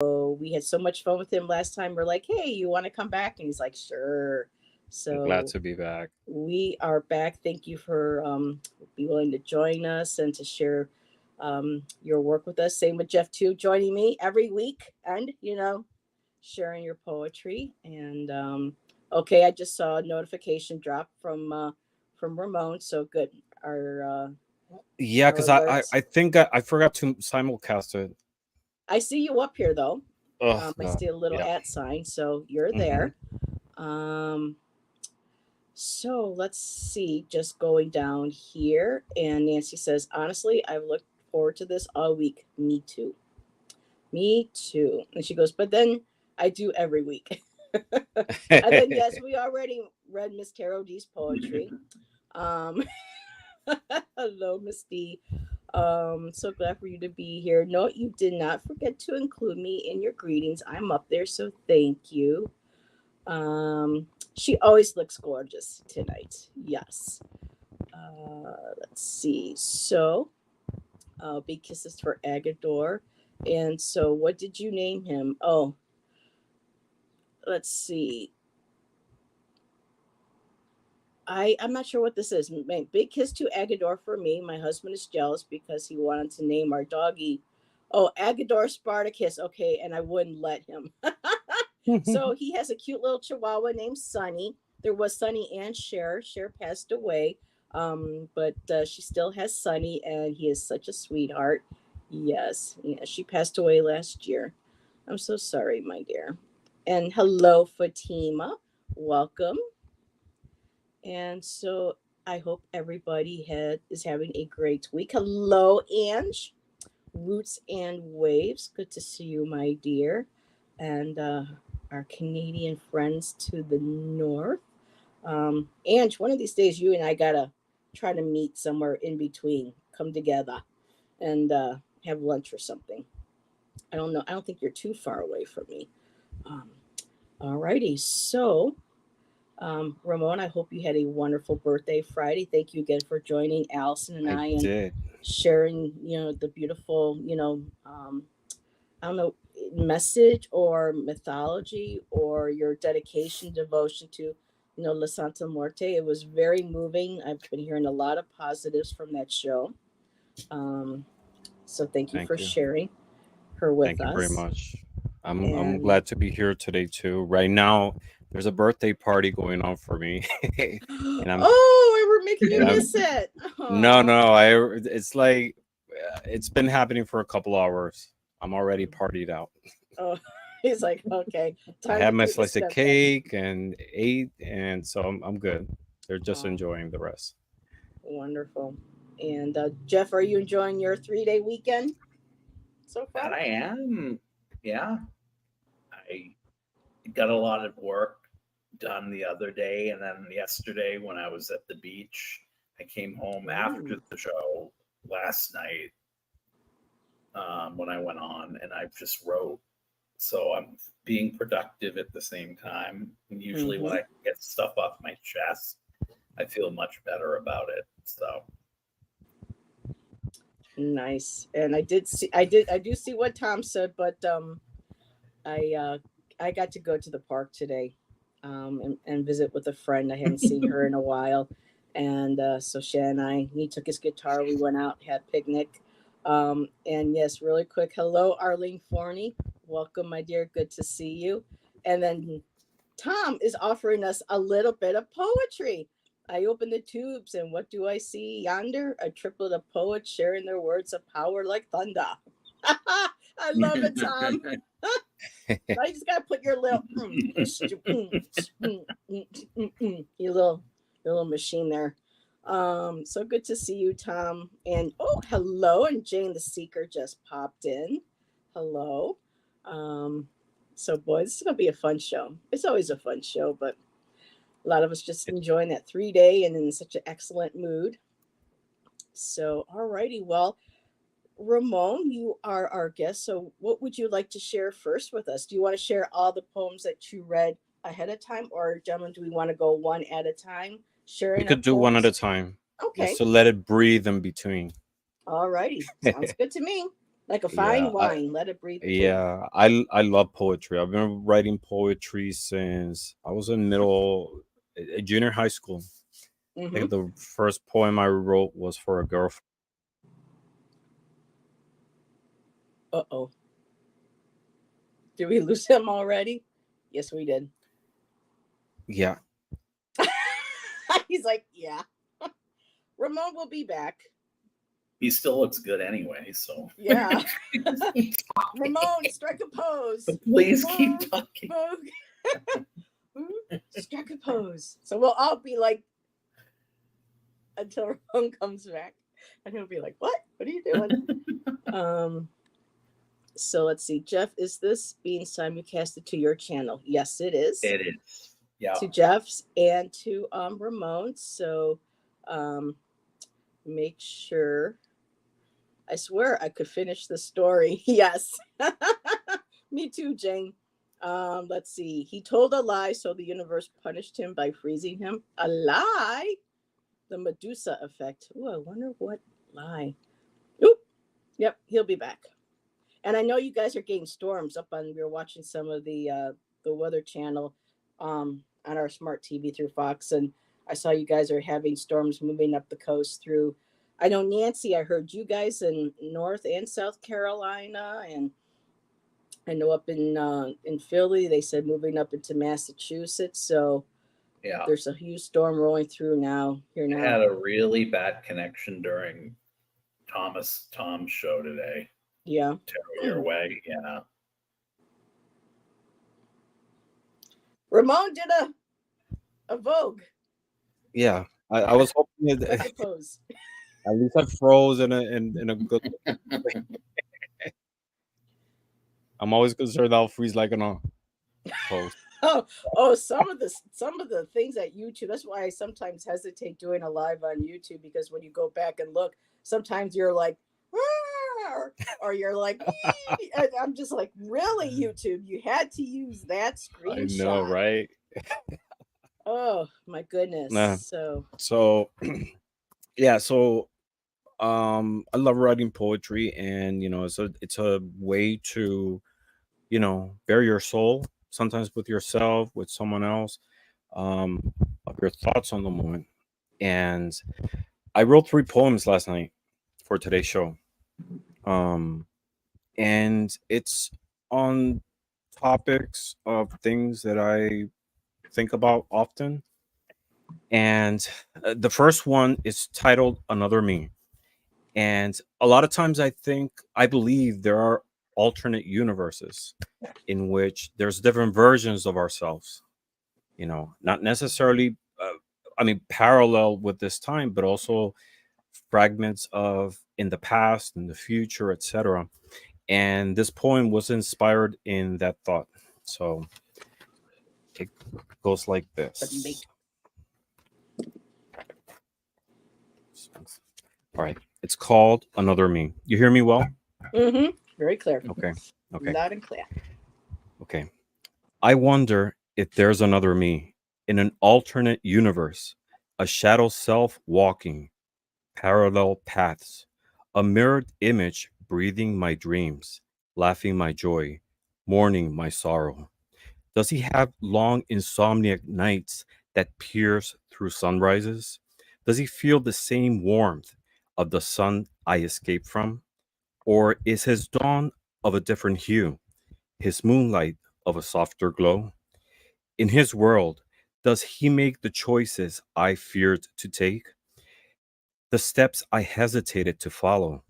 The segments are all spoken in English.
we had so much fun with him last time. We're like, hey, you want to come back? And he's like, sure. I'm glad So to be back. we are back. Thank you for be willing to join us and to share your work with us. Same with Jeff too, joining me every week and sharing your poetry. And okay, I just saw a notification drop from Ramon. So good. Yeah, Our because I, I alerts. I think I forgot to simulcast it. I see you up here though. Oh I God, see a little yeah. at sign, so you're Hmm. there. Um, so let's see, just going down here. And Nancy says, honestly, I've looked forward to this all week. Me too. Me too. And she goes, but then I do every week. And then, yes, we already read Miss Taro D's poetry. Um, hello, Miss D. So glad for you to be here. No, you did not forget to include me in your greetings. I'm up there, so thank you. She always looks gorgeous tonight. Yes. Let's see. So, big kisses for Agador. And so, what did you name him? Oh, let's see. I'm not sure what this is. Big kiss to Agador for me. My husband is jealous because he wanted to name our doggy. Oh, Agador Spartacus. Okay, and I wouldn't let him. So he has a cute little chihuahua named Sunny. There was Sunny and Cher. Cher passed away, but she still has Sunny, and he is such a sweetheart. Yes, yeah, she passed away last year. I'm so sorry, my dear. And hello, Fatima. Welcome. And so I hope everybody is having a great week. Hello, Ange. Roots and Waves. Good to see you, my dear. And our Canadian friends to the north. Ange, one of these days you and I gotta try to meet somewhere in between, come together and have lunch or something. I don't know. I don't think you're too far away from me. Um, Alrighty. So Ramon, I hope you had a wonderful birthday Friday. Thank you again for joining Allison and I I and did. sharing, the beautiful, I don't know, message or mythology or your dedication, devotion to, La Santa Muerte. It was very moving. I've been hearing a lot of positives from that show. Um, so thank you Thank for you. sharing her with Thank you very us. much. I'm And glad to be here today too. Right now, there's a birthday party going on for me, and I'm oh, we were making and you I'm miss it. no, Oh, no. It's like it's been happening for a couple hours. I'm already partied out. oh, he's like, okay, I time to had my do the slice of step then. cake and ate, and so I'm good. They're just Oh, enjoying the rest. wonderful. And Jeff, are you enjoying your 3 day weekend so That far? I am. Yeah. I got a lot of work done the other day. And then yesterday, when I was at the beach, I came home after Ooh. the show last night when I went on and I just wrote. So I'm being productive at the same time. And usually, when Mm-hmm. I get stuff off my chest, I feel much better about it. So, Nice. And I do see what Tom said, but I uh, I got to go to the park today, and visit with a friend. I hadn't seen her in a while, and so Shan and he took his guitar. We went out, had a picnic, and yes, really quick. Hello, Arlene Forney. Welcome, my dear. Good to see you. And then Tom is offering us a little bit of poetry. I open the tubes, and what do I see yonder? A triplet of poets sharing their words of power like thunder. I love it, Tom. Now you just gotta put your little your little machine there. So good to see you, Tom. And oh, hello, and Jane the Seeker just popped in. Hello. Um, so boy, this is gonna be a fun show. It's always a fun show, but a lot of us just enjoying that 3 day and in such an excellent mood. So alrighty, well, Ramon, you are our guest. So, what would you like to share first with us? Do you want to share all the poems that you read ahead of time, or, gentlemen, do we want to go one at a time, We sharing our could do one at a poems? time, just Okay. to let it breathe in between. All righty. Sounds good to me. Like a Yeah, fine wine, let it breathe. yeah, I love poetry. I've been writing poetry since I was in junior high school. I Mm-hmm. think the first poem I wrote was for a girlfriend. Uh-oh. Did we lose him already? Yes, we did. Yeah, He's like, yeah. Ramon will be back. He still looks good anyway, so Yeah. Ramon, strike a pose. please Vogue, keep talking. Vogue. Strike a pose. So we'll all be like, until Ramon comes back. And he'll be like, what? What are you doing? So let's see. Jeff, is this being simulcasted to your channel? Yes, it is. It is. Yeah. To Jeff's and to Ramon. So make sure. I swear I could finish the story. Yes. Me too, Jane. Let's see. He told a lie, so the universe punished him by freezing him. A lie? The Medusa effect. Ooh, I wonder what lie. Oop. Yep, he'll be back. And I know you guys are getting storms up on. We were watching some of the Weather Channel on our smart TV through Fox, and I saw you guys are having storms moving up the coast through. I know Nancy. I heard you guys in North and South Carolina, and I know up in Philly they said moving up into Massachusetts. So Yeah. there's a huge storm rolling through now. Here I now. had a really bad connection during Tom's show today. Yeah. Your way. Yeah. Ramon did a Vogue. yeah. I was hoping Strike a pose. at least I froze in a good. I'm always concerned I'll freeze like an post. Some of the things at YouTube. That's why I sometimes hesitate doing a live on YouTube, because when you go back and look, sometimes you're like, or you're like, and I'm just like, really, YouTube? You had to use that screenshot. I know, right? Oh my goodness. Nah. So yeah, so I love writing poetry, and it's a way to bare your soul, sometimes with yourself, with someone else, of your thoughts on the moment. And I wrote 3 poems last night for today's show, and it's on topics of things that I think about often. And the first one is titled Another Me. And a lot of times I believe there are alternate universes in which there's different versions of ourselves, not necessarily, parallel with this time, but also fragments of in the past, in the future, etc. And this poem was inspired in that thought. So it goes like this. All right. It's called Another Me. You hear me well? Mm-hmm. Very clear. Okay. Loud and clear. Okay. I wonder if there's another me in an alternate universe, a shadow self walking parallel paths, a mirrored image breathing my dreams, laughing my joy, mourning my sorrow. Does he have long insomniac nights that pierce through sunrises? Does he feel the same warmth of the sun I escaped from? Or is his dawn of a different hue, his moonlight of a softer glow? In his world, does he make the choices I feared to take? The steps I hesitated to follow?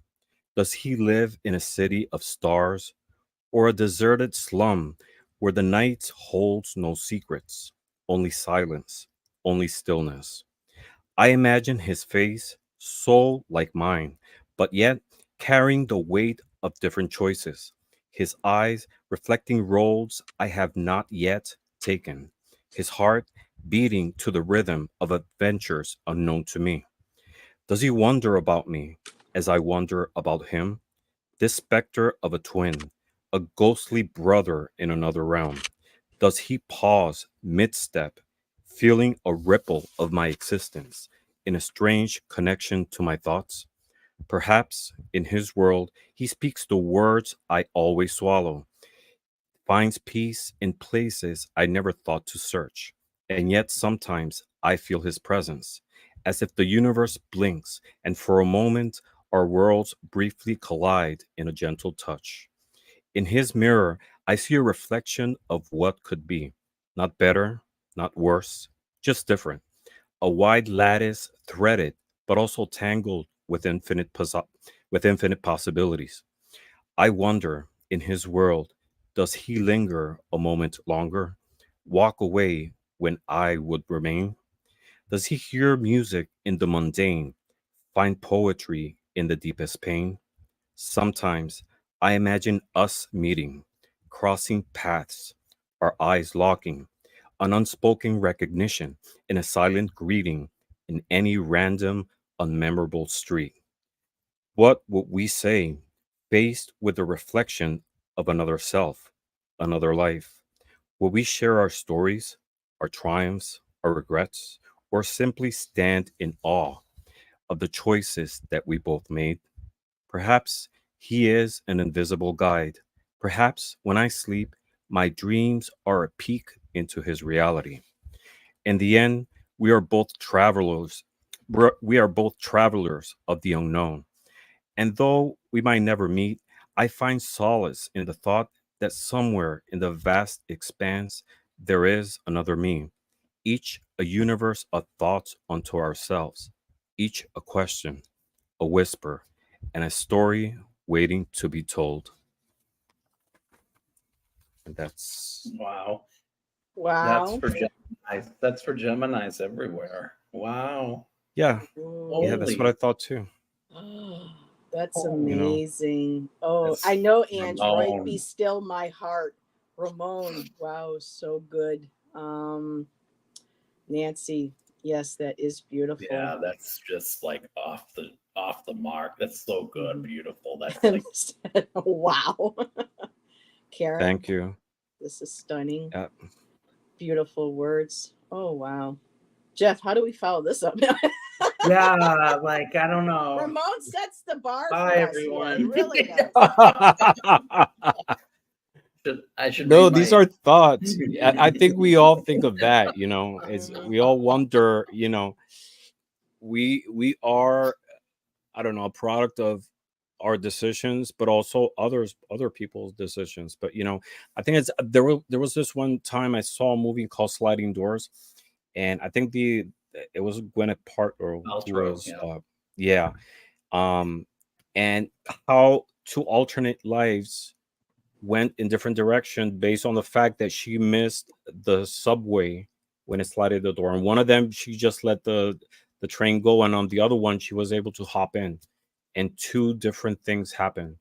Does he live in a city of stars or a deserted slum where the night holds no secrets, only silence, only stillness? I imagine his face, so like mine, but yet carrying the weight of different choices. His eyes reflecting roads I have not yet taken. His heart beating to the rhythm of adventures unknown to me. Does he wonder about me as I wonder about him? This specter of a twin, a ghostly brother in another realm. Does he pause mid-step, feeling a ripple of my existence in a strange connection to my thoughts? Perhaps in his world, he speaks the words I always swallow, finds peace in places I never thought to search. And yet sometimes I feel his presence, as if the universe blinks and for a moment our worlds briefly collide in a gentle touch. In his mirror, I see a reflection of what could be. Not better, not worse, just different. A wide lattice threaded, but also tangled with infinite possibilities. I wonder, in his world, does he linger a moment longer, walk away when I would remain? Does he hear music in the mundane, find poetry in the deepest pain? Sometimes I imagine us meeting, crossing paths, our eyes locking, an unspoken recognition in a silent greeting in any random, unmemorable street. What would we say, faced with the reflection of another self, another life? Will we share our stories, our triumphs, our regrets, or simply stand in awe of the choices that we both made? Perhaps he is an invisible guide. Perhaps when I sleep, my dreams are a peek into his reality. In the end, we are both travelers. We are both travelers of the unknown. And though we might never meet, I find solace in the thought that somewhere in the vast expanse there is another me, each a universe of thoughts unto ourselves, each a question, a whisper, and a story waiting to be told. And that's, Wow. That's Wow. for Geminis. That's for Geminis everywhere. Wow. yeah, yeah, Mm. that's what I Holy thought too. Oh, that's oh, You know, amazing. Oh, I that's know, Ange, right? Be Ramon. still my heart. Ramon. Wow, so good. Nancy. Yes, that is beautiful. Yeah, that's just like off the mark. That's so good, Mhm. beautiful. That's like Wow. Karen, thank you. this is stunning. Yeah, Beautiful words. Oh, wow. Jeff, how do we follow this up? yeah, like I don't know. Ramon sets the bar Bye for us here. He everyone. really does. I should no, read these my are thoughts. I think we all think of that. Is Mhm. we all wonder. We are, I don't know, a product of our decisions, but also other people's decisions. But I think there was this one time I saw a movie called Sliding Doors, and I think the it was Gwyneth Paltrow who outro. was Yeah. yeah, um, and how two alternate lives went in different direction based on the fact that she missed the subway when it slided the door. And one of them, she just let the train go, and on the other one, she was able to hop in. And two different things happen.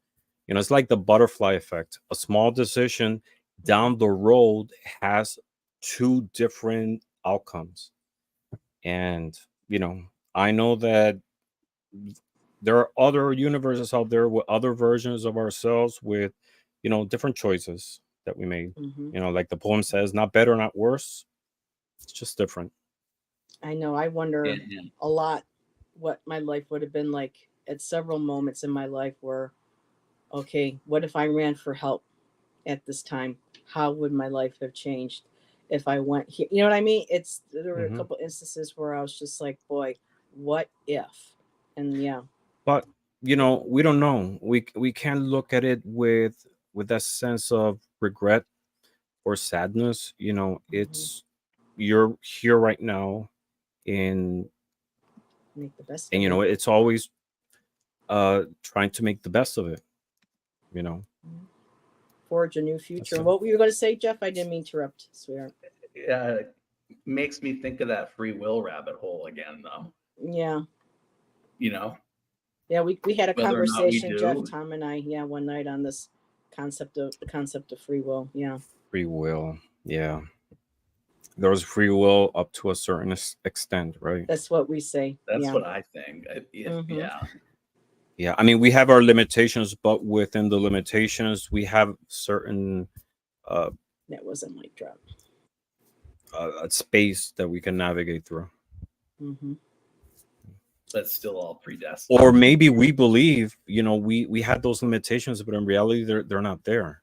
It's like the butterfly effect. A small decision down the road has two different outcomes. And I know that there are other universes out there with other versions of ourselves with different choices that we made. Mhm. Like the poem says, not better, not worse, it's just different. I know. I Yeah, wonder yeah. a lot what my life would have been like at several moments in my life where, okay, what if I ran for help at this time? How would my life have changed if I went here? You know what I mean? There were a Hmm. couple instances where I was just like, boy, what if? And yeah. But we don't know. We can't look at it with that sense of regret or sadness. Mhm. It's you're here right now, in Make the best and of it. it's always trying to make the best of it. you know Mhm. Forge a new future. that's And it. what were you going to say, Jeff? I didn't mean to interrupt, sweetheart. Yeah, makes me think of that free will rabbit hole again, though. Yeah. You know, Yeah, we had a whether or not we conversation, Jeff, do. Tom and I, yeah, one night on this concept of free will. Yeah. Free will, yeah. There was free will up to a certain extent, right? That's what we say. That's Yeah. what I think. Mm-hmm. Yeah, Yeah, I mean, we have our limitations, but within the limitations, we have certain uh, That was a mic drop. space that we can navigate through. Mm-hmm. That's still all predestined. Or maybe we believe, we had those limitations, but in reality, they're not there.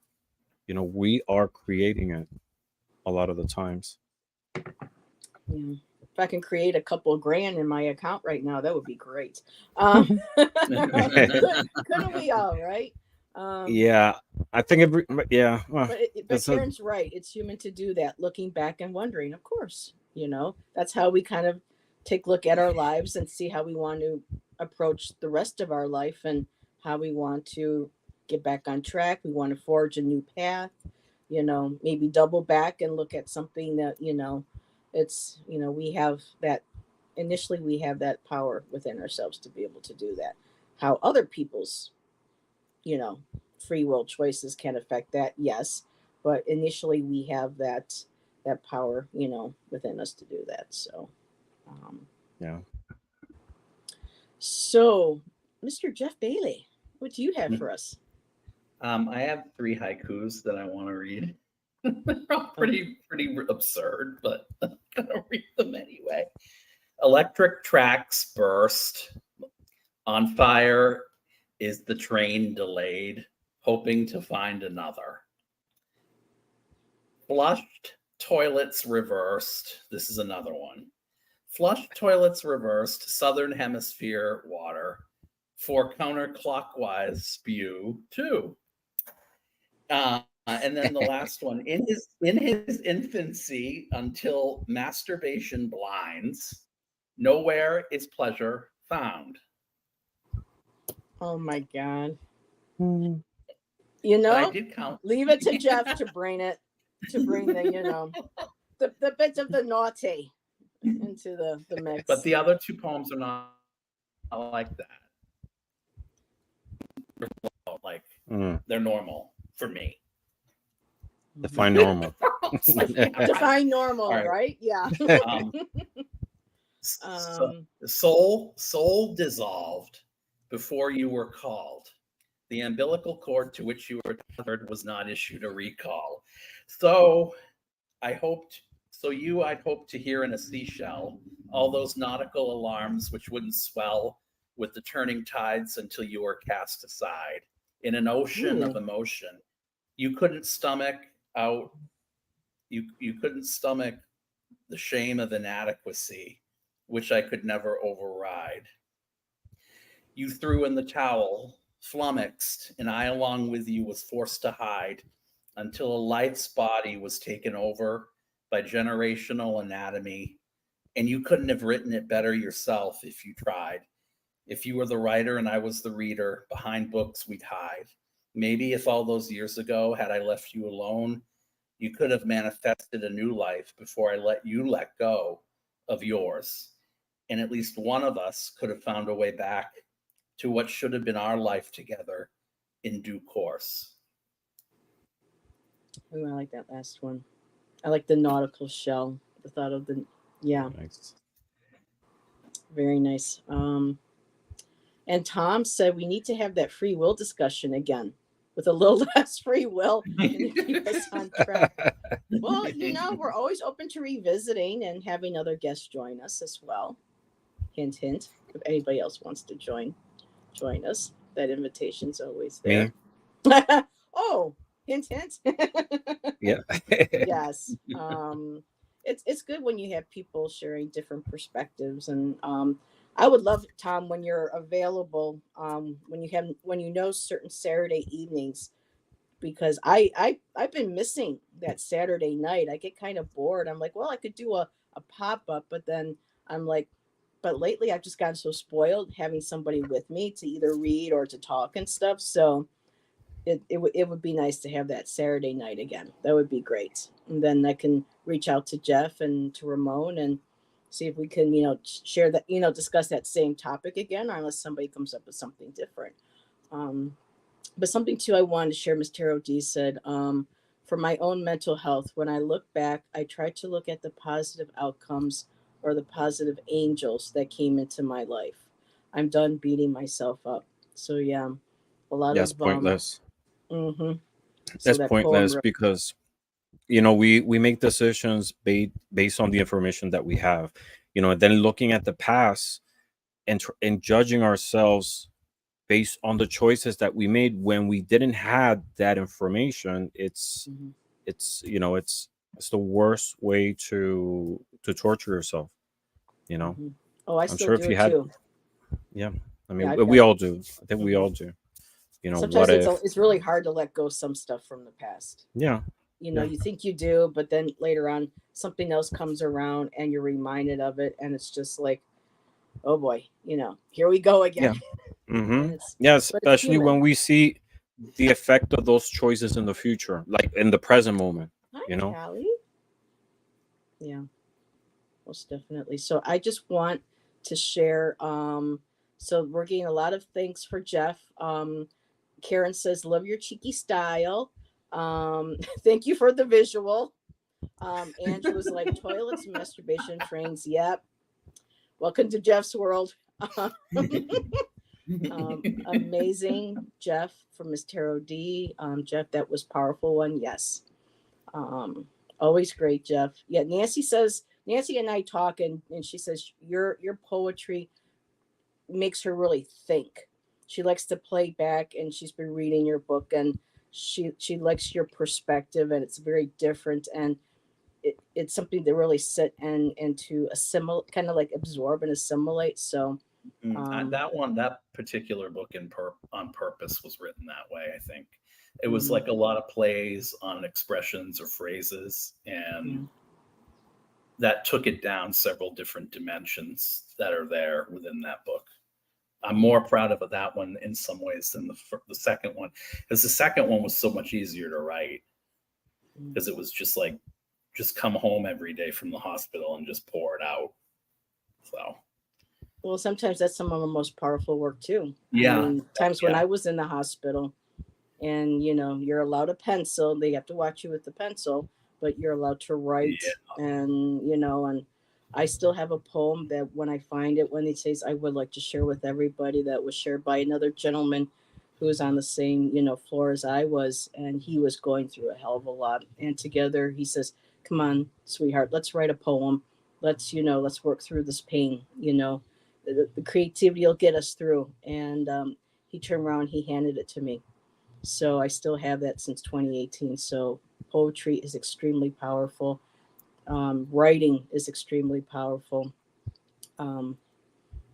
We are creating it a lot of the times. Yeah. If I can create a couple of grand in my account right now, that would be great. Couldn't we all, right? Yeah, I think yeah. Well, But Karen's right. It's human to do that, looking back and wondering. Of course, that's how we kind of take a look at our lives and see how we want to approach the rest of our life and how we want to get back on track. We want to forge a new path. Maybe double back and look at something that it's we have that. Initially, we have that power within ourselves to be able to do that. How other people's free will choices can affect that, yes, but initially we have that power within us to do that. So yeah. So Mr. Jeff Bailey, what do you have for us? I have 3 haikus that I want to read. They're all pretty absurd, but I'm gonna read them anyway. Electric tracks burst. On fire is the train delayed, hoping to find another. Flushed toilets reversed. This is another one. Flushed toilets reversed, southern hemisphere water. For counterclockwise spew too. And then the last one, in his infancy until masturbation blinds, nowhere is pleasure found. Oh my God. Mm. I did count. Leave it to Jeff to bring the the bits of the naughty into the mix. But the other 2 poems are not like that. Like they're normal for me. Define normal. Define normal, right? Yeah. Soul dissolved before you were called. The umbilical cord to which you were tethered was not issued a recall. So I'd hoped to hear in a seashell all those nautical alarms which wouldn't swell with the turning tides until you were cast aside in an ocean of emotion. You couldn't stomach the shame of inadequacy, which I could never override. You threw in the towel, flummoxed, and I along with you was forced to hide until a life's body was taken over by generational anatomy, and you couldn't have written it better yourself if you tried. If you were the writer and I was the reader, behind books we'd hide. Maybe if all those years ago, had I left you alone, you could have manifested a new life before I let you let go of yours. And at least one of us could have found a way back to what should have been our life together in due course. Ooh, I like that last one. I like the nautical shell. The thought of Nice. Very nice. And Tom said we need to have that free will discussion again with a little less free will and keep us on track. Well, we're always open to revisiting and having other guests join us as well. Hint, hint. If anybody else wants to join us, that invitation's always there. Oh, hint, hint. Yeah. Yes. It's good when you have people sharing different perspectives, and I would love, Tom, when you're available, when you know certain Saturday evenings, because I've been missing that Saturday night. I get kind of bored. I'm like, well, I could do a pop-up, but then I'm like, but lately I've just gotten so spoiled having somebody with me to either read or to talk and stuff. So it would be nice to have that Saturday night again. That would be great. And then I can reach out to Jeff and to Ramon and see if we can, share that, discuss that same topic again, or unless somebody comes up with something different. But something too I wanted to share, Ms. Taro D said, for my own mental health, when I look back, I try to look at the positive outcomes or the positive angels that came into my life. I'm done beating myself up. So yeah, a lot That's of pointless. Mm-hmm. That's pointless because we make decisions based on the information that we have, and then looking at the past, and judging ourselves based on the choices that we made when we didn't have that information. It's it's the worst way to torture yourself. Oh, I I'm still sure if do you it had, too. yeah, I Yeah, mean, we all do. I think we all do. Sometimes What if? it's really hard to let go some stuff from the past. Yeah, yeah, You think you do, but then later on something else comes around and you're reminded of it, and it's just like, oh boy, here we go yeah. again. Mm-hmm. And Yeah, but it's especially human. when we see the effect of those choices in the future, like in the present moment. Hi, Callie. Yeah, most definitely. So I just want to share. So we're getting a lot of thanks for Jeff. Karen says, "Love your cheeky style." Thank you for the visual. Andrew was like, "Toilets, masturbation trains." Yep. Welcome to Jeff's world. Amazing, Jeff from Miss Tarot D. Jeff, that was powerful one. Yes. Always great, Jeff. Yeah, Nancy and I talk, and she says your poetry makes her really think. She likes to play back, and she's been reading your book, and she likes your perspective, and it's very different, and it's something to really sit and to assimilate, kind of like absorb and assimilate. So that particular book on purpose was written that way. I think it was Mhm. like a lot of plays on expressions or phrases, and Yeah. that took it down several different dimensions that are there within that book. I'm more proud of that one in some ways than the second one, because the second one was so much easier to write, because it was just like, just come home every day from the hospital and just pour it out. So, Well, sometimes that's some of our most powerful work too. yeah. I mean, times when Yeah. I was in the hospital, and you're allowed a pencil. They have to watch you with the pencil, but you're allowed to write. Yeah. And I still have a poem that when I find it, when it says, I would like to share with everybody, that was shared by another gentleman who was on the same floor as I was, and he was going through a hell of a lot. And together, he says, "Come on, sweetheart, let's write a poem. Let's work through this pain. The creativity will get us through." And he turned around, he handed it to me. So I still have that since 2018. So poetry is extremely powerful. Writing is extremely powerful. Um,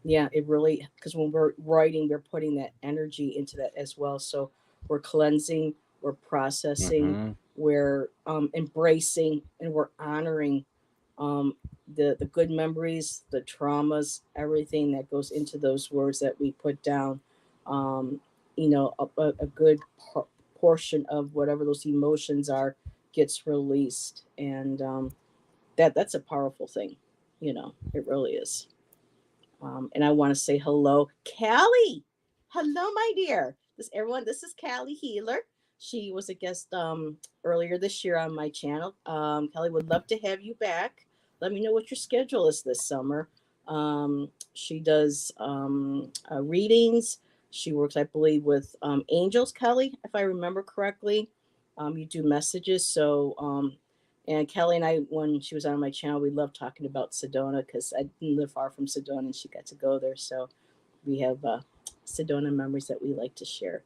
yeah, it really, because when we're writing, we're putting that energy into that as well. So we're cleansing, we're processing, Mm-hmm. we're embracing, and we're honoring um, the good memories, the traumas, everything that goes into those words that we put down. Um, a good portion of whatever those emotions are gets released, and that's a powerful thing. It really is. And I want to say hello, Callie. Hello, my dear. This is Callie Healer. She was a guest earlier this year on my channel. Callie, would love to have you back. Let me know what your schedule is this summer. She does readings. She works, I believe, with angels, Kelly, if I remember correctly. You do messages. And Kelly and I, when she was on my channel, we loved talking about Sedona because I didn't live far from Sedona and she got to go there. So we have Sedona memories that we like to share.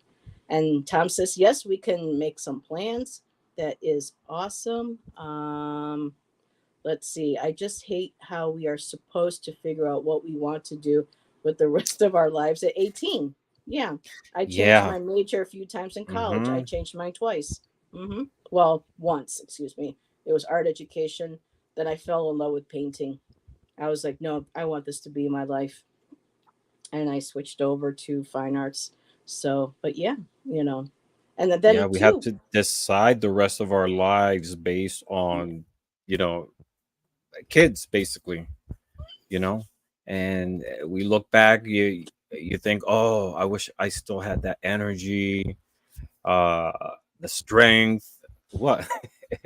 And Tom says, yes, we can make some plans. That is awesome. Let's see. I just hate how we are supposed to figure out what we want to do with the rest of our lives at 18. Yeah. I changed Yeah. my major a few times in college. I Mm-hmm. changed mine twice. Well, once, excuse me. It was art education. Then I fell in love with painting. I was like, no, I want this to be my life. And I switched over to fine arts. So, but yeah, you know, and Yeah, then we have too, to decide the rest of our lives based on, you know, kids basically, you know. And we look back, you think, "Oh, I wish I still had that energy, uh the strength." What?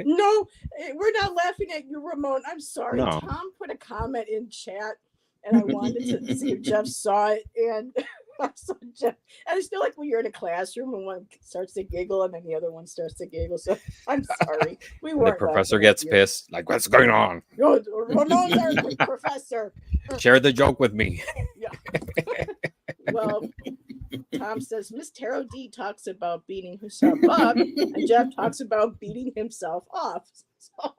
no, we're not laughing at you, Ramon. I'm sorry. No. Tom put a comment in chat, and I wanted to see if Jeff saw it. And I saw Jeff, and it's still like when you're in a classroom and one starts to giggle and then the other one starts to giggle. So I'm sorry, we And the weren't professor laughing at gets you. pissed, like, "What's going on? No, Ramon's our professor. Share the joke with me." Well, Tom says Miss Taro D talks about beating herself up, and Jeff talks about beating himself off. So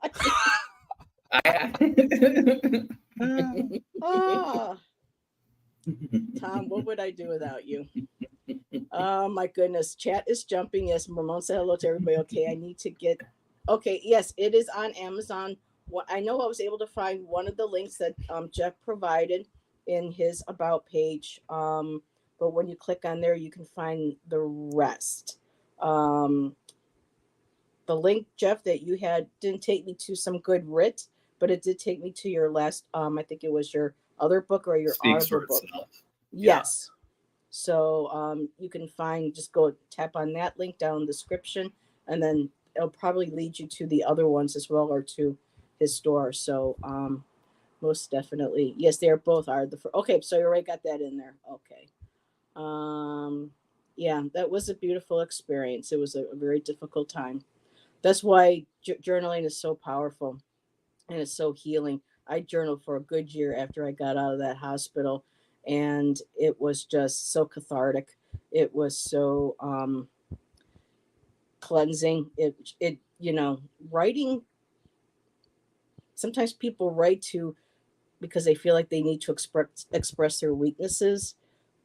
Tom, what would I do without you? Oh my goodness, chat is jumping. Yes, Ramon said hello to everybody. Okay, I need to get. Okay, yes, it is on Amazon. What I know, I was able to find one of the links that Jeff provided in his about page. But when you click on there, you can find the rest. Um, the link, Jeff, that you had didn't take me to some good writ, but it did take me to your last. I think it was your other book or your Speaks for Audible book. itself. Yes. So you can find, just go tap on that link down in the description, and then it'll probably lead you to the other ones as well, or to his store. So most definitely, yes, they are both are okay. So you already got that in there. Okay. Yeah, that was a beautiful experience. It was a very difficult time. That's why journaling is so powerful, and it's so healing. I journaled for a good year after I got out of that hospital, and it was just so cathartic. It was so cleansing. It writing. Sometimes people write because they feel like they need to express their weaknesses,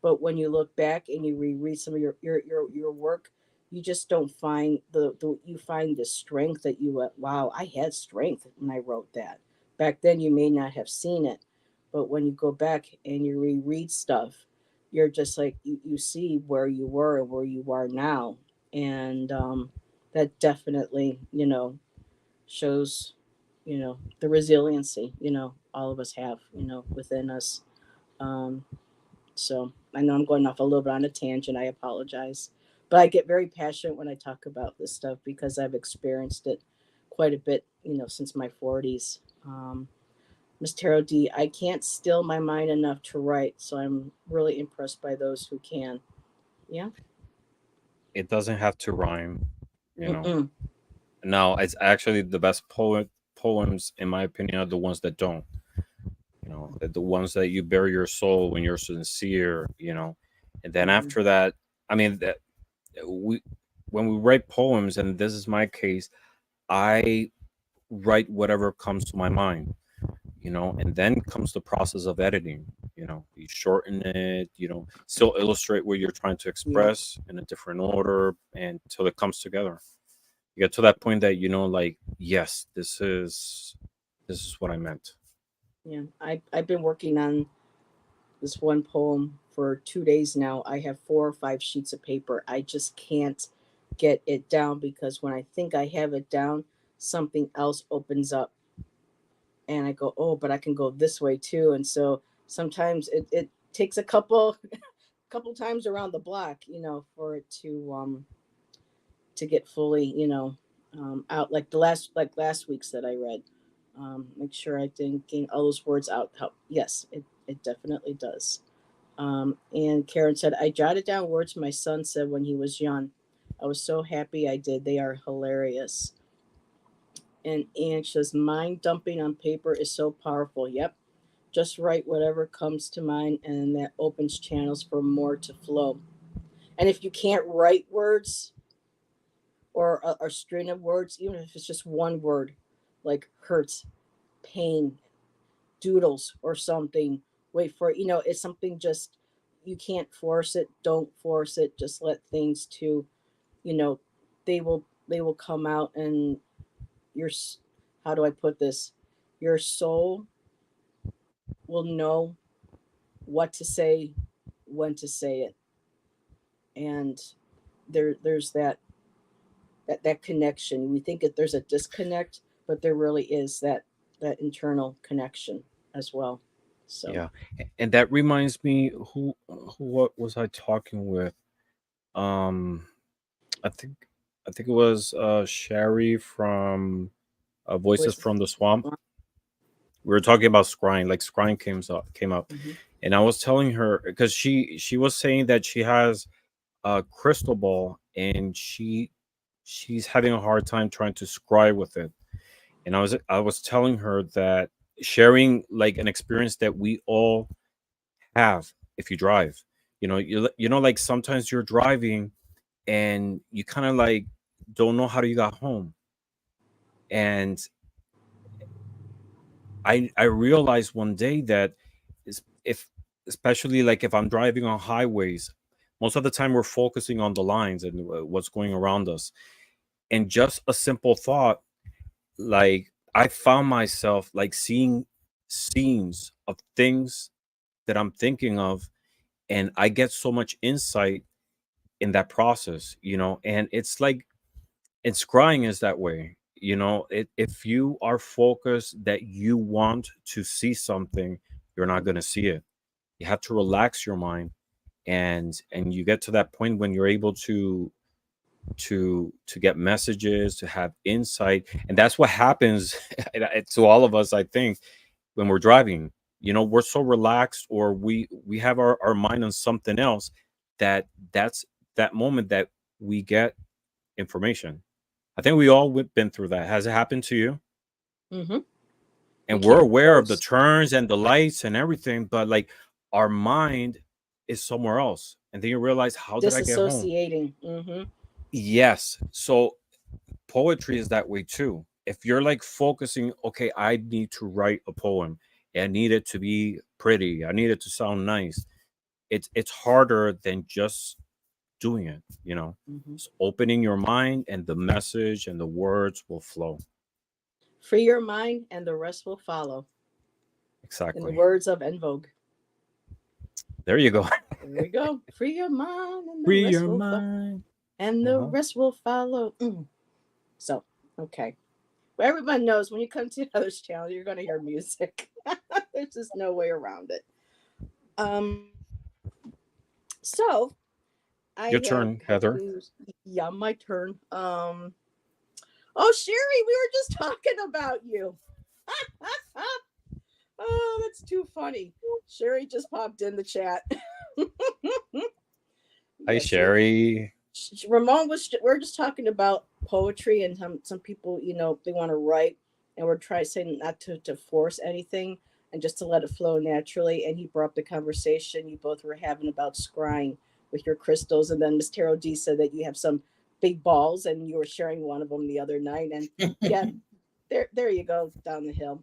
but when you look back and you reread some of your work, you just don't find you find the strength that you went, wow, I had strength when I wrote that. Back then you may not have seen it, but when you go back and you reread stuff, you're just like, you see where you were and where you are now. And that definitely shows the resiliency all of us have within us. um so I know I'm going off a little bit on a tangent. I apologize, but I get very passionate when I talk about this stuff because I've experienced it quite a bit since my 40s. Miss Taro D, I can't still my mind enough to write, so I'm really impressed by those who can. Yeah. It doesn't have to rhyme, you know. Mm-mm. No, it's actually the best poems, in my opinion, are the ones that don't. The ones that you bury your soul when you're sincere. And then Mm. after that, I mean, that we when we write poems, and this is my case, I write whatever comes to my mind. And then comes the process of editing. You shorten it, still illustrate what you're trying to Yeah. express in a different order, and till it comes together. You get to that point that like, yes, this is what I meant. Yeah. I've been working on this one poem for 2 days now. I have 4 or 5 sheets of paper. I just can't get it down because when I think I have it down, something else opens up, and I go, oh, but I can go this way too. And so sometimes it takes a couple times around the block, for it to get fully, out, like last week's that I read. Make sure I didn't gain all those words out. Yes, it definitely does. And Karen said, I jotted down words my son said when he was young. I was so happy I did. They are hilarious. And Anne says, mind dumping on paper is so powerful. Yep. Just write whatever comes to mind, and that opens channels for more to flow. And if you can't write words or a string of words, even if it's just one word, like hurts, pain, doodles, or something, wait for it. It's something, just, you can't force it. Don't force it. Just let things to, you know, they will come out, and your, how do I put this? Your soul will know what to say, when to say it. And there's that connection. We think that there's a disconnect, but there really is that internal connection as well. So Yeah, and that reminds me, what was I talking with? Um, I think I think it was Sherry from Voices voices. from the Swamp. We were talking about scrying, like scrying came up, Mhm. and I was telling her, because she was saying that she has a crystal ball, and she's having a hard time trying to scry with it. And I was telling her that, sharing like an experience that we all have if you drive. You know, like sometimes you're driving and you kind of like don't know how you got home. And I realized one day that if especially like if I'm driving on highways, most of the time we're focusing on the lines and what's going around us. And just a simple thought, like I found myself like seeing scenes of things that I'm thinking of, and I get so much insight in that process, and it's like and scrying is that way. If you are focused that you want to see something, you're not going to see it. You have to relax your mind, and you get to that point when you're able to get messages, to have insight. And that's what happens to all of us, I think, when we're driving. We're so relaxed, or we have our mind on something else, that's that moment that we get information. I think we all been through that. Has it happened to you? Mm-hmm. You And we're can't aware of the focus. turns and the lights and everything, but like our mind is somewhere else. And then you realize, how did I get home? Disassociating. Mm-hmm. Yes. So poetry is that way too. If you're like focusing, okay, I need to write a poem. I need it to be pretty. I need it to sound nice. It's harder than just doing it, Mm-hmm. It's opening your mind, and the message and the words will flow. Free your mind, and the rest will follow. In the Exactly. words of En Vogue. There you go. There we go. Free your mind, and the Free rest your will follow. mind. And the Uh-huh. rest will follow. So, okay. Well, everyone knows when you come to the other's channel, you're going to hear music. There's just no way around it. So Your I turn, have Heather. news. Yeah, my turn. Oh, Sherry, we were just talking about you. Oh, that's too funny. Sherry just popped in the chat. Hi, Yes, Sherry. Ramon was. We're just talking about poetry, and some people, they want to write, and we're trying to say not to force anything, and just to let it flow naturally. And he brought up the conversation you both were having about scrying with your crystals, and then Miss Tarot D said that you have some big balls, and you were sharing one of them the other night, and yeah, there you go down the hill,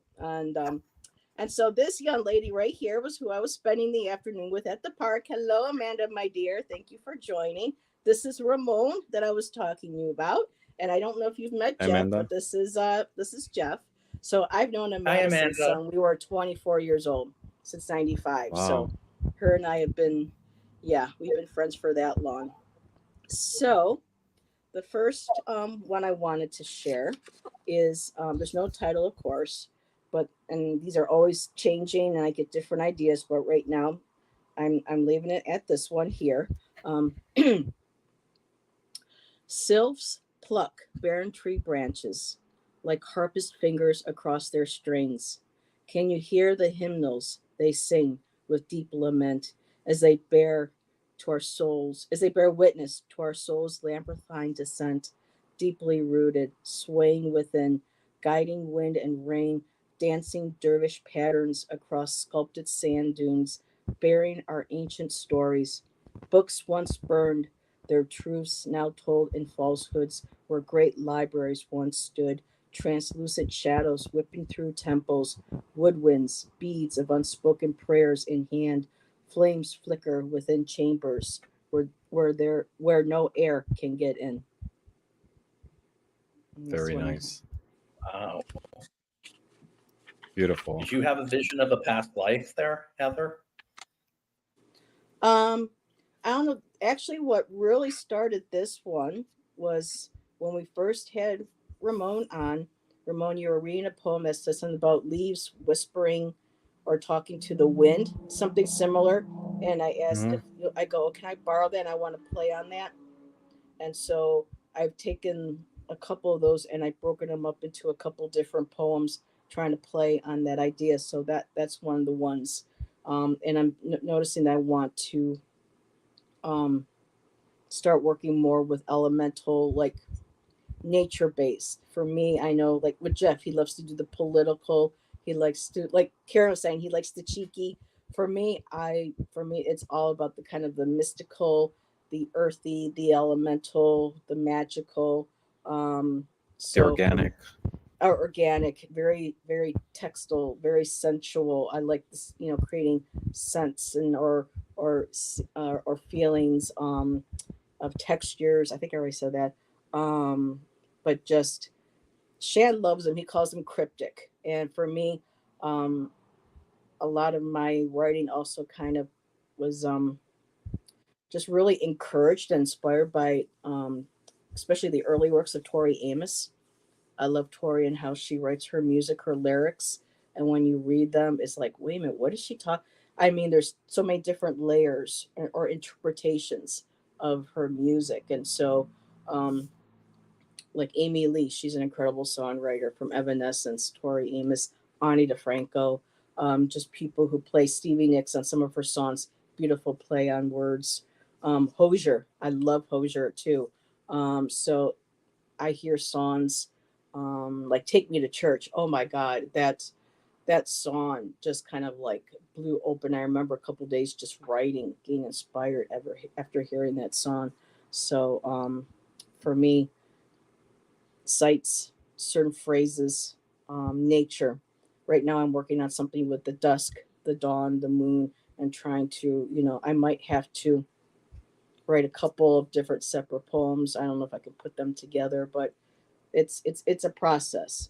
and so this young lady right here was who I was spending the afternoon with at the park. Hello, Amanda, my dear. Thank you for joining. This is Ramon that I was talking to you about. And I don't know if you've met Hi, Jeff, Amanda. but this is Jeff. So I've known Hi, Amanda since Amanda. we were 24 years old, since 95. Wow. So her and I have been, yeah, we've been friends for that long. So the first one I wanted to share is there's no title, of course, but and these are always changing, and I get different ideas. But right now, I'm leaving it at this one here. Um, Sylphs pluck barren tree branches like harpist fingers across their strings. Can you hear the hymnals they sing with deep lament as they bear as they bear witness to our souls' labyrinthine descent, deeply rooted, swaying within, guiding wind and rain, dancing dervish patterns across sculpted sand dunes, bearing our ancient stories, books once burned, their truths now told in falsehoods, where great libraries once stood, translucent shadows whipping through temples, woodwinds, beads of unspoken prayers in hand, flames flicker within chambers where no air can get in. And that's Very when nice. Wow. Beautiful. Did you have a vision of a past life there, Heather? I don't know. Actually, what really started this one was when we first had Ramon on. Ramon, you were reading a poem that says something about leaves whispering or talking to the wind, something similar. And I asked Hmm. if I go, "Oh, can I borrow that? And I want to play on that." And so I've taken a couple of those and I've broken them up into a couple different poems, trying to play on that idea. So that's one of the ones. And I'm noticing that I want to um, start working more with elemental, like nature based. For me, I know like with Jeff, he loves to do the political. He likes to, like Karen was saying, he likes the cheeky For me it's all about the kind of the mystical, the earthy, the elemental, the magical. um The so for organic. Are organic, very very textile, very sensual. I like this, creating scents and or feelings, of textures. I think I already said that. But just Shan loves them. He calls them cryptic. And for me, um, a lot of my writing also kind of was just really encouraged and inspired by, especially the early works of Tori Amos. I love Tori and how she writes her music, her lyrics. And when you read them, it's like, wait a minute, what is she talking? I mean, there's so many different layers or interpretations of her music. And so, um, like Amy Lee, she's an incredible songwriter, from Evanescence, Tori Amos, Ani DeFranco, just people who play Stevie Nicks on some of her songs. Beautiful play on words. Hosier, I love Hosier too. So I hear songs, like "Take Me to Church." Oh my God, that song just kind of like blew open. I remember a couple days just writing, getting inspired after hearing that song. So, for me, sights, certain phrases, nature. Right now, I'm working on something with the dusk, the dawn, the moon, and trying to, I might have to write a couple of different separate poems. I don't know if I can put them together, but it's a process.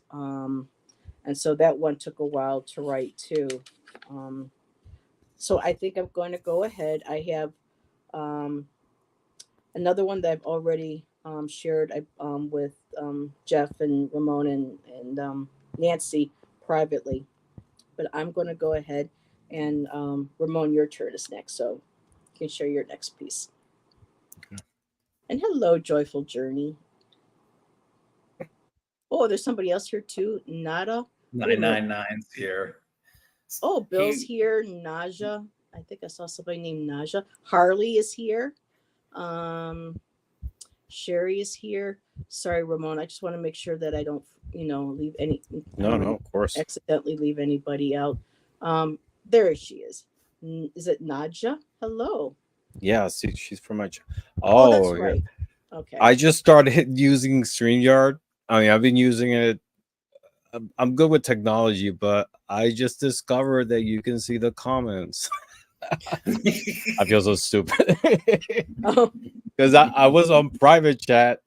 And so that one took a while to write too. Um, so I think I'm going to go ahead. I have, um, another one that I've already, shared, with, Jeff and Ramon and Nancy privately. But I'm going to go ahead and, Ramon, your turn is next, so you can share your next piece. And hello, Joyful Journey. Oh, there's somebody else here too. Nada. Wait a minute. 999's here. Oh, Bill's He here. Naja. I think I saw somebody named Naja. Harley is here. Um, Sherry is here. Sorry, Ramon. I just want to make sure that I don't, leave any. I No, don't no, of course. accidentally leave anybody out. There she is. Is it Naja? Hello. Yeah, see, she's from my. Oh, that's Oh, yeah. right. Okay. I just started using StreamYard. I mean, I've been using it. I'm good with technology, but I just discovered that you can see the comments. I feel so stupid Oh, because I was on private chat.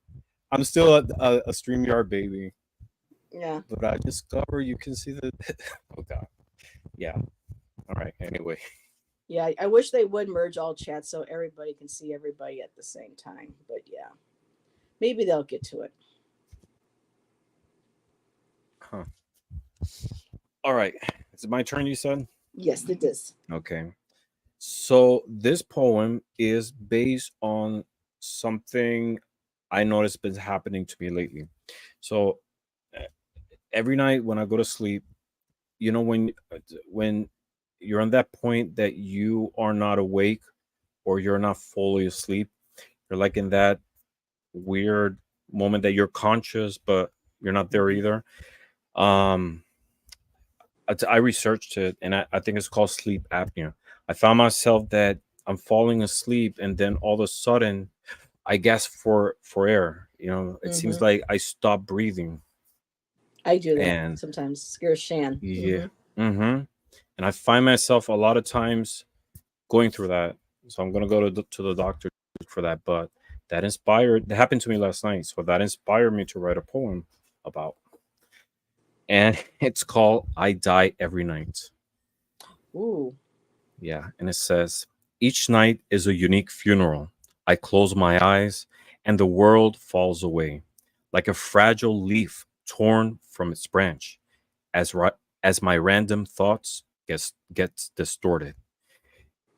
I'm still a StreamYard baby, yeah. but I discovered you can see the. Oh God, yeah. All right. Anyway, Yeah. I wish they would merge all chats so everybody can see everybody at the same time. But yeah, maybe they'll get to it. huh. All right. Is it my turn? You said. Yes, it is. Okay. So this poem is based on something I noticed been happening to me lately. So uh, every night when I go to sleep, when you're on that point that you are not awake or you're not fully asleep, you're like in that weird moment that you're conscious but you're not there Mhm. either. Um, I researched it and I think it's called sleep apnea. I found myself that I'm falling asleep and then all of a sudden I gasp for air. It seems Mm-hmm. like I stop breathing. I do that And sometimes. Scares Shan. yeah. Mm-hmm. Mm-hmm. And I find myself a lot of times going through that. So I'm gonna go to the doctor for that. But that happened to me last night. So that inspired me to write a poem about. And it's called I Die Every Night. Ooh. Yeah. And it says, each night is a unique funeral. I close my eyes and the world falls away like a fragile leaf torn from its branch as my random thoughts gets distorted.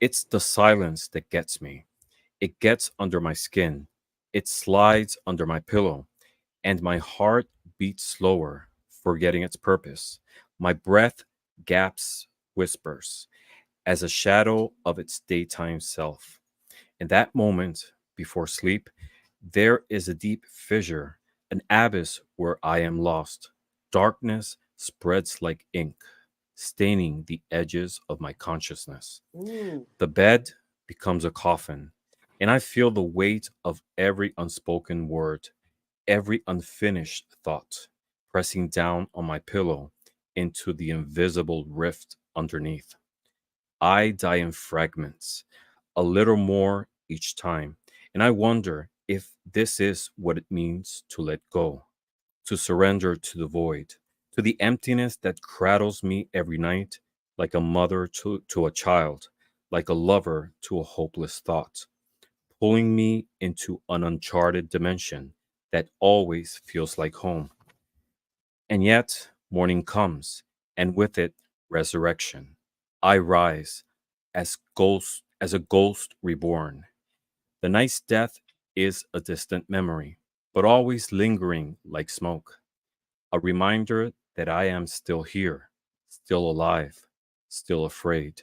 It's the silence that gets me. It gets under my skin. It slides under my pillow, and my heart beats slower, forgetting its purpose. My breath gaps, whispers, as a shadow of its daytime self. In that moment, before sleep, there is a deep fissure, an abyss where I am lost. Darkness spreads like ink. staining the edges of my consciousness. Ooh. The bed becomes a coffin, and I feel the weight of every unspoken word, every unfinished thought, pressing down on my pillow into the invisible rift underneath. I die in fragments, a little more each time, and I wonder if this is what it means to let go, to surrender to the void, to the emptiness that cradles me every night, like a mother to a child, like a lover to a hopeless thought, pulling me into an uncharted dimension that always feels like home. And yet, morning comes, and with it, resurrection. I rise as a ghost reborn. The night's death is a distant memory, but always lingering like smoke. A reminder that I am still here, still alive, still afraid.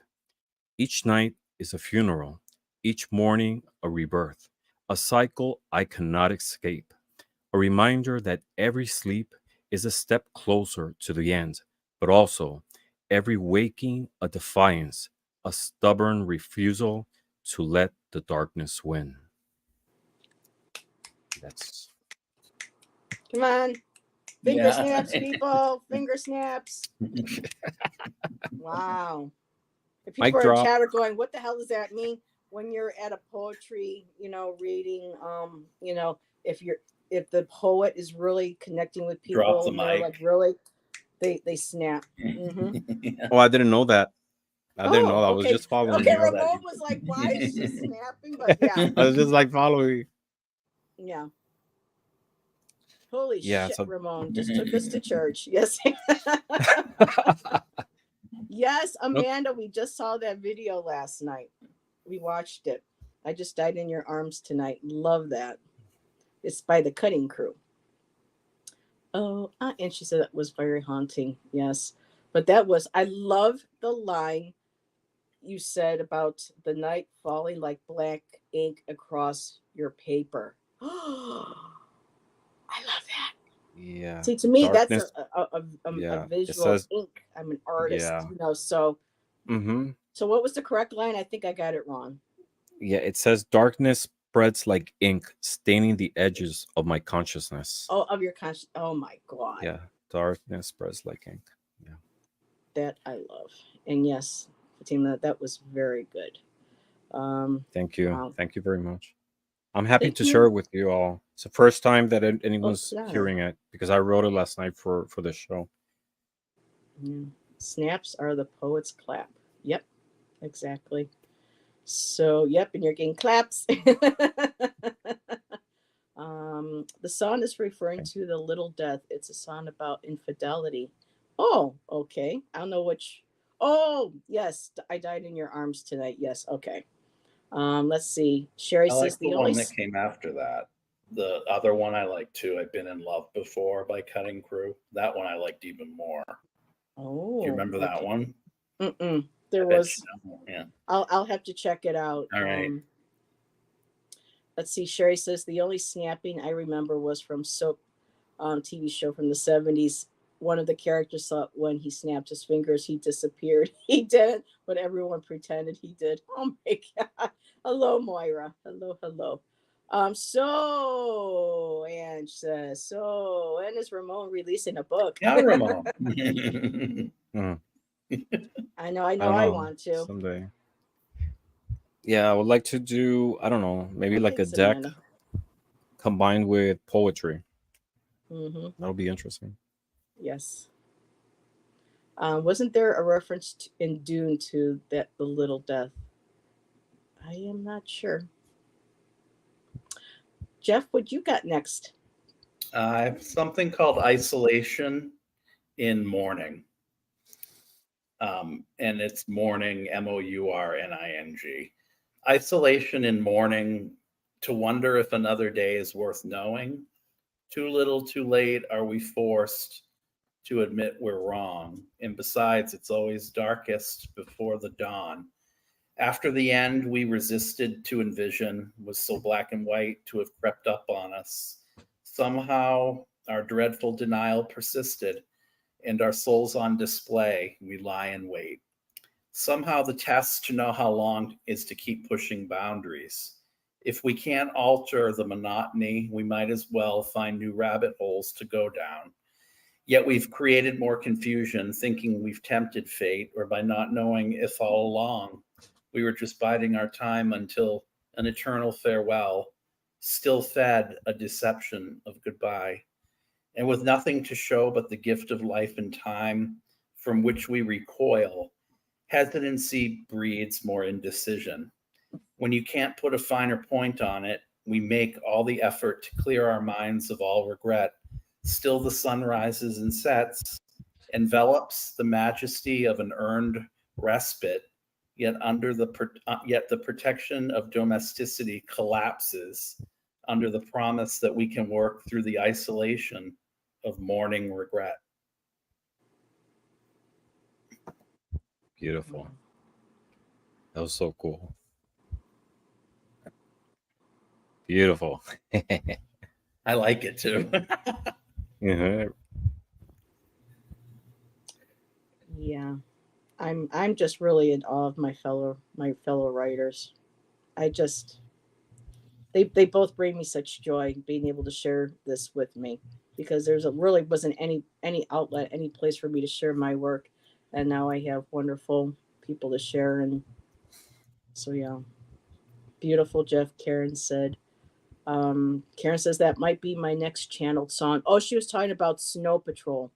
Each night is a funeral, each morning a rebirth, a cycle I cannot escape, a reminder that every sleep is a step closer to the end, but also every waking a defiance, a stubborn refusal to let the darkness win. That's Come on. Finger Yeah. snaps, people. Finger snaps. Wow. If people mic are in drop. chat are going, what the hell does that mean? When you're at a poetry, reading, if the poet is really connecting with Drop people the and they're like mic. really, they snap. Hmm. Yeah. Oh, I didn't know that. I didn't know Oh, that. I was okay. just following Okay, Didn't you. know that Ramon was like, why is she either. snapping? But yeah, I was just like following. yeah. Holy Yeah. shit, So Ramon just took us to church. Yes. Yes, no, Amanda, we just saw that video last night. We watched it. I Just Died in Your Arms Tonight. Love that. It's by the Cutting Crew. Oh, and she said it was very haunting. Yes. But I love the line you said about the night falling like black ink across your paper. I love that. yeah, See, to me, that's darkness. a Yeah, it visual says. ink. I'm an artist, Yeah. so Mm-hmm. so what was the correct line? I think I got it wrong. Yeah, it says darkness spreads like ink, staining the edges of my consciousness. Oh, of your conscience. Oh my God. Yeah, darkness spreads like ink. Yeah. That I love. And yes, Fatima, that was very good. Thank you. Wow. Thank you very much. I'm happy Thank to share you. it with you all. It's the first time that Oh, anyone's claro. hearing it because I wrote it last night for the show. Yeah. Snaps are the poet's clap. Yep, exactly. So, yep, and you're getting claps. The song is referring Thank to the Little Death. It's a song about infidelity. Oh, okay. I don't know which. Oh, yes. I died in your arms tonight. Yes. Okay. Let's see. Sherry I says like the the only. one that came after that. The other one I like too. I've Been in Love Before by Cutting Crew. That one I liked even more. Do you Oh, remember that okay. one? Mm-mm. I There bet you was. know. Yeah. I'll have to check it out. All right. Let's see. Sherry says the only snapping I remember was from soap TV show from the 70s. One of the characters thought when he snapped his fingers, he disappeared. He didn't, but everyone pretended he did. Oh my God. Hello, Moira. Hello, hello. And says, so when is Ramon releasing a book? Yeah, Ramon. Mm, I I don't I know. want to. Someday. Yeah, I would like to do, I don't know, maybe Oh, like a thanks, deck Amanda. combined with poetry. Mm-hmm. That'll be interesting. Yes. Wasn't there a reference in Dune to that the little death? I am not sure. Jeff, what you got next? I have something called Isolation in Mourning. And it's mourning, Mourning. Isolation in mourning, to wonder if another day is worth knowing. Too little, too late, are we forced to admit we're wrong? And besides, it's always darkest before the dawn. After the end, we resisted to envision was so black and white to have crept up on us. Somehow, our dreadful denial persisted, and our souls on display, we lie in wait. Somehow the test to know how long is to keep pushing boundaries. If we can't alter the monotony, we might as well find new rabbit holes to go down. Yet we've created more confusion, thinking we've tempted fate, or by not knowing if all along we were just biding our time until an eternal farewell still fed a deception of goodbye. And with nothing to show but the gift of life and time from which we recoil, hesitancy breeds more indecision. When you can't put a finer point on it, we make all the effort to clear our minds of all regret. Still the sun rises and sets, envelops the majesty of an earned respite, yet the protection of domesticity collapses under the promise that we can work through the isolation of mourning regret. Beautiful. That was so cool. Beautiful. I like it too. Yeah. I'm just really in awe of my fellow writers. I just they both bring me such joy being able to share this with me, because really wasn't any outlet, any place for me to share my work, and now I have wonderful people to share. And so yeah, beautiful. Jeff, Karen said. Karen says that might be my next channeled song. Oh, she was talking about Snow Patrol.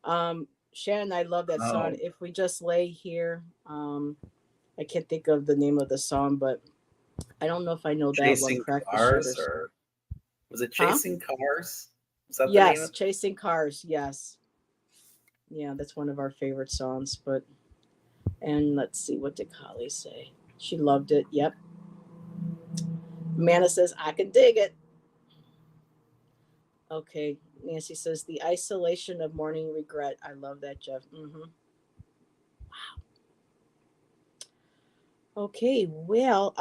Shannon, I love that song. Oh. If we just lay here, I can't think of the name of the song, but I don't know if I know that Chasing one. Crack the Cars, Shutters. or was it Chasing Cars? Was that the name Yes, of Chasing Cars. Yes, yeah, that's one of our favorite songs. And let's see, what did Holly say? She loved it. Yep. Amanda says I can dig it. Okay. Nancy says the isolation of mourning regret. I love that, Jeff. Okay, well,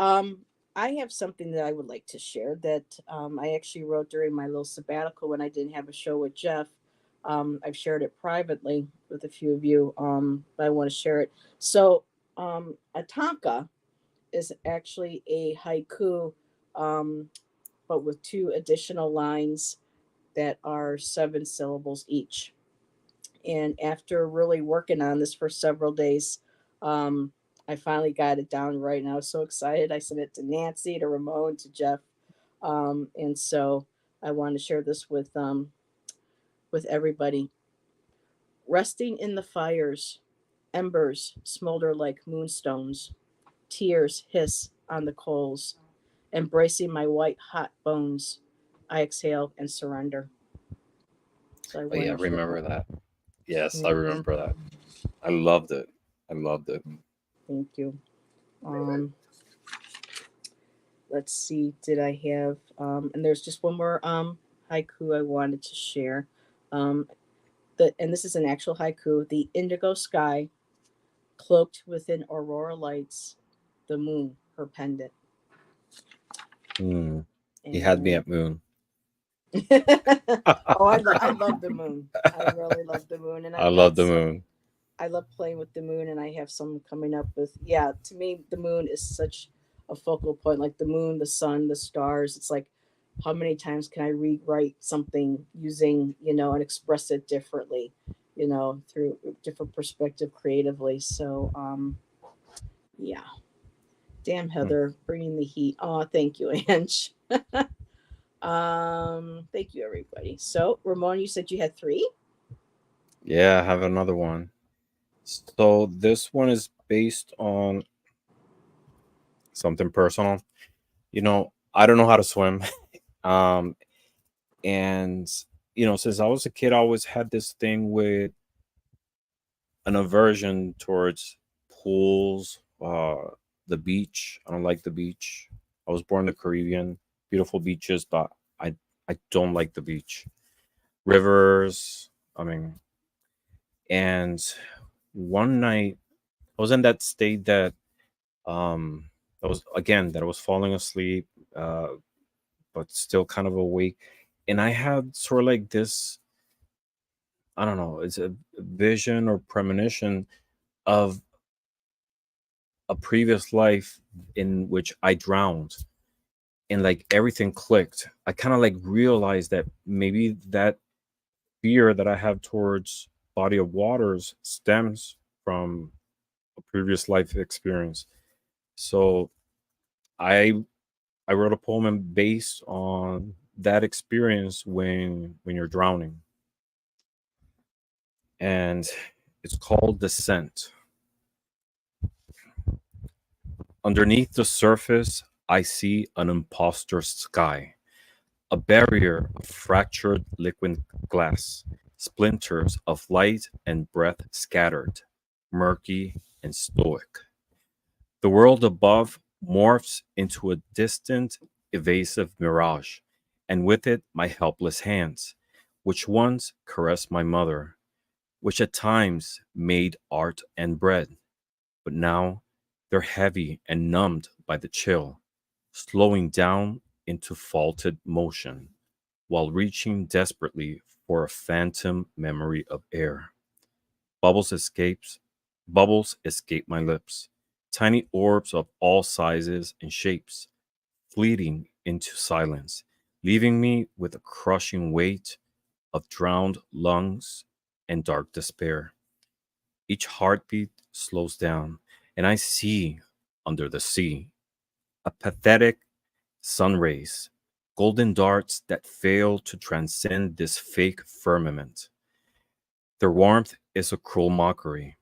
I have something that I would like to share that I actually wrote during my little sabbatical when I didn't have a show with Jeff. I've shared it privately with a few of you, but I want to share it. So, Atanka is actually a haiku, but with two additional lines that are 7 syllables each. And after really working on this for several days, I finally got it down right, and I was so excited. I sent it to Nancy, to Ramon, to Jeff, and so I want to share this with everybody. Resting in the fires, embers smolder like moonstones. Tears hiss on the coals. Embracing my white hot bones, I exhale and surrender. So I Oh, yeah, I want to share. remember that. Yes, I Mhm. remember that. I loved it. I loved it. Thank you. Let's see, did I have and there's just one more haiku I wanted to share. Um and this is an actual haiku. The indigo sky, cloaked within aurora lights, the moon, her pendant. He had me And at moon. oh, I love the moon. I really love the moon, and I I've love got the some. moon. I love playing with the moon, and I have some coming up with. Yeah, to me, the moon is such a focal point. Like the moon, the sun, the stars. It's like, how many times can I rewrite something using, and express it differently, through a different perspective creatively. So, yeah. Damn, Heather, bringing the heat. Oh, thank you, Ange. Thank you, everybody. So, Ramon, you said you had 3. Yeah, I have another one. So this one is based on something personal. I don't know how to swim. um, and since I was a kid, I always had this thing with an aversion towards pools, the beach. I don't like the beach. I was born in the Caribbean, beautiful beaches, but I don't like the beach. Rivers, I mean, and one night I was in that state um that I was falling asleep, but still kind of awake. And I had sort of like this I don't know, it's a vision or premonition of a previous life in which I drowned, and like everything clicked. I kind of like realized that maybe that fear that I have towards body of waters stems from a previous life experience. So I I wrote a poem based on that experience when you're drowning, and it's called Descent. Underneath the surface, I see an imposter sky, a barrier of fractured liquid glass, splinters of light and breath scattered, murky and stoic. The world above morphs into a distant, evasive mirage, and with it my helpless hands, which once caressed my mother, which at times made art and bread, but now they're heavy and numbed by the chill, slowing down into faulted motion, while reaching desperately for a phantom memory of air. Bubbles escapes, bubbles escape my lips, tiny orbs of all sizes and shapes, fleeting into silence, leaving me with a crushing weight of drowned lungs and dark despair. Each heartbeat slows down, and I see under the sea a pathetic sun rays, golden darts that fail to transcend this fake firmament. Their warmth is a cruel mockery,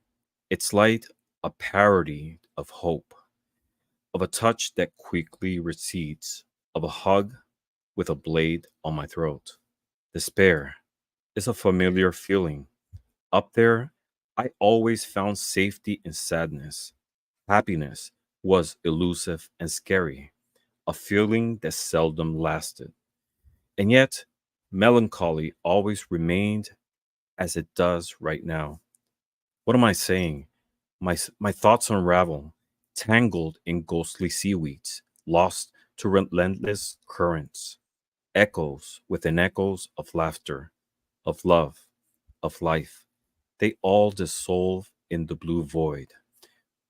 its light a parody of hope, of a touch that quickly recedes, of a hug with a blade on my throat. Despair is a familiar feeling. Up there, I always found safety in sadness. Happiness was elusive and scary, a feeling that seldom lasted. And yet, melancholy always remained as it does right now. What am I saying? My thoughts unravel, tangled in ghostly seaweeds, lost to relentless currents, echoes within echoes of laughter, of love, of life. They all dissolve in the blue void,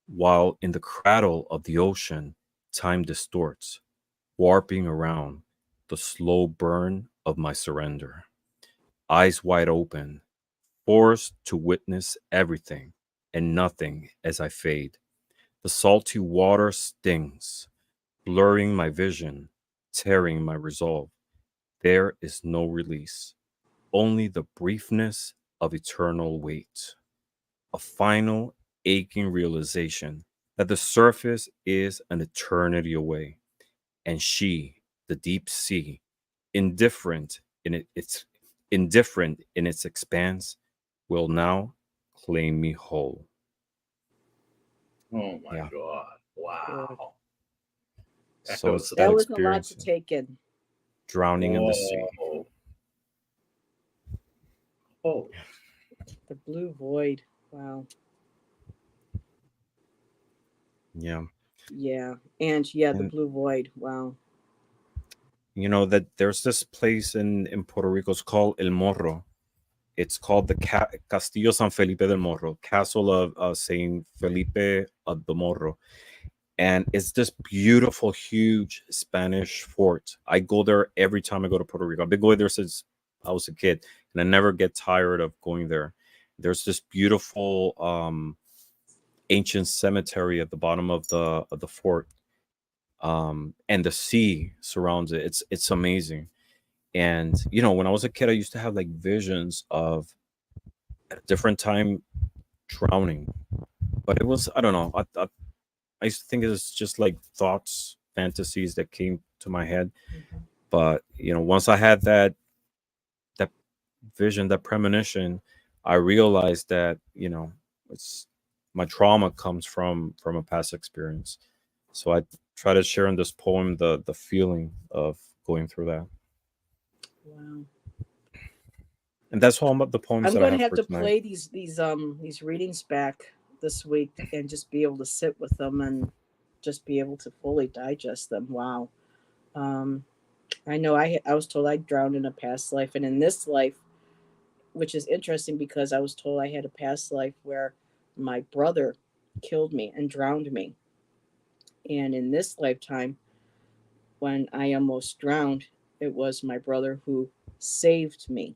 while in the cradle of the ocean, time distorts, warping around the slow burn of my surrender. Eyes wide open, forced to witness everything and nothing as I fade. The salty water stings, blurring my vision, tearing my resolve. There is no release, only the briefness of eternal wait. A final aching realization that the surface is an eternity away, and she, the deep sea, indifferent its indifferent in its expanse, will now claim me whole. Oh my Yeah. God. Good. Wow. So Echoes it's of that That the was a lot experience, to take in. drowning in the sea. Whoa. Oh, The blue void. Wow. Yeah. Yeah. And yeah, the And blue void. Wow. you know that there's this place in Puerto Rico. It's called El Morro. It's called the Castillo San Felipe del Morro, Castle of Saint Felipe of the Morro, and it's this beautiful, huge Spanish fort. I go there every time I go to Puerto Rico. I've been going there since I was a kid, and I never get tired of going there. There's this beautiful ancient cemetery at the bottom of the fort, and the sea surrounds it. It's amazing. And you know, when I was a kid, I used to have like visions of at a different time drowning, but it was I don't know. I used to think it was just like thoughts, fantasies that came to my head. Mhm. But you know, once I had that vision, that premonition, I realized that you know it's my trauma comes from a past experience. So I try to share in this poem the feeling of going through that, Wow. and that's all the poems I'm that I going to have have for to tonight. play these readings back this week and just be able to sit with them and just be able to fully digest them. Wow. Um, I know I was told I drowned in a past life, and in this life, which is interesting because I was told I had a past life where my brother killed me and drowned me. And in this lifetime, when I almost drowned, it was my brother who saved me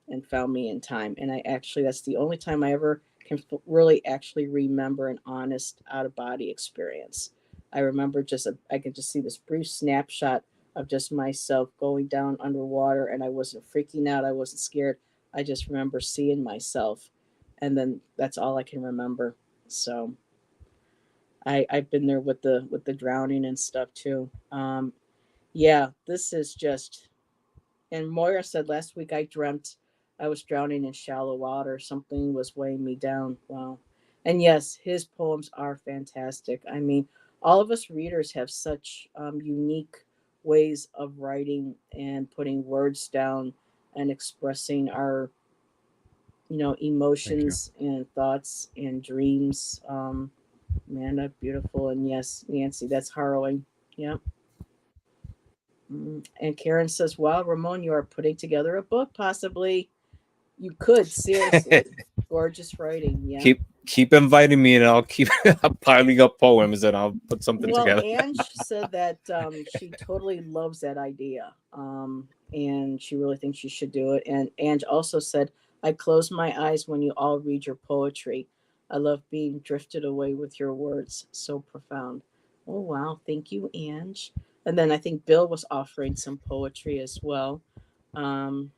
and found me in time. And I actually, that's the only time I ever can really actually remember an honest out of body experience. I remember I could just see this brief snapshot of just myself going down underwater, and I wasn't freaking out. I wasn't scared. I just remember seeing myself. And then that's all I can remember. So I've been there with the drowning and stuff too. Yeah, this is just, and Moira said last week I dreamt I was drowning in shallow water. Something was weighing me down. Wow. And yes, his poems are fantastic. I mean, all of us readers have such unique ways of writing and putting words down and expressing our, Thank you. emotions and thoughts and dreams. Amanda, beautiful. And yes, Nancy, that's harrowing. Yeah. And Karen says, wow, Ramon, you are putting together a book, possibly. You could, seriously. Gorgeous writing, yeah. keep inviting me, and I'll keep piling up poems, and I'll put something Well, together. Ange said that she totally loves that idea. And she really thinks you should do it. And Ange also said, I close my eyes when you all read your poetry. I love being drifted away with your words. So profound. Oh, wow. Thank you, Ange. And then I think Bill was offering some poetry as well. Um,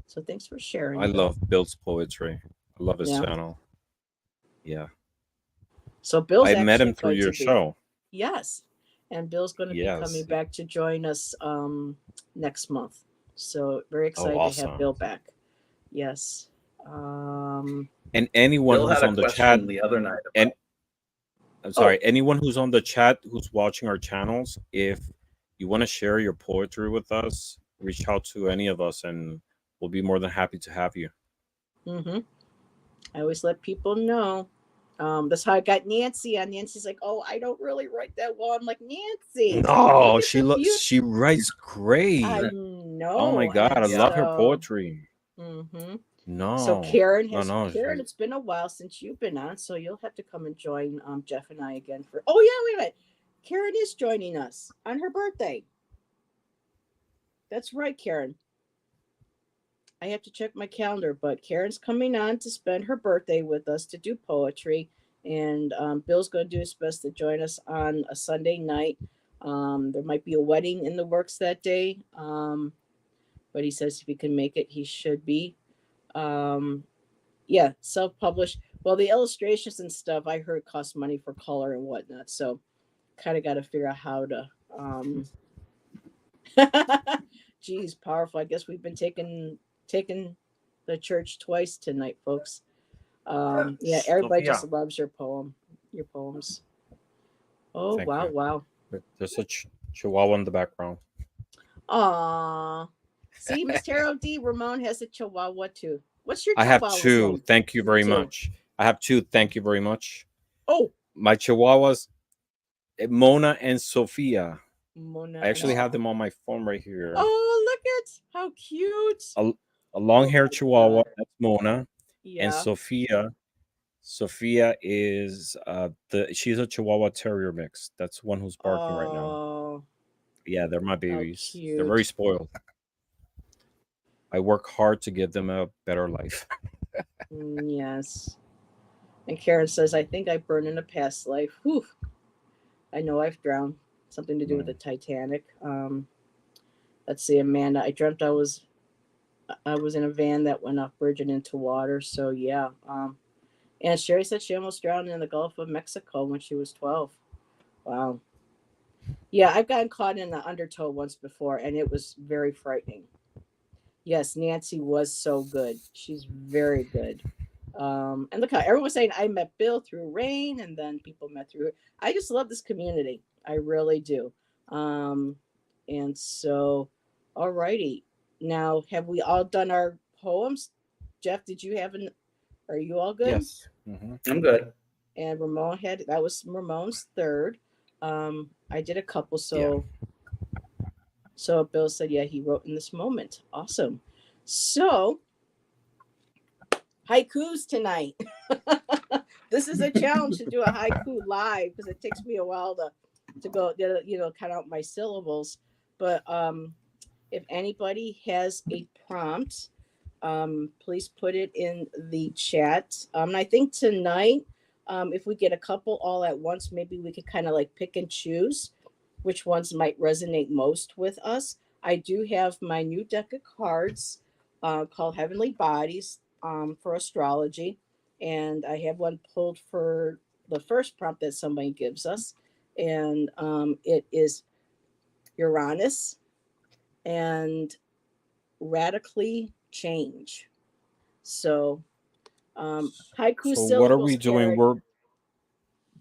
so thanks for I sharing, Bill. love Bill's poetry. I love his Yeah. channel. Yeah. So Bill's I met actually him through going to your be, show. yes. And Bill's going to be coming Yes. back to join us next month. So very Oh, excited to have awesome. Bill back. Yes. And anyone Bill who's had a on the chat, question the other night and about. I'm Oh, sorry, anyone who's on the chat who's watching our channels, if you want to share your poetry with us, reach out to any of us, and we'll be more than happy to have you. mm-hmm. I always let people know. That's how I got Nancy on. Nancy's like, oh, I don't really write that well. I'm like, Nancy, look No, at the beauty. she writes I great. Oh my know. god, And I Yeah. love her so, poetry. mm-hmm. So No, Karen no, has, no. Karen, it's been a while since you've been on, so you'll have to come and join Jeff and I again for. Oh yeah, wait a minute. Karen is joining us on her birthday. That's right, Karen. I have to check my calendar, but Karen's coming on to spend her birthday with us to do poetry, and Bill's going to do his best to join us on a Sunday night. There might be a wedding in the works that day, but he says if he can make it, he should be. Um, yeah, self-published. Well, the illustrations and stuff I heard cost money for color and whatnot, so kind of got to figure out how to. Geez, powerful. I guess we've been taking the church twice tonight, folks. Yeah, everybody Sophia, just loves your poems. Oh thank wow, you. wow. There's a chihuahua in the background. Aw. See, Miss Taro D. Ramon has a chihuahua too. What's your I have chihuahua's two. name? Thank you Me very too. much. I have two. Thank you very much. Oh, My chihuahuas, Mona and Sophia. Mona I and actually have Sophia. them on my phone right here. Oh, look at how cute. A, a Oh long-haired my chihuahua, god. that's Mona, and Yeah. Sophia. Sophia is she's a Chihuahua Terrier mix. That's one who's barking right now. Oh, Yeah, they're my how babies. They're very cute. spoiled. I work hard to give them a better life. Yes. And Karen says, I think I burned in a past life. Whew. I know I've drowned. Something to do with the Mm. Titanic. Let's see, Amanda. I was in a van that went off bridge and into water. So yeah. And Sherry said she almost drowned in the Gulf of Mexico when she was 12. Wow. Yeah, I've gotten caught in the undertow once before, and it was very frightening. Yes, Nancy was so good. She's very good. And look how everyone was saying I met Bill through Rain, and then people met through. I just love this community. I really do. Um, and so, alrighty. Now, have we all done our poems? Jeff, did you have an? Are you all good? Yes. Hmm. I'm good. And Ramon had that was Ramon's third. I did a couple, Yeah. so Bill said, yeah, he wrote in this moment. Awesome. So, haikus tonight. This is a challenge to do a haiku live because it takes me a while to go, count out my syllables. But if anybody has a prompt, please put it in the chat. And I think tonight, if we get a couple all at once, maybe we could kind of like pick and choose which ones might resonate most with us. I do have my new deck of cards called Heavenly Bodies for astrology, and I have one pulled for the first prompt that somebody gives us, and it is Uranus and radically change. So, haiku So what are we syllables, doing? Karen.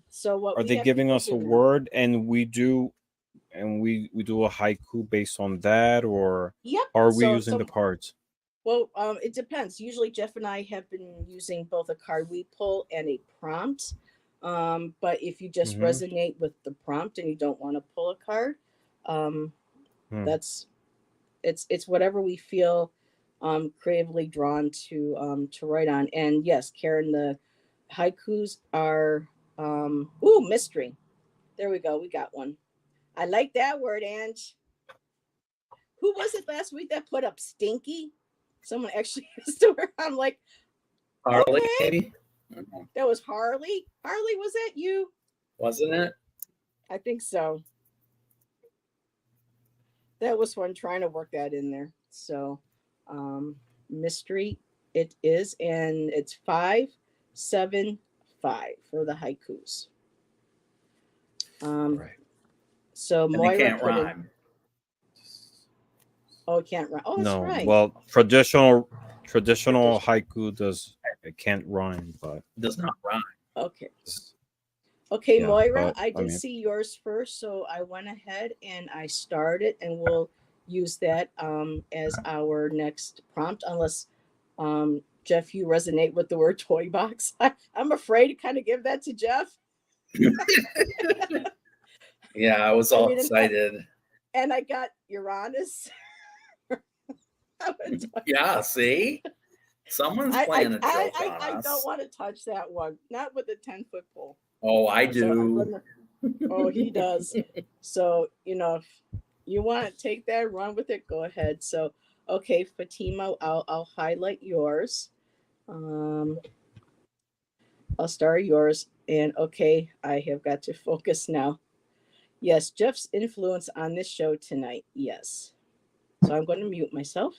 So what Are we they have giving people us a do now. word and we do a haiku based on that, or Yep. how are we So using the some cards? Well, it depends. Usually, Jeff and I have been using both a card we pull and a prompt. But if you just Mm-hmm. resonate with the prompt and you don't want to pull a card, um, Hmm. that's it's whatever we feel creatively drawn to write on. And yes, Karen, the haikus are mystery. There we go. We got one. I like that word, Ange. Who was it last week that put up stinky? Someone actually used the word. I'm like, Harley, okay, maybe? that was Harley. Harley, was that you? Wasn't it? I think so. That was fun trying to work that in there. So, um, mystery it is, and it's 575 for the haikus. Right. So And they Moira can't put in. rhyme. Oh, it can't rhyme. Oh, that's No, right. well, traditional Tradition. haiku it can't rhyme, but Does not rhyme. Okay. Okay, yeah, Moira, but I I did mean, see yours first, so I went ahead and I started, and we'll use that as our next prompt, unless Jeff, you resonate with the word toy box. I'm afraid to kind of give that to Jeff. Yeah, I was I all mean, excited. and I got Uranus. Yeah, see? Someone's I, playing a joke on I don't us. want to touch that one, not with a 10-foot pole. Oh, I So I'm do. gonna. Oh, he does. So if you want to take that, run with it, go ahead. So, okay, Fatima, I'll highlight yours. Um, I'll start yours. And okay, I have got to focus now. Yes, Jeff's influence on this show tonight. Yes. So I'm going to mute myself.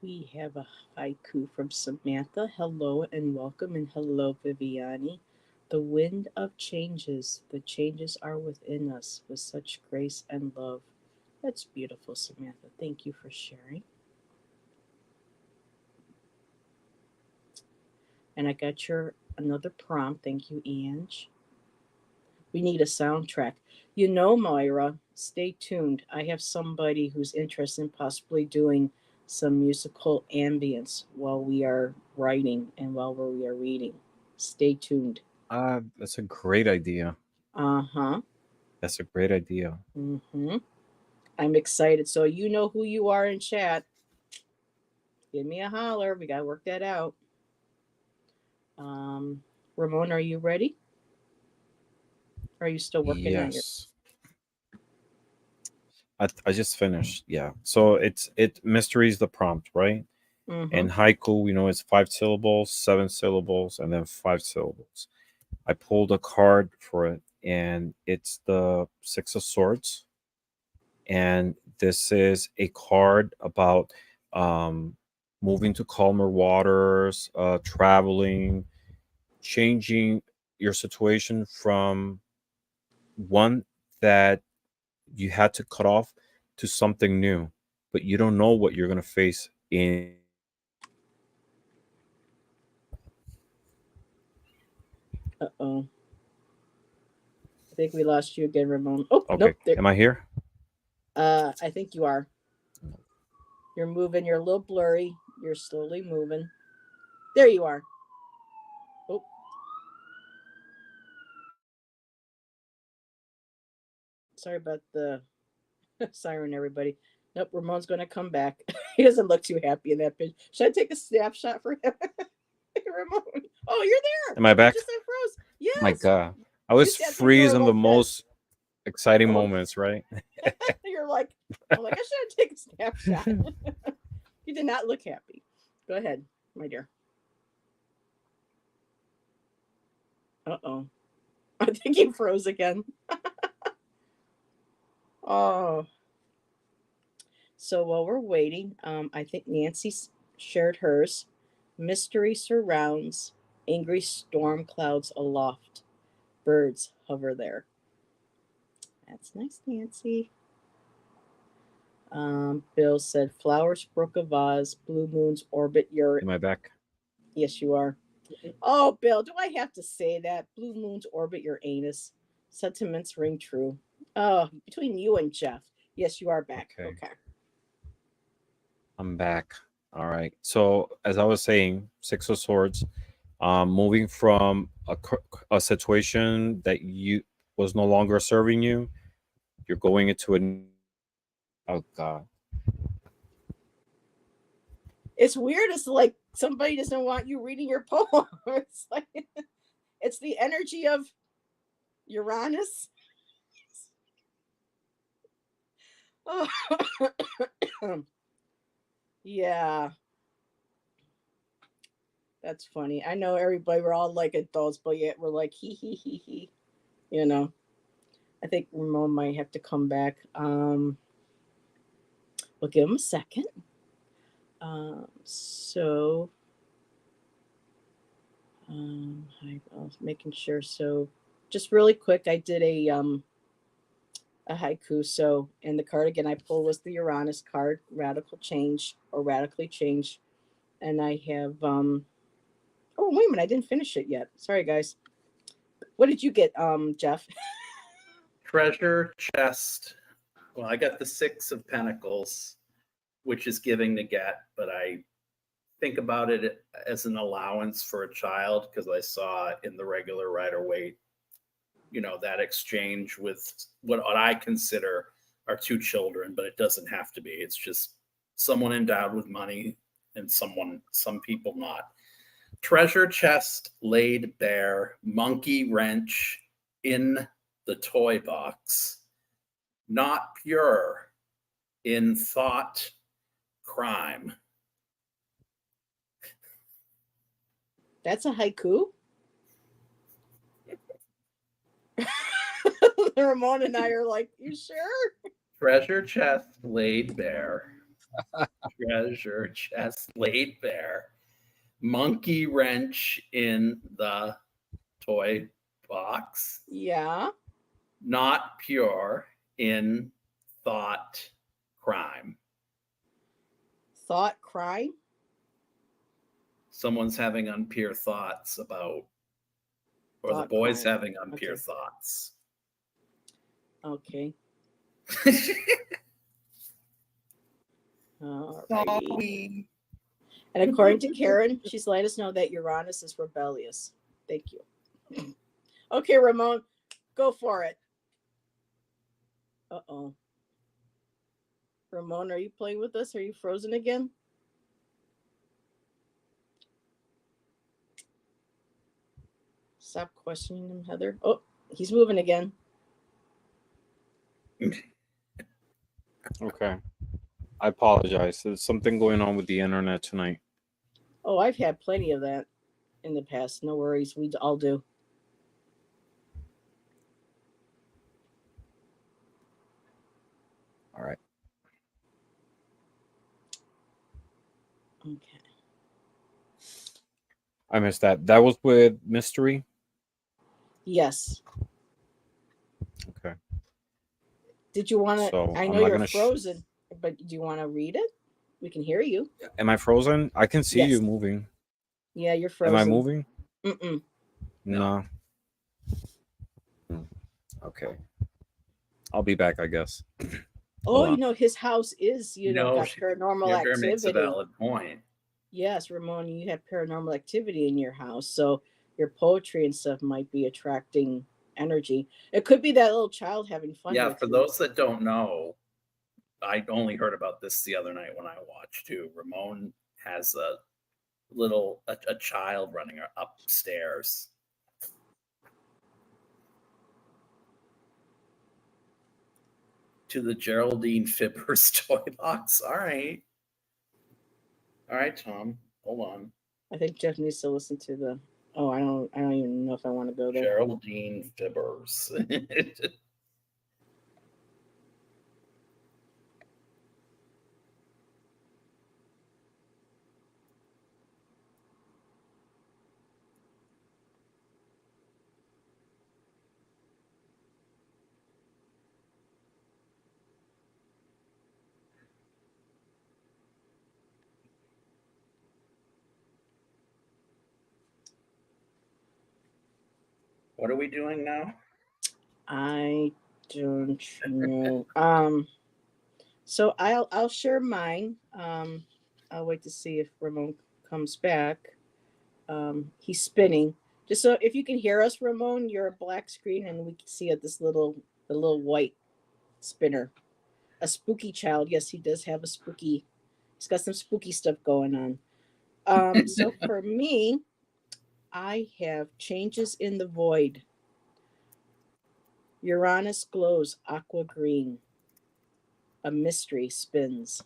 We have a haiku from Samantha. Hello and welcome, and hello, Viviani. The wind of changes, the changes are within us with such grace and love. That's beautiful, Samantha. Thank you for sharing. And I got your another prompt. Thank you, Ange. We need a soundtrack. You know, Moira, stay tuned. I have somebody who's interested in possibly doing some musical ambience while we are writing and while we are reading. Stay tuned. That's a great idea. Uh huh. That's a great idea. Mm-hmm. I'm excited. So you know who you are in chat. Give me a holler. We gotta work that out. Um, Ramon, are you ready? Or are you still working on your? Yes. I just finished. Yeah. So it mystery is the prompt, right? Mm-hmm. And haiku, we know it's 5 syllables, 7 syllables, and then 5 syllables. I pulled a card for it, and it's the Six of Swords. And this is a card about um, moving to calmer waters, traveling, changing your situation from one that you had to cut off to something new, but you don't know what you're going to face in. Uh oh. I think we lost you again, Ramon. Oh Okay, nope. There. am I here? I think you are. You're moving. You're a little blurry. You're slowly moving. There you are. Oh, sorry about the siren, everybody. Nope, Ramon's going to come back. He doesn't look too happy in that picture. Should I take a snapshot for him? Ramon. Oh, you're there. Am I You back? just unfroze. My Yes. God. I You was sat there for a freezing the little bit. most exciting Oh, moments, right? you're like, I'm like, I should take a snapshot. You did not look happy. Go ahead, my dear. Uh oh. I think he froze again. Oh. So while we're waiting, I think Nancy shared hers. Mystery surrounds, angry storm clouds aloft. Birds hover there. That's nice, Nancy. Bill said, flowers brook a vase, blue moons orbit your. Am I back? Yes, you are. Oh, Bill, do I have to say that? Blue moons orbit your anus. Sentiments ring true. Oh, between you and Jeff. Yes, you are back. Okay, Okay. I'm back. All right. So as I was saying, Six of Swords, moving from a situation that you was no longer serving you, you're going into a. Oh God. It's weird. It's like somebody doesn't want you reading your poem. It's like it's the energy of Uranus. Oh. Yeah, that's funny. I know everybody. We're all like adults, but yet we're like hee hee hee hee. You know. I think Ramon might have to come back. We'll give him a second. So I was making sure. So just really quick, I did a haiku. So in the card again, I pulled was the Uranus card, radical change or radically change, and I have Oh wait a minute, I didn't finish it yet. Sorry guys. What did you get, Jeff? Treasure chest. Well, I got the Six of Pentacles, which is giving to get, but I think about it as an allowance for a child because I saw in the regular Rider-Waite, that exchange with what I consider are two children, but it doesn't have to be. It's just someone endowed with money and some people not. Treasure chest laid bare, monkey wrench in the toy box, not pure in thought crime. That's a haiku. Ramon and I are like, you sure? Treasure chest laid bare, treasure chest laid bare, monkey wrench in the toy box, Yeah. not pure in thought crime. Thought crime. Someone's having unpure thoughts about, or the Thought boy's crime. having unpure Okay. thoughts. Okay. Alrighty. Sorry. And according to Karen, she's let us know that Uranus is rebellious. Thank you. Okay, Ramon, go for it. Uh-oh. Ramon, are you playing with us? Are you frozen again? Stop questioning him, Heather. Oh, he's moving again. Okay. I apologize. There's something going on with the internet tonight. Oh, I've had plenty of that in the past. No worries. We all do. All right. Okay. I missed that. That was with Mystery? Yes. Okay. Did you want to? So, I I'm know not you're gonna frozen, but do you want to read it? We can hear you. Am I frozen? I can see Yes. you moving. Yeah, you're frozen. Am I moving? Mm-mm. No. Okay. I'll be back, I guess. Oh, on. you know, his house is, got paranormal Yagger makes a activity. valid point. Yes, Ramon, you have paranormal activity in your house, so your poetry and stuff might be attracting energy. It could be that little child having fun. Yeah, with for you. those that don't know, I only heard about this the other night when I watched too. Ramon has a child running upstairs. To the Geraldine Fibbers toy box. All right, Tom. Hold on. I think Jeff needs to listen to the. Oh, I don't even know if I want to go there. Geraldine Fibbers. What are we doing now? I don't know. So I'll share mine. I'll wait to see if Ramon comes back. He's spinning. Just so if you can hear us, Ramon, you're a black screen and we can see it. The little white spinner. A spooky child. Yes, he does have a spooky. He's got some spooky stuff going on. So for me, I have changes in the void. Uranus glows aqua green. A mystery spins.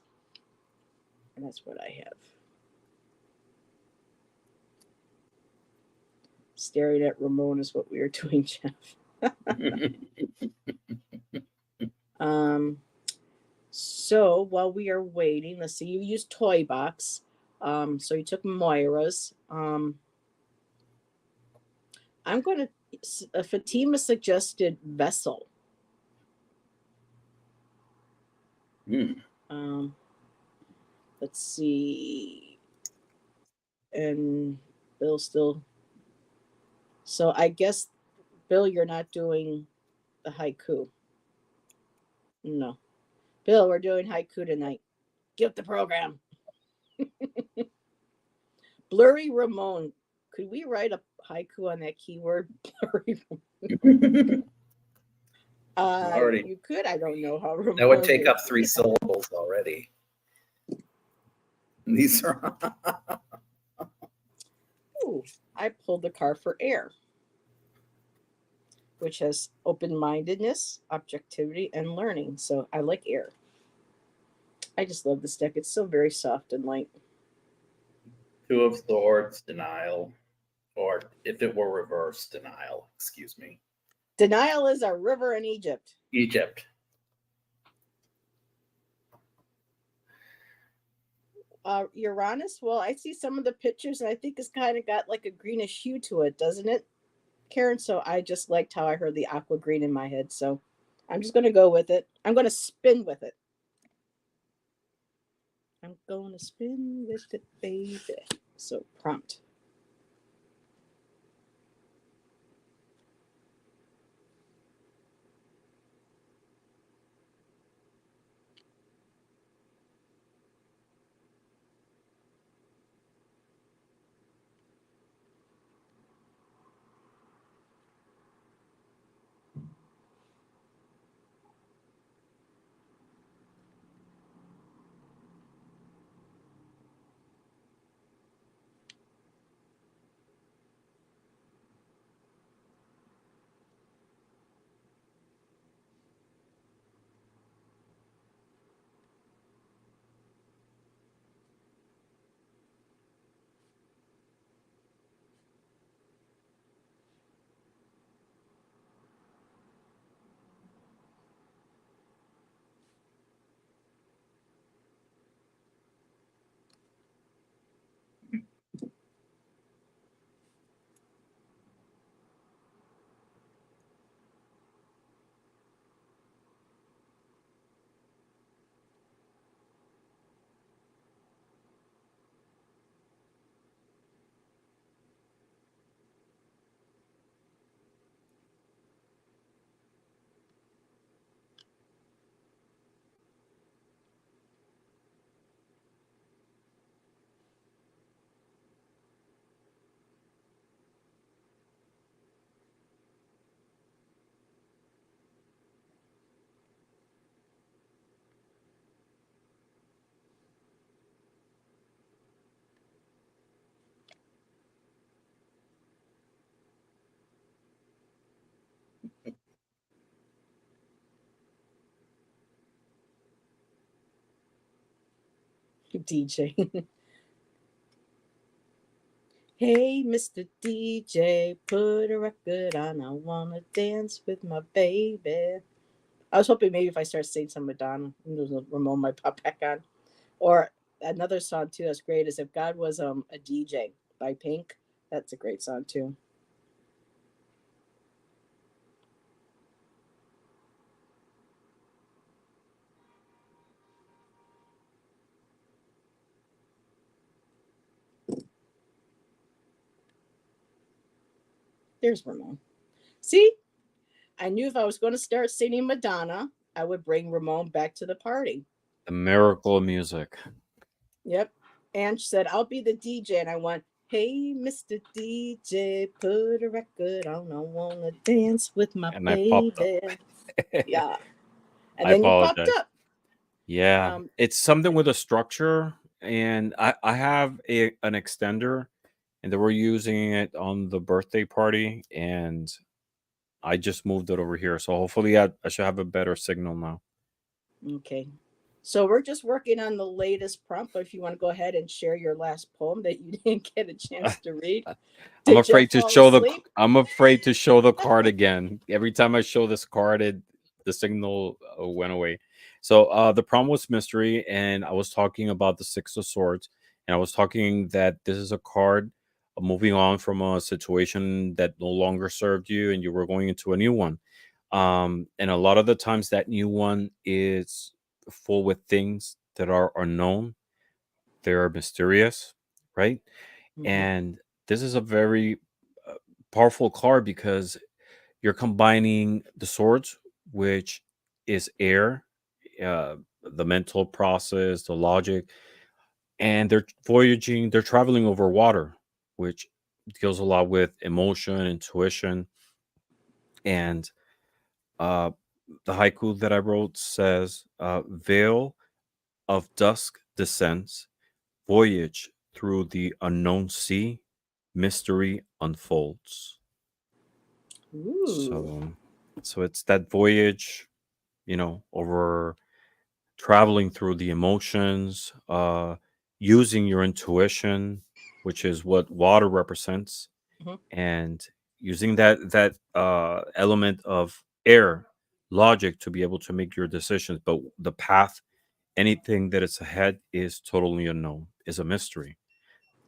And that's what I have. Staring at Ramon is what we are doing, Jeff. So while we are waiting, let's see, you used Toy Box. So you took Moira's. I'm going to, Fatima suggested Vessel. Let's see. And Bill still. So I guess, Bill, you're not doing the haiku. No. Bill, we're doing haiku tonight. Get the program. Blurry Ramon. Could we write a haiku on that keyword? Blurry Ramon. You could. I don't know how Ramon. That would take up 3 syllables already. These are. Ooh, I pulled the card for air, which has open-mindedness, objectivity, and learning. So I like air. I just love this deck. It's so very soft and light. 2 of Swords, denial, or if it were reversed, denial. Excuse me. Denial is a river in Egypt. Egypt. Uranus. Well, I see some of the pictures, and I think it's kind of got like a greenish hue to it, doesn't it, Karen? So I just liked how I heard the aqua green in my head. So I'm just gonna go with it. I'm gonna spin with it. I'm gonna spin with it, baby. So prompt. DJ. Hey, Mr. DJ, put a record on. I wanna dance with my baby. I was hoping maybe if I start singing some Madonna, Ramon might pop back on. Or another song too that's great is "If God Was a DJ" by Pink. That's a great song too. There's Ramon. See, I knew if I was going to start singing Madonna, I would bring Ramon back to the party. The miracle of music. Yep. And she said, I'll be the DJ. And I went, hey, Mr. DJ, put a record on. I want to dance with my And I popped up. baby. Yeah. And I then you popped apologize. up. Yeah, it's something with a structure, and I have an extender, and they were using it on the birthday party, and I just moved it over here. So hopefully, I should have a better signal now. Okay. So we're just working on the latest prompt. But if you want to go ahead and share your last poem that you didn't get a chance to read, I'm did you afraid to fall show the asleep? I'm afraid to show the card again. Every time I show this card, the signal went away. So the prompt was mystery, and I was talking about the Six of Swords, and I was talking that this is a card moving on from a situation that no longer served you, and you were going into a new one. And a lot of the times, that new one is full with things that are unknown. They are mysterious, right? Mm-hmm. And this is a very uh, powerful card because you're combining the swords, which is air, uh, the mental process, the logic, and they're voyaging, they're traveling over water, which deals a lot with emotion, intuition. And uh, the haiku that I wrote says, Veil of dusk descends, voyage through the unknown sea, mystery unfolds. Ooh. So, so it's that voyage, over traveling through the emotions, using your intuition, which is what water represents, Mm-hmm. and using that element of air, logic, to be able to make your decisions. But the path, anything that is ahead, is totally unknown. is a mystery.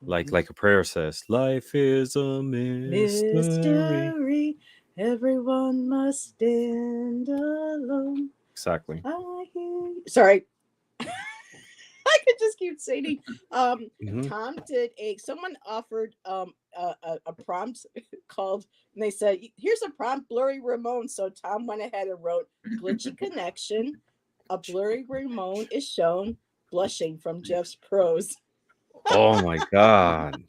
Mhm. Like a prayer says, life is a mystery. Mystery, everyone must stand alone. Exactly. I hear you. Sorry, I could just keep singing. Mhm. Tom did someone offered a prompt called, and they said, "Here's a prompt, blurry Ramon." So Tom went ahead and wrote, "Glitchy connection. A blurry Ramon is shown blushing from Jeff's prose." Oh my God.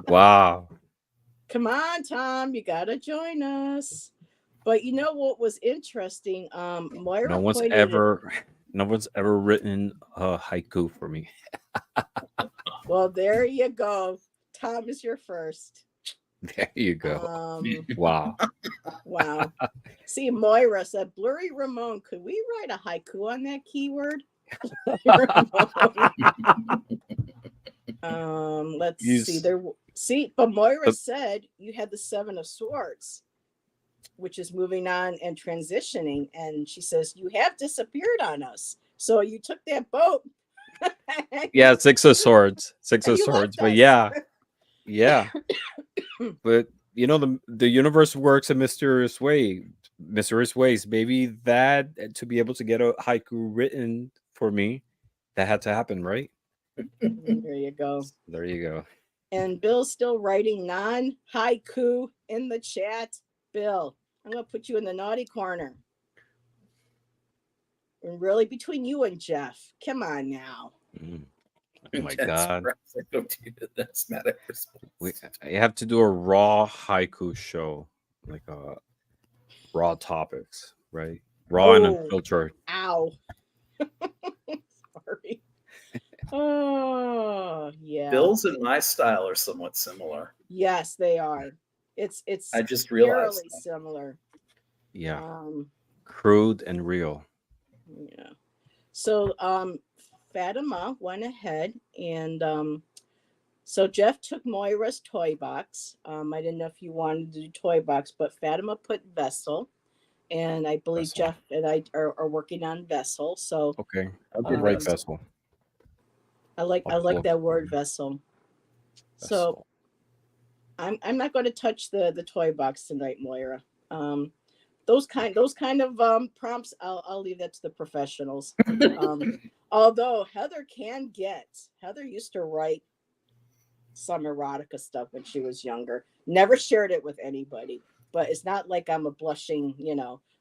Wow. Come on, Tom, you gotta join us. But you know what was interesting? No Moira one's pointed it. ever no one's ever written a haiku for me. Well, there you go. Tom is your first. There you go. Um, Wow. wow. See, Moira said, "Blurry Ramon, could we write a haiku on that keyword?" Ramon. Let's You see. s- But Moira the, said you had the Seven of Swords, which is moving on and transitioning, and she says you have disappeared on us. So you took that boat. yeah, Six of Swords. Six And of you Swords. left But us. yeah. But you know the universe works in mysterious ways. Maybe that to be able to get a haiku written for me, that had to happen, right? There you go. There you go. And Bill's still writing non haiku in the chat. Bill, I'm going to put you in the naughty corner. And really, between you and Jeff, come on now. Mm. Oh my That's God. that's matter response. I have to do a raw haiku show, like raw topics, right? Raw and Oh, unfiltered. ow. Sorry. Oh, yeah. Bill's and my style are somewhat similar. Yes, they are. It's I just realized eerily that. similar. Yeah, Um, crude and real. yeah. So Fatima went ahead and so Jeff took Moira's toy box. I didn't know if you wanted to do toy box, but Fatima put vessel, and I believe Vessel. Jeff and I are working on vessel. So Okay, I'll I'll do write um, vessel. vessel. I I'll like look that for word vessel. So vessel. I'm not going to touch the toy box tonight, Moira. Um, those kind of prompts, I'll leave that to the professionals. Although Heather used to write some erotica stuff when she was younger. Never shared it with anybody, but it's not like I'm a blushing,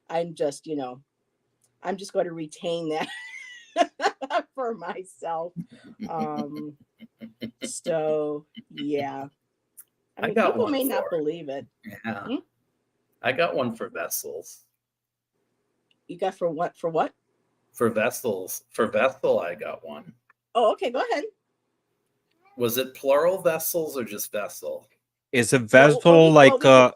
I'm just, I'm just going to retain that for myself. Um, so yeah, I I mean, got people one may for not it. believe it. Yeah. Hmm? I got one for vessels. You got for what? For what? For vessels. For vessel, I got one. Oh, okay. Go ahead. Was it plural vessels or just vessel? Is a Well, vessel like we could.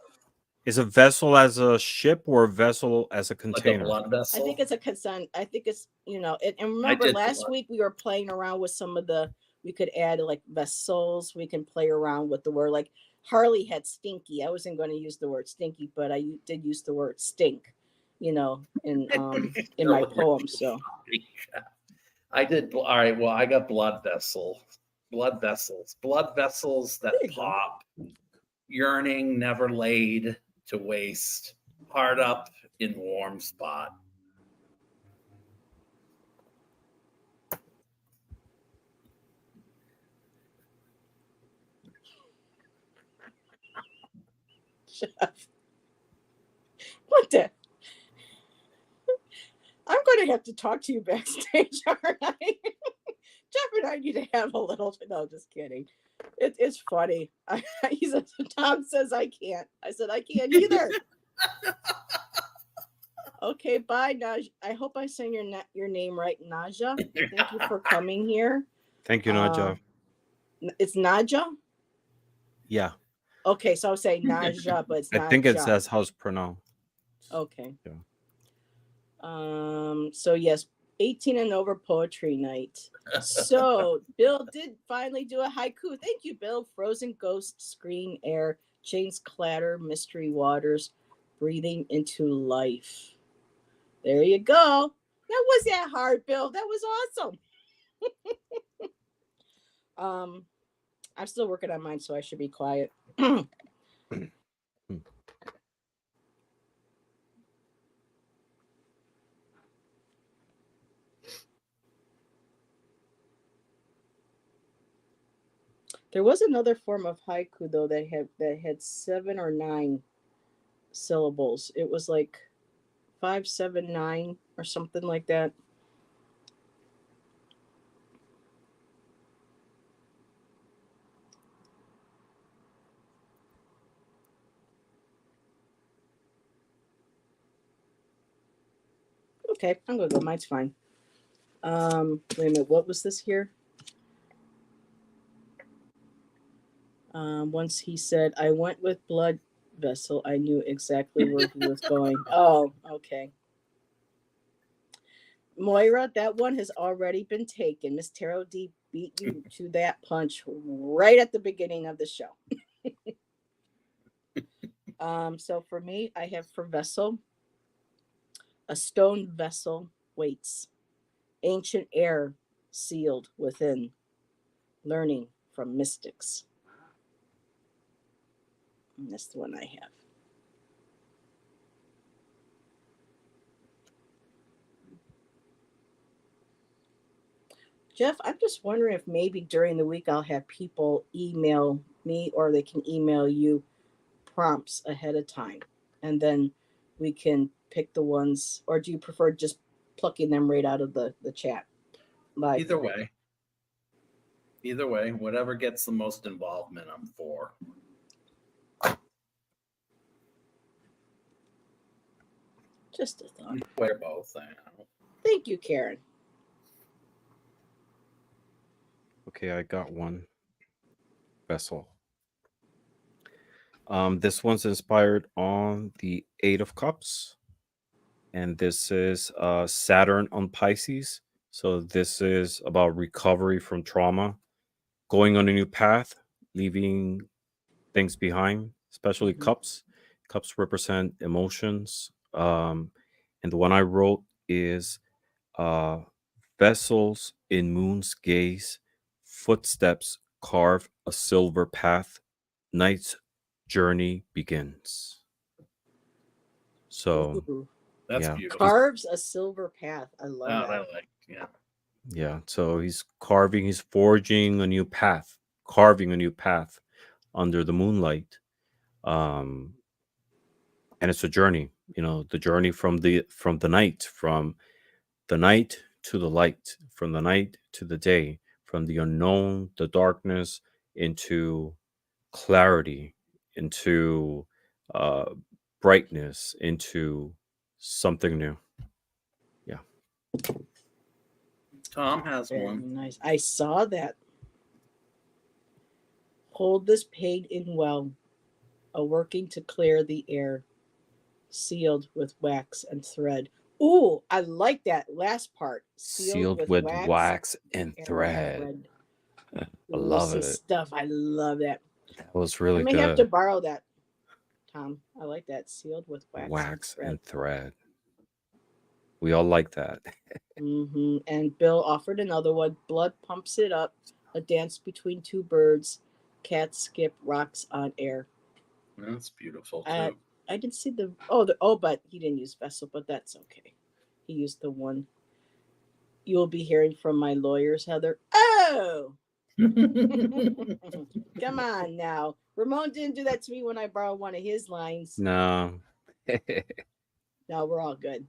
is a vessel as a ship or a vessel as a Like a container? blood I think vessel? it's a consent. I think it's and I remember did last blood. week we were playing around with some of the. We could add like vessels. We can play around with the word like Harley had stinky. I wasn't going to use the word stinky, but I did use the word stink. In my poem. So I did. All right. Well, I got blood vessels. Blood vessels there that you go. pop, yearning never laid to waste, heart up in warm spot. Jeff, what the? I'm going to have to talk to you backstage, aren't I? Jeff and I need to have a little. No, just kidding. It's funny. He says, Tom says I can't. I said I can't either. Okay, bye, Naj. I hope I sang your name right, Naja. Thank you for coming here. Thank you, Uh, Naja. it's Naja. Yeah, Okay, so I'll say Naja, but it's I think it's Naja. that's how it's pronounced. Okay. Yeah. So yes, 18 and over poetry night. So Bill did finally do a haiku. Thank you, Bill. Frozen ghost, screen air, chains clatter, mystery waters, breathing into life. There you go. That was that hard, Bill. That was awesome. I'm still working on mine, so I should be quiet. There was another form of haiku though that had 7 or 9 syllables. It was like 579 or something like that. Okay, I'm gonna go. Mine's fine. Wait a minute. What was this here? Once he said, "I went with blood vessel. I knew exactly where he was going." Oh, okay. Moira, that one has already been taken. Miss Tarot D beat you to that punch right at the beginning of the show. So for me, I have for vessel, a stone vessel waits, ancient air sealed within, learning from mystics. And that's the one I have. Jeff, I'm just wondering if maybe during the week I'll have people email me or they can email you prompts ahead of time. And then we can pick the ones, or do you prefer just plucking them right out of the chat? Live? Either way, whatever gets the most involvement, I'm for. Just a thought. We're both. Thank you, Karen. Okay, I got one vessel. This one's inspired on the Eight of Cups, and this is Saturn on Pisces. So this is about recovery from trauma, going on a new path, leaving things behind, especially cups. Cups represent emotions. And the one I wrote is vessels in moon's gaze, footsteps carve a silver path, night's journey begins. So Ooh. That's yeah, beautiful. Carves a silver path. I love that. Yeah, so he's carving, he's forging a new path, carving a new path under the moonlight. And it's a journey, the journey from the night, from the night to the light, from the night to the day, from the unknown, the darkness, into clarity, into brightness, into something new. Yeah. Tom has Very one. nice. I saw that. Hold this paid in well, a working to clear the air, sealed with wax and thread. Ooh, I like that last part. Sealed with wax and thread. I love Some it. stuff. I love that. That was I really may have to good. borrow that, Tom. I like that. Sealed with wax, Wax and and thread. We all like that. thread. And Bill offered another one. Blood pumps it up. A dance between two birds. Cats skip rocks on air. That's beautiful too. I didn't see but he didn't use vessel, but that's okay. He used the one. You'll be hearing from my lawyers, Heather. Oh, come on now. Ramon didn't do that to me when I borrowed one of his lines. No. No, we're all good.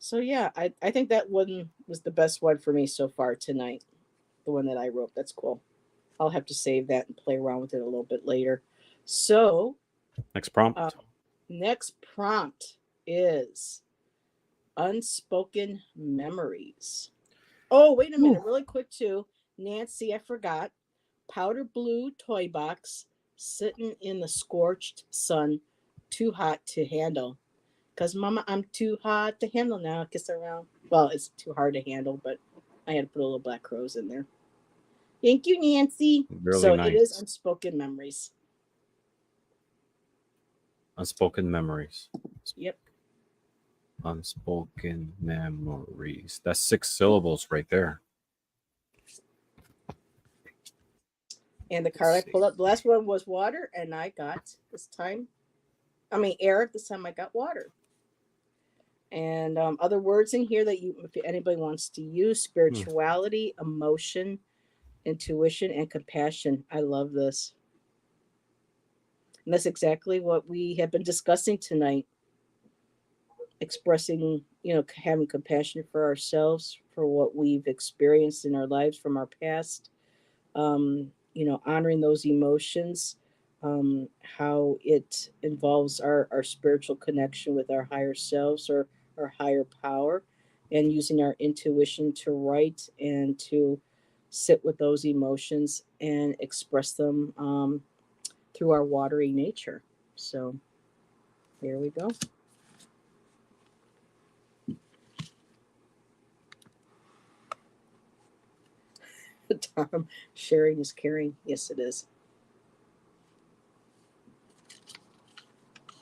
So yeah, I think that one was the best one for me so far tonight. The one that I wrote. That's cool. I'll have to save that and play around with it a little bit later. So Next prompt. Next prompt is unspoken memories. Oh, wait a minute, really quick too. Nancy, I forgot. Powder blue toy box sitting in the scorched sun, too hot to handle. Cause Mama, I'm too hot to handle now. Kiss around. Well, it's too hard to handle, but I had to put a little black crows in there. Thank you, Nancy. Really so nice. It is unspoken memories. Unspoken memories. Yep. Unspoken memories. That's 6 syllables right there. And the card I Let's pulled see. up, the last one was water, and I got this time, I mean air. This time I got water. And other words in here that you, if anybody wants to use: Hmm. spirituality, emotion, intuition, and compassion. I love this. And that's exactly what we have been discussing tonight, expressing, having compassion for ourselves, for what we've experienced in our lives from our past, honoring those emotions, how it involves our spiritual connection with our higher selves or our higher power, and using our intuition to write and to sit with those emotions and express them through our watery nature. So here we go. Tom, sharing is caring. Yes, it is.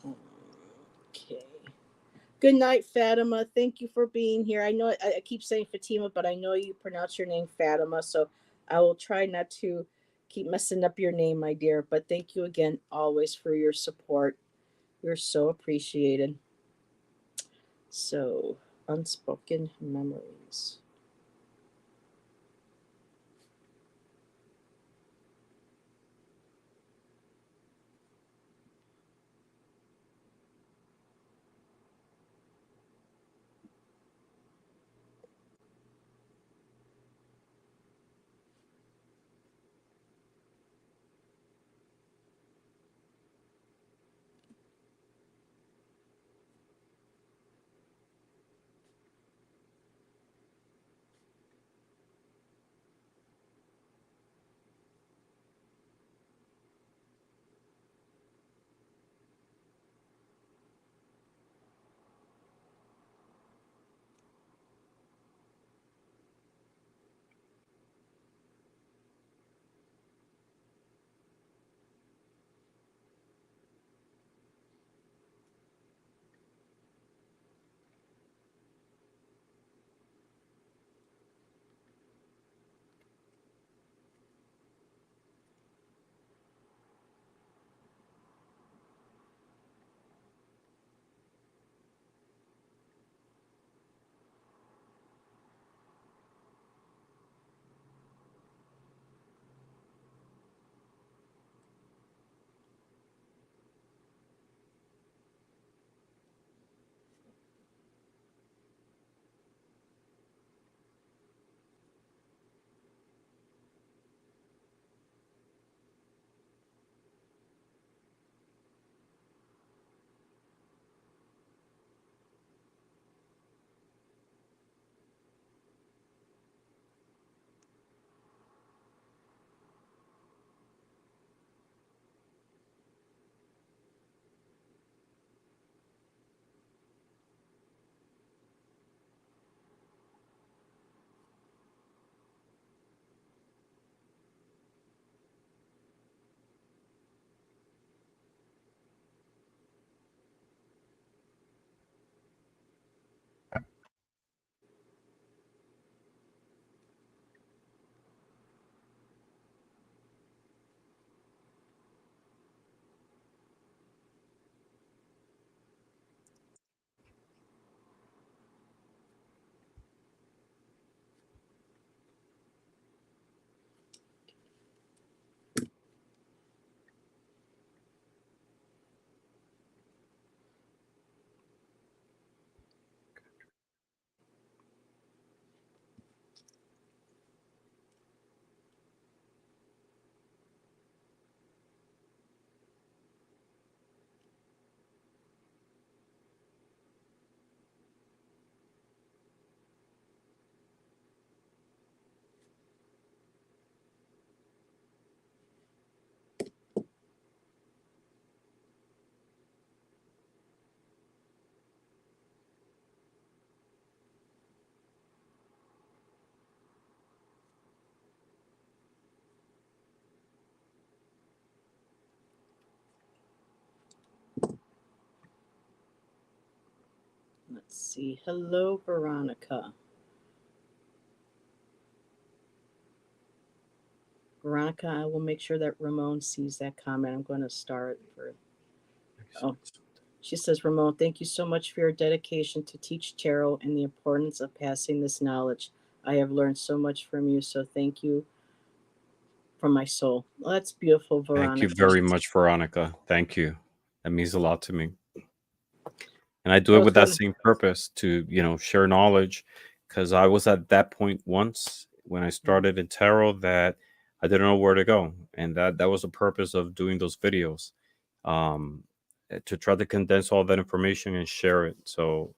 Okay. Good night, Fatima. Thank you for being here. I know I keep saying Fatima, but I know you pronounce your name Fatima, so I will try not to keep messing up your name, my dear. But thank you again, always, for your support. You're so appreciated. So, unspoken memories. Let's see. Hello, Veronica. Veronica, I will make sure that Ramon sees that comment. I'm going to star it for. Oh, she says, Ramon, thank you so much for your dedication to teach tarot and the importance of passing this knowledge. I have learned so much from you, so thank you from my soul. Well, that's beautiful, Thank you Veronica. very much, Veronica. Thank you. That means a lot to me. And I do That it was with that one. same purpose to, share knowledge, because I was at that point once when I started in tarot that I didn't know where to go. And that was the purpose of doing those videos, um, to try to condense all that information and share it. So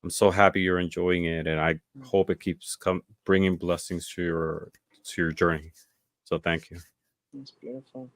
I'm so happy you're enjoying it, and I hope it keeps bringing blessings to your journey. So thank you. It's beautiful.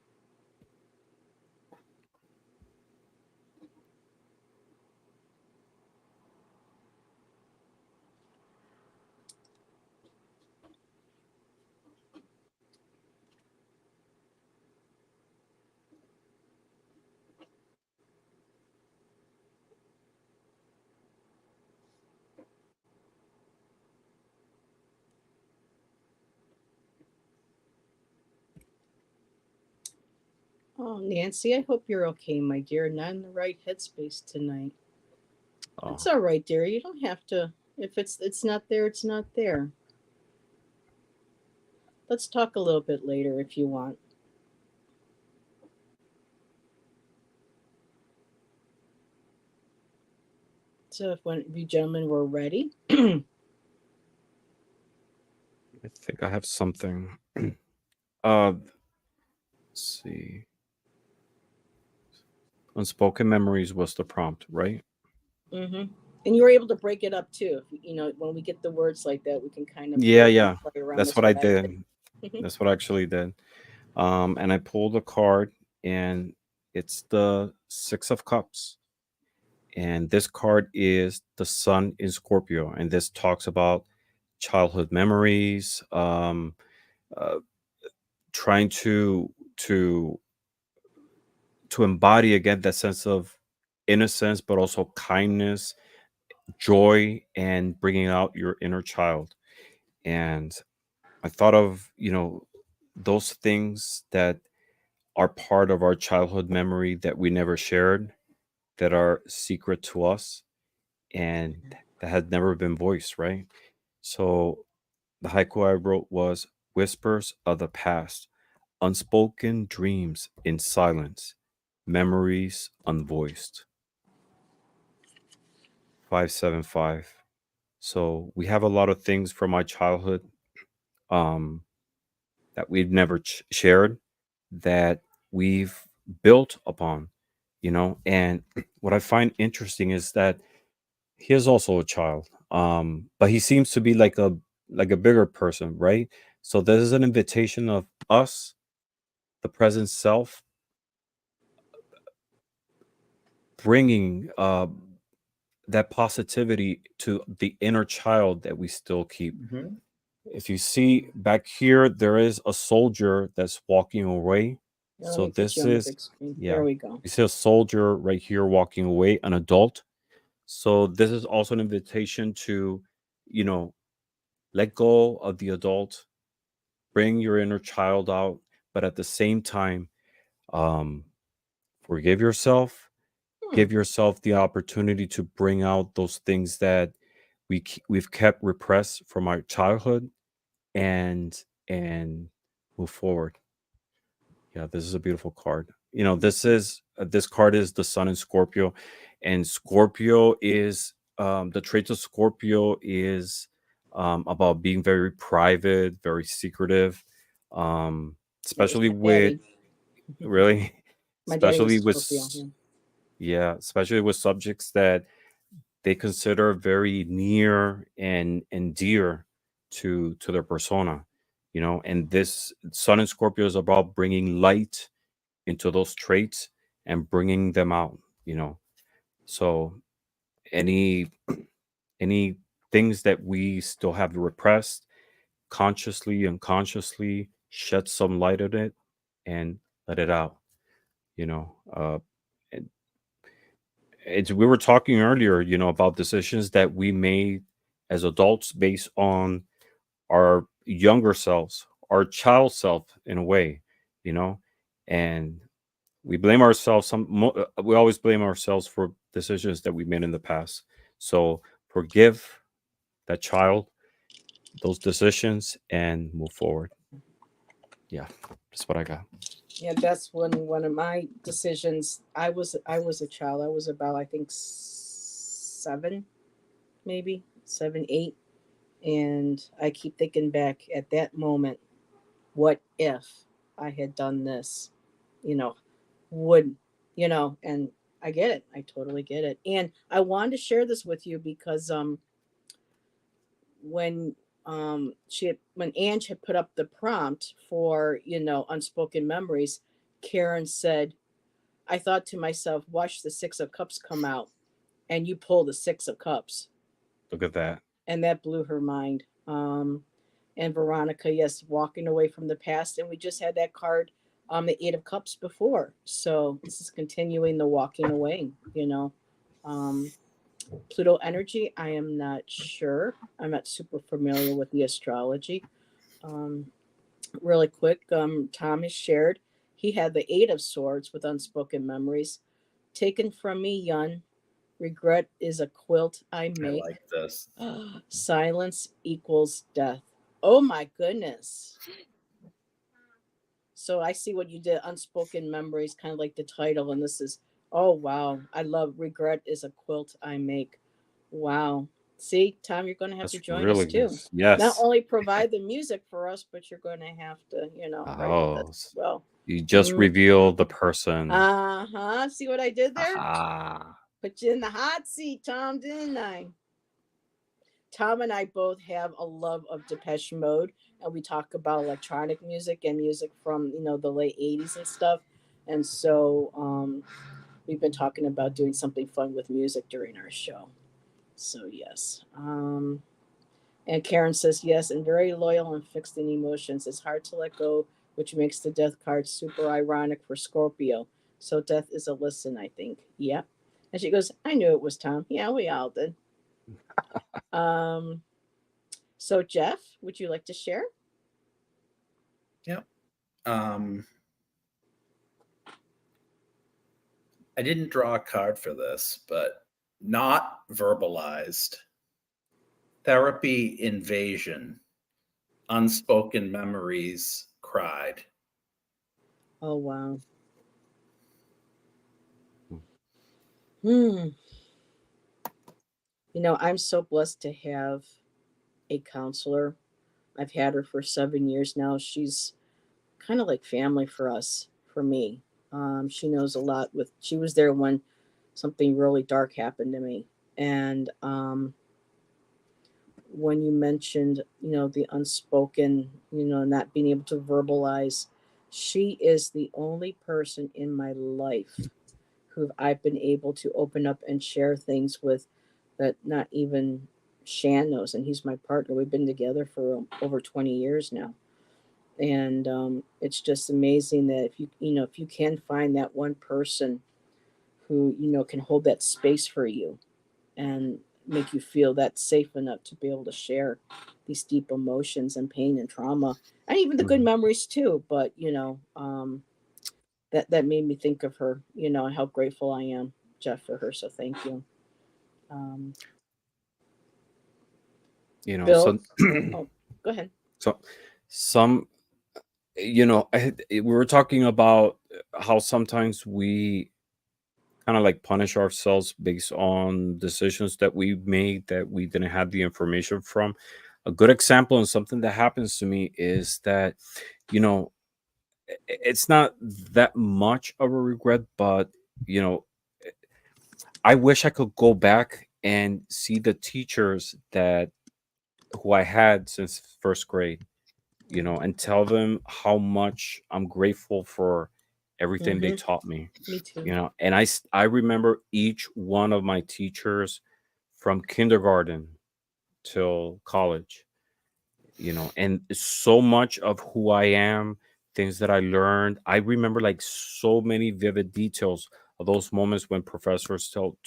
Oh, Nancy, I hope you're okay, my dear. Not in the right headspace tonight. It's Oh, all right, dear. You don't have to. If it's not there, it's not there. Let's talk a little bit later if you want. So if when you gentlemen were ready. I think I have something. uh, let's see. Unspoken memories was the prompt, right? Mm-hmm. And you were able to break it up too. When we get the words like that, we can kind of Yeah, break and yeah. play around. That's That's what I what I did. did. That's what I actually did. And I pulled a card, and it's the Six of Cups. And this card is the Sun in Scorpio, and this talks about childhood memories, uh, trying to to embody again that sense of innocence, but also kindness, joy, and bringing out your inner child. And I thought of, those things that are part of our childhood memory that we never shared, that are secret to us, and that had never been voiced, right? So the haiku I wrote was whispers of the past, unspoken dreams in silence, memories unvoiced. 575. So we have a lot of things from my childhood, um, that we've never shared, that we've built upon, And what I find interesting is that he is also a child, but he seems to be like a bigger person, right? So this is an invitation of us, the present self, bringing that positivity to the inner child that we still keep. Mhm. If you see back here, there is a soldier that's walking away. Now, let So me put you this on the is, big screen. yeah, There we go. you see a soldier right here walking away, an adult. So this is also an invitation to, you know, let go of the adult, bring your inner child out, but at the same time, um, forgive yourself, Hmm. give yourself the opportunity to bring out those things that we've kept repressed from our childhood, and move forward. Yeah, this is a beautiful card. This card is the Sun in Scorpio, and Scorpio is, the traits of Scorpio is, about being very private, very secretive, um, That was especially my with daddy. really, My daddy was especially with Scorpio. Yeah. yeah, especially with subjects that they consider very near and dear to their persona, and this Sun in Scorpio is about bringing light into those traits and bringing them out, so any any things that we still have repressed, consciously, unconsciously, shed some light on it and let it out, you know and it's we were talking earlier, about decisions that we made as adults based on our younger selves, our child self in a way, you know, and we blame ourselves. We always blame ourselves for decisions that we made in the past. So forgive that child, those decisions, and move forward. Yeah, that's what I got. Yeah, that's one of my decisions. I was a child. I was about, I think, 7, maybe 7, 8, and I keep thinking back at that moment. What if I had done this? You know, would And I get it. I totally get it. And I wanted to share this with you because when when Ange had put up the prompt for unspoken memories, Karen said, I thought to myself, watch the 6 of Cups come out, and you pull the 6 of Cups. Look at that. And that blew her mind. And Veronica, yes, walking away from the past. And we just had that card, the 8 of Cups before. So this is continuing the walking away. Um, Pluto energy, I am not sure. I'm not super familiar with the astrology. Um, Really quick, Tom has shared he had the 8 of Swords with unspoken memories. Taken from me, Yun. Regret is a quilt I I make. like this. Silence equals death. Oh my goodness. So I see what you did. Unspoken memories, kind of like the title. And this is, oh wow. I love regret is a quilt I make. Wow. See, Tom, you're going to have to That's join us really too. nice. Not Yes. only provide the music for us, but you're going to have to, write with us Oh, as well. you just revealed the person. Uh huh. See what I did there? Aha. Put you in the hot seat, Tom, didn't I? Tom and I both have a love of Depeche Mode, and we talk about electronic music and music from the late '80s and stuff. And so we've been talking about doing something fun with music during our show. So yes. And Karen says yes, and very loyal and fixed in emotions. It's hard to let go, which makes the death card super ironic for Scorpio. So death is a listen, I think. Yeah. And she goes, I knew it was Tom. Yeah, we all did. Um, so Jeff, would you like to share? Yep. I didn't draw a card for this, but not verbalized. Therapy invasion. Unspoken memories cried. Oh wow. Hmm. I'm so blessed to have a counselor. I've had her for 7 years now. She's kind of like family for us, for me. She knows a lot. She was there when something really dark happened to me, and when you mentioned, the unspoken, not being able to verbalize, she is the only person in my life who I've been able to open up and share things with that not even Shan knows, and he's my partner. We've been together for over 20 years now, and it's just amazing that if you can find that one person who can hold that space for you and make you feel that safe enough to be able to share these deep emotions and pain and trauma and even the good memories too. But that made me think of her, and how grateful I am, Jeff, for her. So thank you. um, So Bill. Oh, go ahead. so some we were talking about how sometimes we kind of like punish ourselves based on decisions that we made that we didn't have the information from. A good example and something that happens to me is that, you know, it's not that much of a regret, but you know, I wish I could go back and see the teachers that who I had since first grade, and tell them how much I'm grateful for everything they Mm-hmm. taught me. Me too. And I remember each one of my teachers from kindergarten till college, and so much of who I am, things that I learned. I remember like so many vivid details of those moments when professors told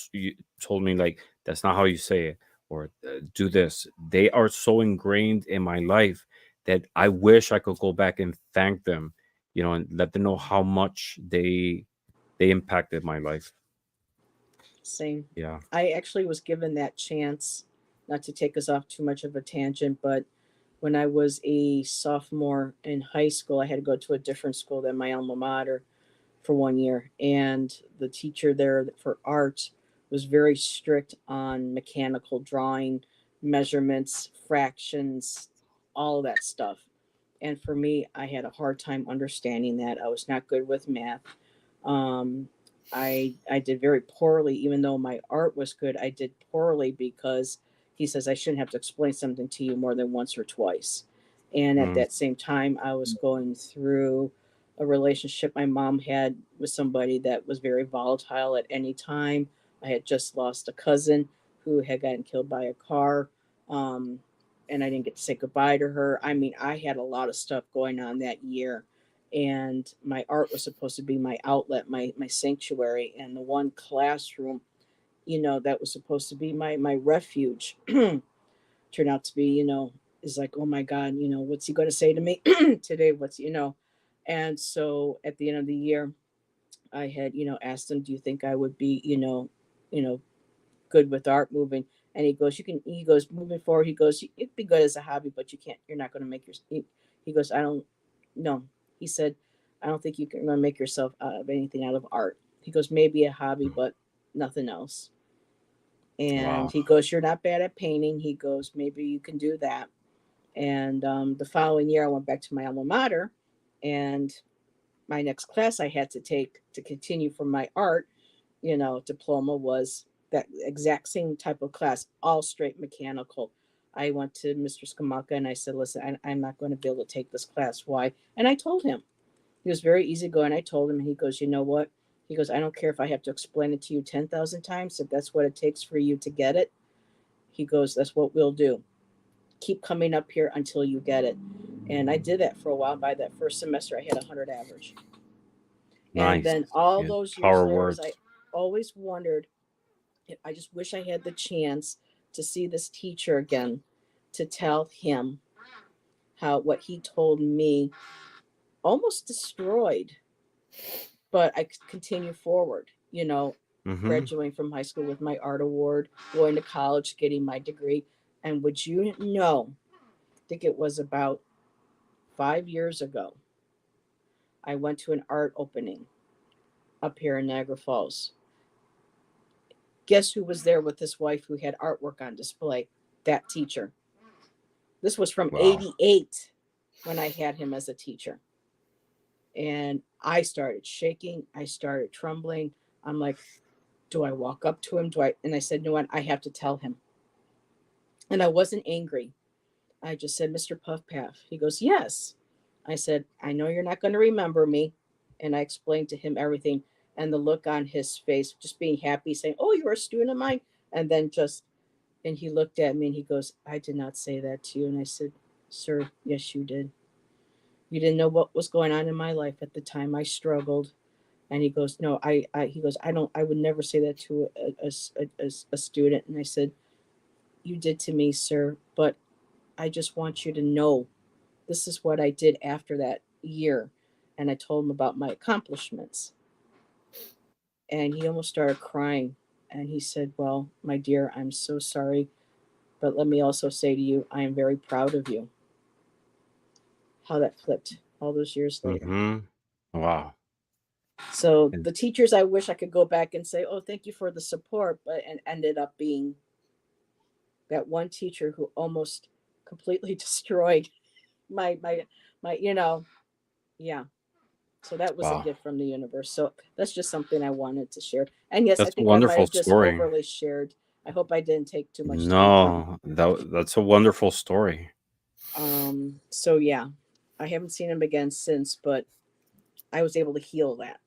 me like that's not how you say it, or do this. They are so ingrained in my life that I wish I could go back and thank them, and let them know how much they impacted my life. Same. Yeah. I actually was given that chance, not to take us off too much of a tangent, but when I was a sophomore in high school, I had to go to a different school than my alma mater for 1 year. And the teacher there for art was very strict on mechanical drawing, measurements, fractions, all that stuff. And for me, I had a hard time understanding that. I was not good with math. Um, I did very poorly, even though my art was good. I did poorly because he says I shouldn't have to explain something to you more than once or twice. And at Mm, that same time, I was going through a relationship my mom had with somebody that was very volatile at any time. I had just lost a cousin who had gotten killed by a car. Um, and I didn't get to say goodbye to her. I mean, I had a lot of stuff going on that year, and my art was supposed to be my outlet, my sanctuary, and the one classroom, that was supposed to be my refuge, turned out to be, is like, oh my God, what's he going to say to me today? And so at the end of the year, I had, asked him, do you think I would be, you know, good with art moving? And he goes, moving forward, he goes, it'd be good as a hobby, but you're not going to make he goes, I don't, no. He said, I don't think you can going to make yourself out of anything out of art. He goes, maybe a hobby, but nothing else. And wow. he goes, you're not bad at painting. He goes, maybe you can do that. And the following year, I went back to my alma mater, and my next class I had to take to continue for my art, diploma was that exact same type of class, all straight mechanical. I went to Mr. Skamaka and I said, listen, I'm not going to be able to take this class. Why? And I told him. He was very easygoing. I told him, and he goes, you know what? He goes, I don't care if I have to explain it to you 10,000 times. If that's what it takes for you to get it, he goes, that's what we'll do. Keep coming up here until you get it. And I did that for a while. By that first semester, I had 100 average. And Nice. then all Yeah. those years Power later, as I words. always wondered, I just wish I had the chance to see this teacher again, to tell him how what he told me almost destroyed, but I could continue forward, Mm-hmm. graduating from high school with my art award, going to college, getting my degree. And would you know, I think it was about 5 years ago, I went to an art opening up here in Niagara Falls. Guess who was there with his wife who had artwork on display? That teacher. This was from Wow. 88 when I had him as a teacher. And I started shaking. I started trembling. I'm like, do I walk up to him? And I said, no, I have to tell him. And I wasn't angry. I just said, Mr. Puffpath. He goes, yes. I said, I know you're not going to remember me. And I explained to him everything. And the look on his face, just being happy, saying, oh, you're a student of mine. And then and he looked at me and he goes, I did not say that to you. And I said, sir, yes, you did. You didn't know what was going on in my life at the time. I struggled. And he goes, no, he goes, I would never say that to a student. And I said, you did to me, sir. But I just want you to know this is what I did after that year. And I told him about my accomplishments. And he almost started crying. And he said, well, my dear, I'm so sorry. But let me also say to you, I am very proud of you. How that flipped all those years later. Mm-hmm. Wow. So And the teachers, I wish I could go back and say, oh, thank you for the support. But and ended up being that one teacher who almost completely destroyed my yeah. So that was a wow. gift from the universe. So that's just something I wanted to share. And yes, I That's a think I might wonderful have just story. overly shared. I hope I didn't take too much time from. No, that's a wonderful story. So yeah, I haven't seen him again since, but I was able to heal that,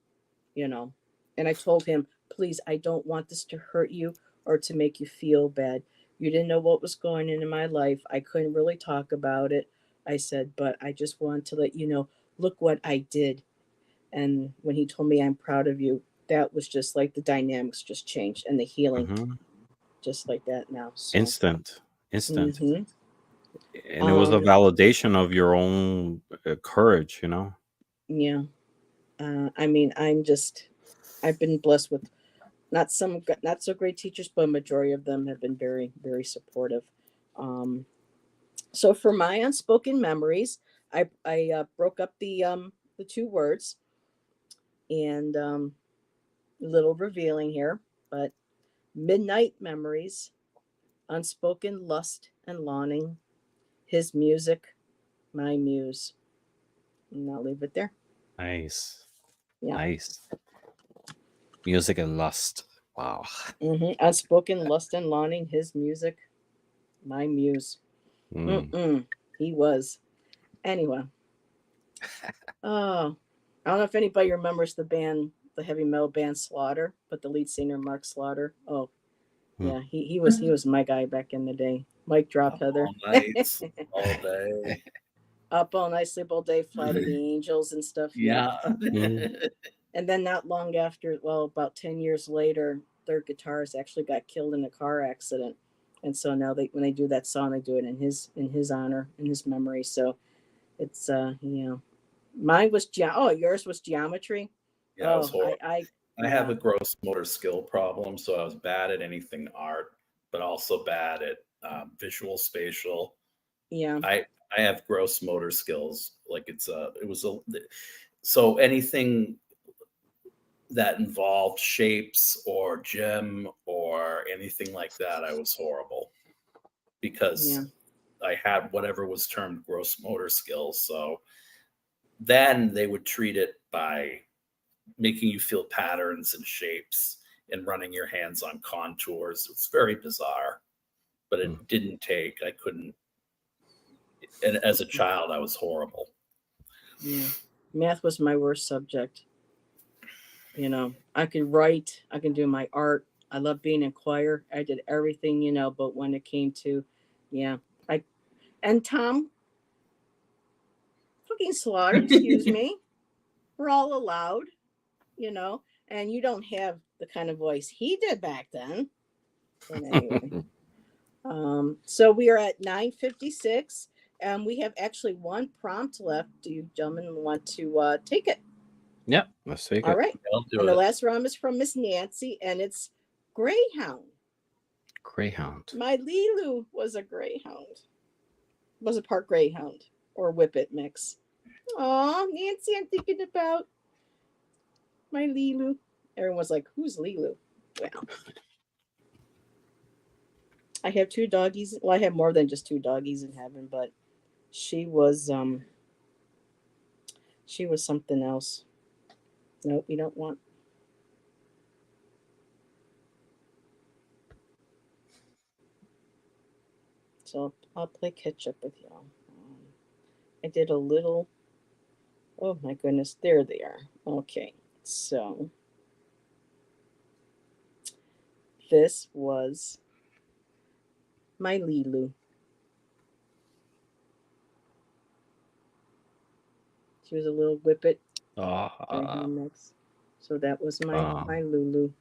you know. And I told him, please, I don't want this to hurt you or to make you feel bad. You didn't know what was going on in my life. I couldn't really talk about it. I said, but I just wanted to let you know, look what I did. And when he told me I'm proud of you, that was just like the dynamics just changed and the healing Mm-hmm. just like that now. So, Instant. Instant. mm-hmm. And it was a validation of your own courage, you know. Yeah. I mean, I've been blessed with not so great teachers, but a majority of them have been very, very supportive. Um, so for my unspoken memories, I broke up the two words, and a little revealing here, but midnight memories, unspoken lust and longing, his music, my muse. And I'll leave it there. Nice. Yeah. Nice. Music and lust. Wow. Unspoken lust and longing, his music, my muse. He was. Anyway. Oh, I don't know if anybody remembers the band, the heavy metal band Slaughter, but the lead singer Mark Slaughter. Oh, yeah, he was my guy back in the day. Mic drop, Heather. All nights, all day. Up all night, sleep all day, fly to the angels and stuff. Yeah. And then not long after, well, about 10 years later, their guitarist actually got killed in a car accident. And so now when they do that song, they do it in his honor, in his memory. So it's mine was yours was geometry. Yeah, it was horrible. I have a gross motor skill problem, so I was bad at anything art, but also bad at visual, spatial. Yeah. I have gross motor skills. Like so anything that involved shapes or gem or anything like that, I was horrible because I had whatever was termed gross motor skills. So then they would treat it by making you feel patterns and shapes and running your hands on contours. It's very bizarre, but it didn't take. I couldn't. And as a child, I was horrible. Yeah. Math was my worst subject. You know, I could write, I can do my art. I love being in choir. I did everything, but when it came to, and Tom fucking Slaughter, excuse me, we're all allowed, and you don't have the kind of voice he did back then. But anyway, so we are at 9:56, and we have actually one prompt left. Do you gentlemen want to take it? Yeah, let's take it. All right. I'll do and it. The last round is from Miss Nancy, and it's Greyhound. Greyhound. My Lilu was a Greyhound. Was a part Greyhound or Whippet mix. Aw, Nancy, I'm thinking about my Lilu. Everyone was like, who's Lilu? Well, I have two doggies. Well, I have more than just two doggies in heaven, but she was something else. Nope, you don't want. So I'll play catch up with y'all. I did a little. Oh my goodness, there they are. Okay, so this was my Lilu. She was a little whippet Greyhound mix. So that was my Lulu.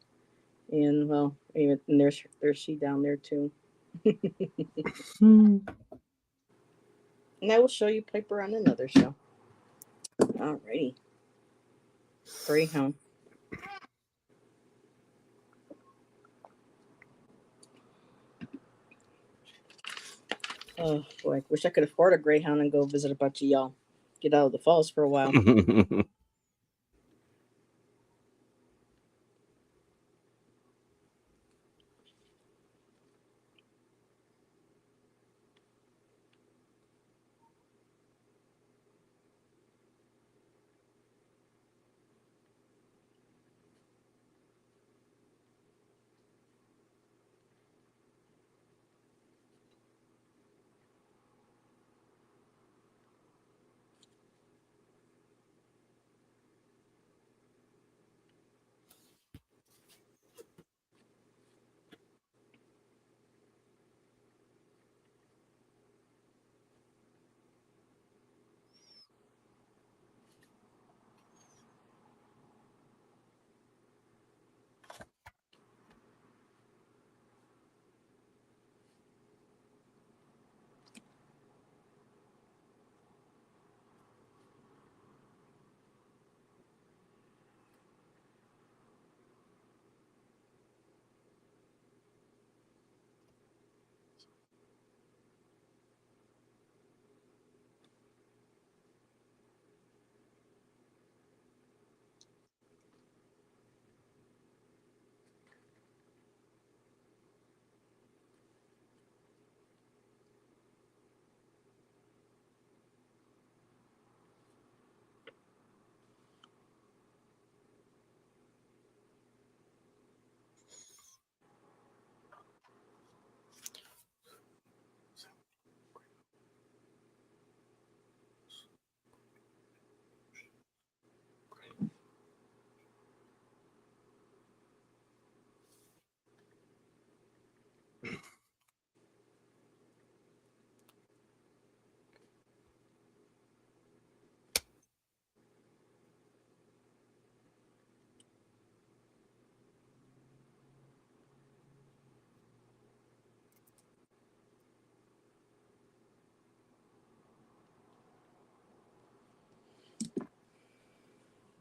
And well, and there's she down there too. And I will show you Piper on another show. Alrighty. Greyhound. Oh boy, I wish I could afford a Greyhound and go visit a bunch of y'all. Get out of the falls for a while.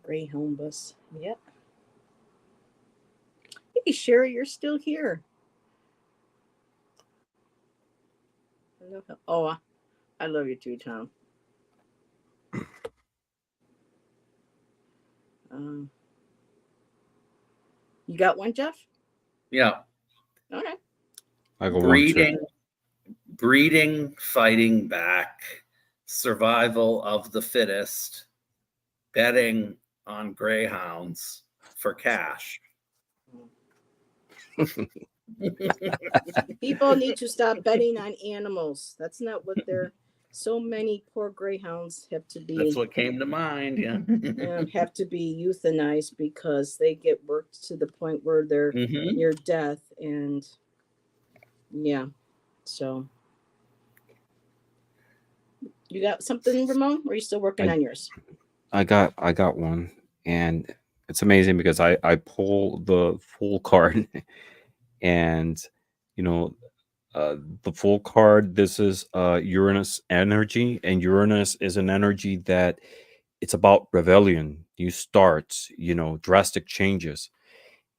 Greyhound bus. Yep. Hey, Sherry, you're still here. Oh, I love you too, Tom. Um, you got one, Jeff? Yeah. Okay. I got one too. Breeding, fighting back, survival of the fittest, betting on greyhounds for cash. People need to stop betting on animals. That's not what they're. So many poor greyhounds have to be. That's what came to mind. Yeah. Have to be euthanized because they get worked to the point where they're near death, and yeah. So, you got something, Ramon? Or are you still working on yours? I got one, and it's amazing because I pull the full card, and you know the full card. This is Uranus energy, and Uranus is an energy that it's about rebellion, new starts, drastic changes,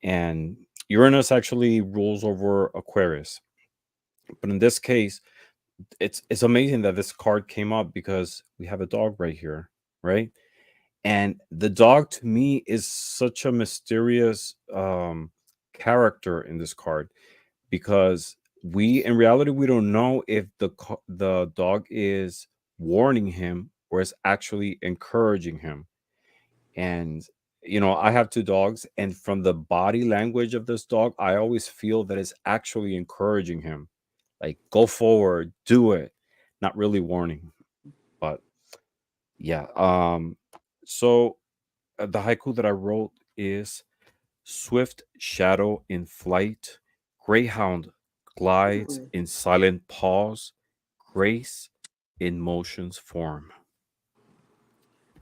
and Uranus actually rules over Aquarius. But in this case, it's amazing that this card came up because we have a dog right here, right? And the dog to me is such a mysterious character in this card because we in reality we don't know if the dog is warning him or is actually encouraging him. And I have two dogs, and from the body language of this dog I always feel that it's actually encouraging him, like, go forward, do it, not really warning. But yeah, so the haiku that I wrote is: swift shadow in flight, greyhound glides Ooh. in silent pause, grace in motion's form.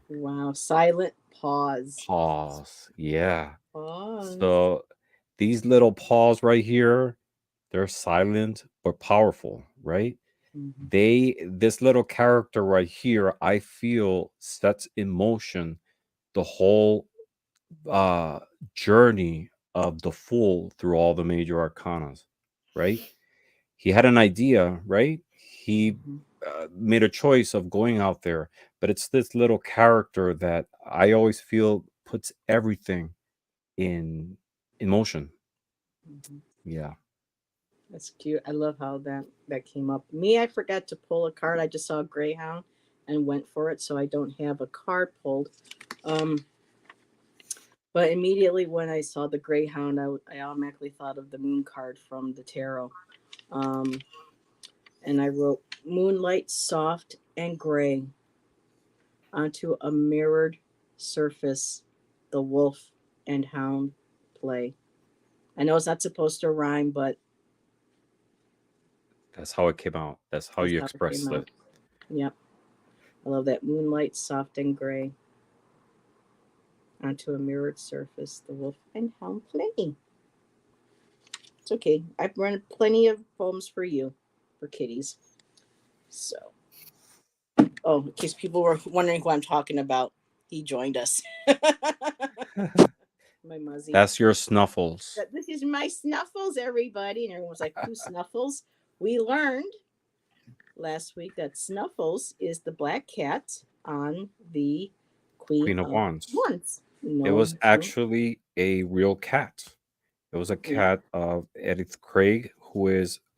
Wow. Silent pause. Pause. Yeah. Pause. So these little paws right here, they're silent but powerful, right? This little character right here, I feel sets in motion the whole journey of the fool through all the major arcanas, right? He had an idea, right? He made a choice of going out there, but it's this little character that I always feel puts everything in motion. Yeah. That's cute. I love how that came up. Me, I forgot to pull a card. I just saw Greyhound and went for it, so I don't have a card pulled. But immediately when I saw the Greyhound, I automatically thought of the Moon card from the tarot. Um, and I wrote moonlight soft and gray onto a mirrored surface, the wolf and hound play. I know it's not supposed to rhyme, but That's how it came out. That's how that's you how it came expressed out. it. Yep. I love that moonlight soft and gray onto a mirrored surface, the wolf and hound play. It's okay. I've run plenty of poems for you, for kitties. So, oh, in case people were wondering who I'm talking about, he joined us. My muzzy. That's your Snuffles. This is my Snuffles, everybody. And everyone was like, who's Snuffles? We learned last week that Snuffles is the black cat on the Queen of Wands. Wands. It was actually a real cat. It was a cat of Edith Craig, who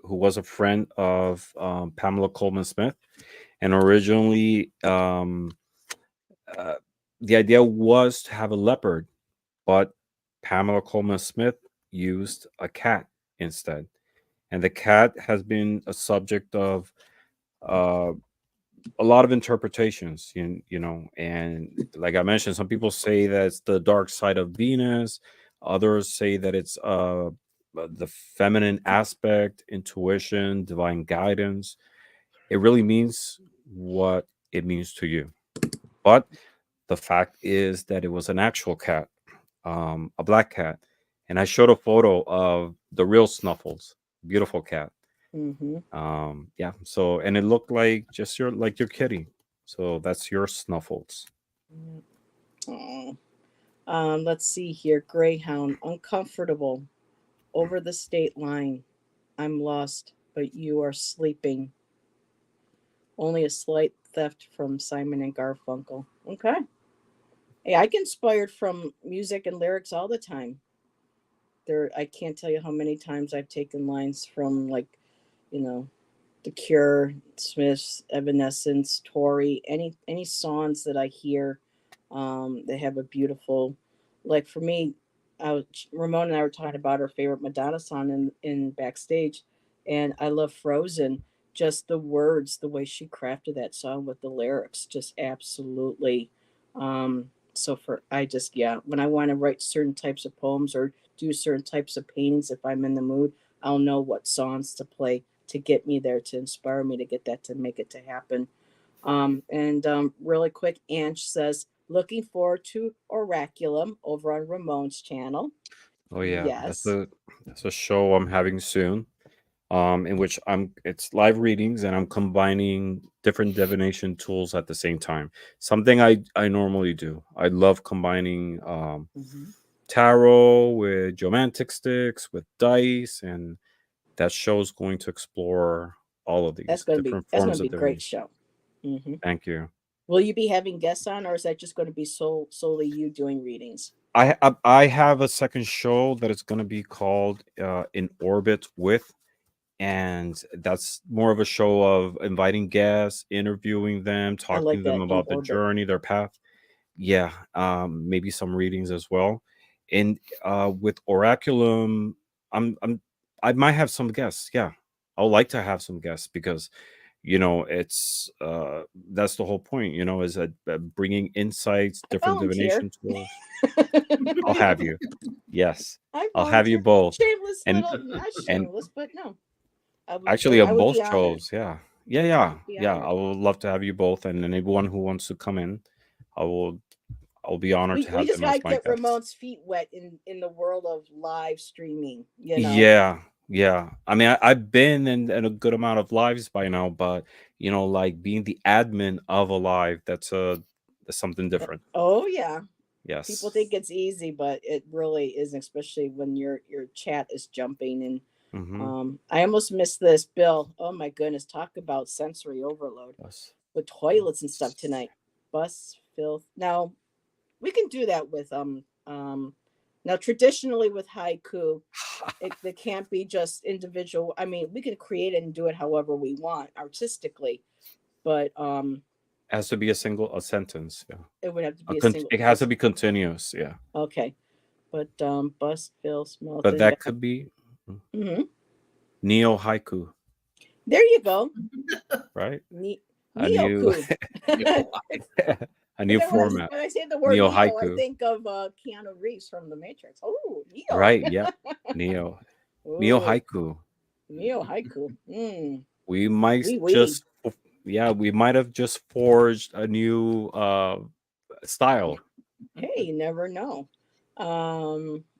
was a friend of Pamela Coleman Smith, and originally uh, the idea was to have a leopard, but Pamela Coleman Smith used a cat instead, and the cat has been a subject of uh, a lot of interpretations, and like I mentioned, some people say that it's the dark side of Venus, others say that it's the feminine aspect, intuition, divine guidance. It really means what it means to you, but the fact is that it was an actual cat, a black cat, and I showed a photo of the real Snuffles, beautiful cat. Yeah, so, and it looked like just your kitty, so that's your Snuffles. Oh, Let's see here. Greyhound, uncomfortable, over the state line. I'm lost, but you are sleeping. Only a slight theft from Simon and Garfunkel. Okay. Hey, I get inspired from music and lyrics all the time. I can't tell you how many times I've taken lines from, like, you know, The Cure, Smiths, Evanescence, Tory, any songs that I hear, they have a beautiful, like for me, Ramon and I were talking about our favorite Madonna song in backstage, and I love Frozen. Just the words, the way she crafted that song with the lyrics, just absolutely. So for I just yeah, when I want to write certain types of poems or do certain types of paintings, if I'm in the mood, I'll know what songs to play to get me there, to inspire me to get that, to make it to happen. And really quick, Ange says, looking forward to Oraculum over on Ramon's channel. Oh yeah, Yes, that's a show I'm having soon. In which it's live readings and I'm combining different divination tools at the same time. Something I normally do. I love combining hmm, tarot with geomantic sticks with dice, and that show's going to explore all of these different that's gonna forms be of a great divination. show. Hmm. Thank you. Will you be having guests on, or is that just going to be solely you doing readings? I have a second show that is going to be called In Orbit with, and that's more of a show of inviting guests, interviewing them, I talking like to them that, in about the orbit. journey, their path. Yeah, maybe some readings as well. And with Oraculum, I'm I might have some guests. Yeah, I would like to have some guests because it's that's the whole point. Is that bringing insights, I different volunteer. divination tools. I'll have you. Yes, I I'll have you volunteer. both. Shameless And little, not and shameless, but no, actually, I on would both be honored. shows, yeah, yeah, yeah, I'd be yeah. I honored. would love to have you both, and anyone who wants to come in, I will. I'll be honored to We have just them gotta as my get guests. Ramon's feet wet in the world of live streaming. Yeah, yeah. I mean, I've been in a good amount of lives by now, but like being the admin of a live, that's something different. Oh yeah, people Yes. think it's easy, but it really isn't, especially when your chat is jumping. And Mm-hmm. I almost missed this, Bill. Oh my goodness, talk about sensory overload Yes. with toilets and stuff tonight. Bus filth. Now we can do that with now traditionally with haiku, they can't be just individual. I mean, we can create it and do it however we want artistically, but It has to be a sentence. Yeah. it would have to be a single. It has to be continuous. Yeah. Okay, but bust, fill, smell, But thin, that bad. could be Mm-hmm. neo haiku, There you go. right? A new Neoku. But a new then format. when I say the word Neo Neo, I haiku. think of Keanu Reeves from The Matrix. Oh, Neo. Right. Yep. Neo. Neo Oh, haiku. Neo haiku. We might Wee wee. just yeah, we might have just forged a new style. Hey, you never know.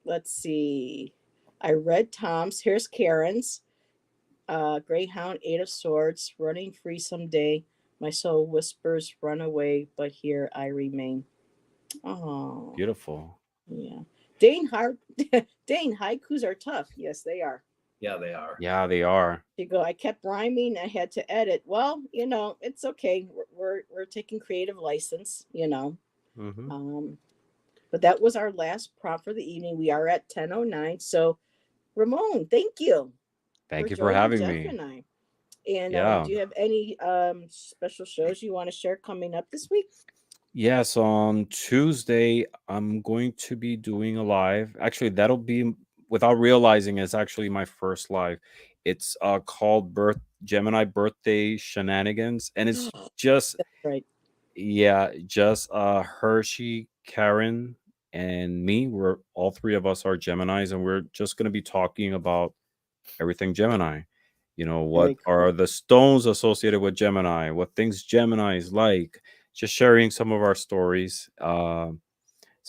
Let's see. I read Tom's. Here's Karen's. Greyhound, Eight of Swords, running free someday. My soul whispers, run away, but here I remain. Oh, Beautiful. yeah. Dane Har- Dane, haikus are tough. Yes, they are. Yeah, they are. Yeah, they are. You go, I kept rhyming. I had to edit. Well, it's okay. We're taking creative license. Hmm. Um, but that was our last prompt for the evening. We are at 10:09. So, Ramon, thank you for Thank you for joining having Jeff me. and I. And Yeah. do you have any special shows you want to share coming up this week? Yes, on Tuesday, I'm going to be doing a live. Actually, that'll be without realizing it's actually my first live. It's called Gemini Birthday Shenanigans, and it's just That's right. yeah, just Hershey, Karen, and me. We're all three of us are Geminis, and we're just gonna be talking about everything Gemini. What Very are cool. the stones associated with Gemini? What things Gemini is like? Just sharing some of our stories. So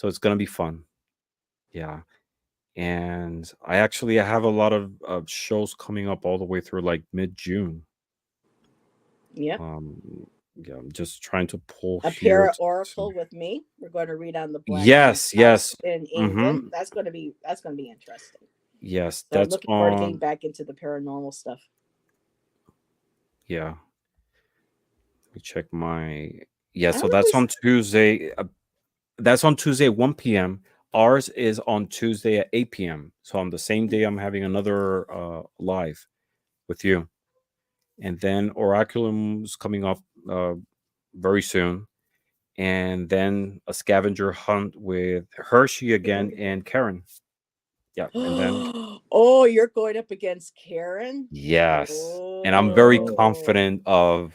it's gonna be fun. Yeah, and I have a lot of shows coming up all the way through like mid June. Yep. Um, Yeah, I'm just trying to pull A here. para oracle with me. We're going to read on the Black Yes, yes. in England. Mm-hmm. That's going to be interesting. Yes, So I'm that's looking forward to getting back into the paranormal stuff. yeah. Let me check my yeah. So I'm that's always on Tuesday. That's on Tuesday at 1 p.m. Ours is on Tuesday at 8 p.m. So on the same day, I'm having another live with you, and then Oraculum's coming up very soon, and then a scavenger hunt with Hershey again and Karen. Yeah, and then oh, you're going up against Karen? yes, and I'm very Oh. confident of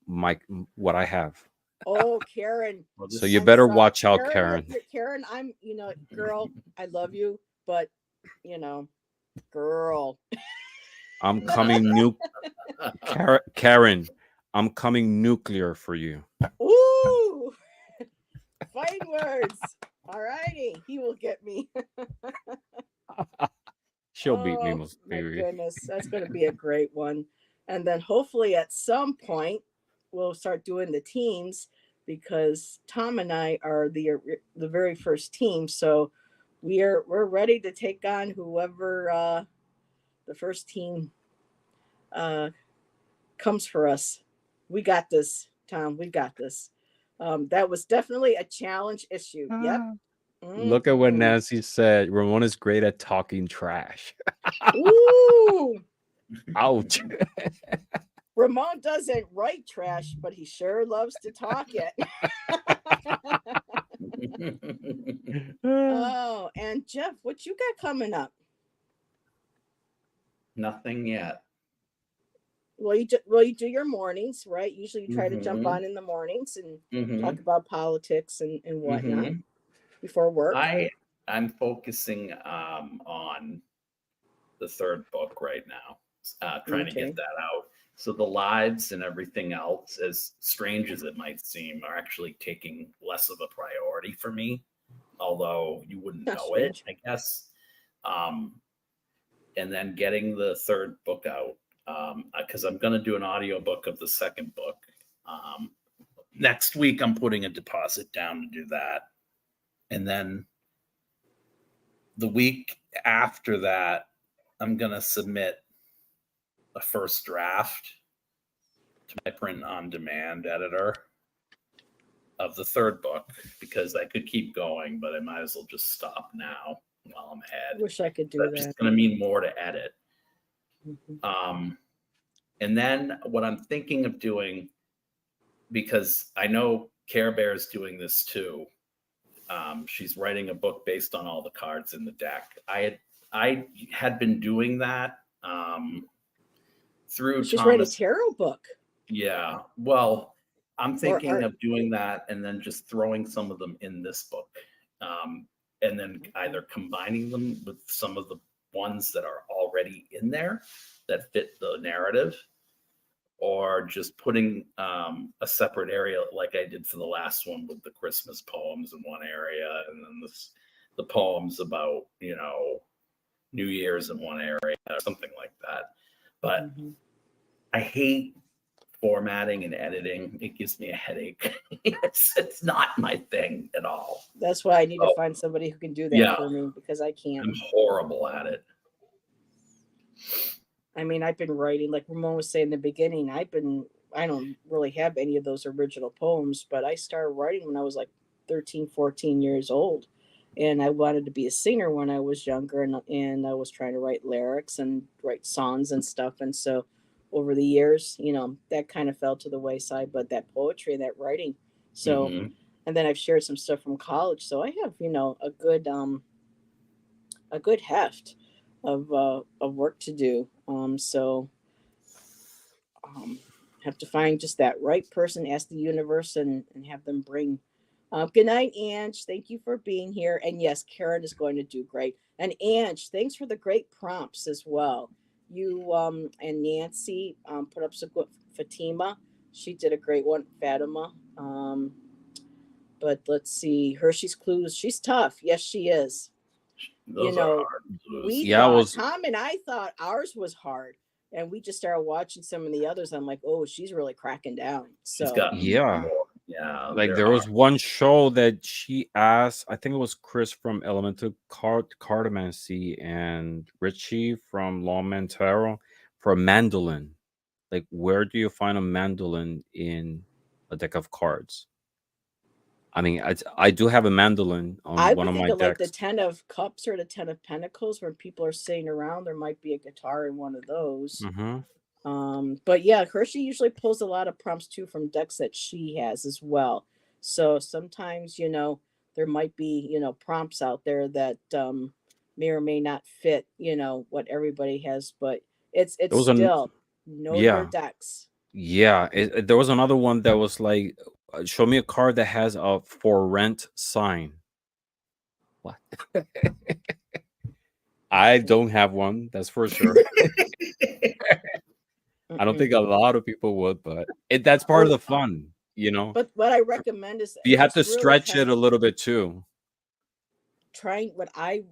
my what I have. Oh, Karen. Well, So you this I'm better sorry. watch out, Karen, Karen. Karen, girl, I love you, but girl. I'm coming Karen, I'm coming nuclear for you. Ooh. Fighting words. All righty. He will get me. She'll beat me, Oh most my maybe. goodness. That's gonna be a great one. And then hopefully at some point we'll start doing the teams because Tom and I are the very first team. So we're ready to take on whoever the first team uh, comes for us. We got this, Tom. We got this. That was definitely a challenge issue. Yep. Look at what Mm-hmm. Nancy said. Ramon is great at talking trash. Ooh. Ouch. Ramon doesn't write trash, but he sure loves to talk it. Oh, and Jeff, what you got coming up? Nothing yet. Well, you do your mornings, right? Usually, you try to jump on in the mornings and talk about politics and whatnot before work. I'm focusing on the third book right now, trying to get that out. So the lives and everything else, as strange as it might seem, are actually taking less of a priority for me, although you wouldn't know it, I guess. And then getting the third book out, because I'm going to do an audiobook of the second book. Next week, I'm putting a deposit down to do that. And then the week after that, I'm going to submit a first draft to my print on demand editor of the third book, because I could keep going, but I might as well just stop now while I'm ahead. Wish I could do That's that. just going to mean more to edit. And then what I'm thinking of doing, because I know Care Bear's doing this too. She's writing a book based on all the cards in the deck. I had been doing that through She's Thomas. writing a tarot book. Yeah. Well, I'm thinking of doing that and then just throwing some of them in this book. And then either combining them with some of the ones that are already in there that fit the narrative, or just putting a separate area like I did for the last one with the Christmas poems in one area, and then the poems about, New Year's in one area, or something like that. But I hate formatting and editing. It gives me a headache. It's not my thing at all. That's why I need to find somebody who can do that for me, because I can't. I'm horrible at it. I mean, I've been writing, like Ramon was saying in the beginning, I don't really have any of those original poems, but I started writing when I was like 13, 14 years old. And I wanted to be a singer when I was younger, and I was trying to write lyrics and write songs and stuff. And so over the years, that kind of fell to the wayside, but that poetry, that writing. So, and then I've shared some stuff from college. So I have, a good heft of work to do. Have to find just that right person, ask the universe, and have them bring. Good night, Ange. Thank you for being here. And yes, Karen is going to do great. And Ange, thanks for the great prompts as well. You and Nancy put up some good. Fatima, she did a great one. Fatima. But let's see. Hershey's Clues. She's tough. Yes, she is. Those are hard. We Yeah, thought Tom and I thought ours was hard, and we just started watching some of the others. I'm like, oh, she's really cracking down. She's So gotten Yeah. more. Yeah. Like there was one show that she asked, I think it was Chris from Elemental Cartomancy and Richie from Lawman Tarot for a mandolin. Like, where do you find a mandolin in a deck of cards? I mean, I do have a mandolin on I one would of think my of like the decks. 10 of cups or the 10 of pentacles where people are sitting around. There might be a guitar in one of those. Mm-hmm. But yeah, Hershey usually pulls a lot of prompts too from decks that she has as well. So sometimes, there might be, prompts out there that may or may not fit, what everybody has, but it's There was still know your yeah, decks. yeah. There was another one that was like, show me a card that has a for rent sign. What? I don't have one, that's for sure. I don't Mm-mm. think a lot of people would, but that's part of the fun, you know. But what I recommend is You have just to really stretch it a little bit too. trying what I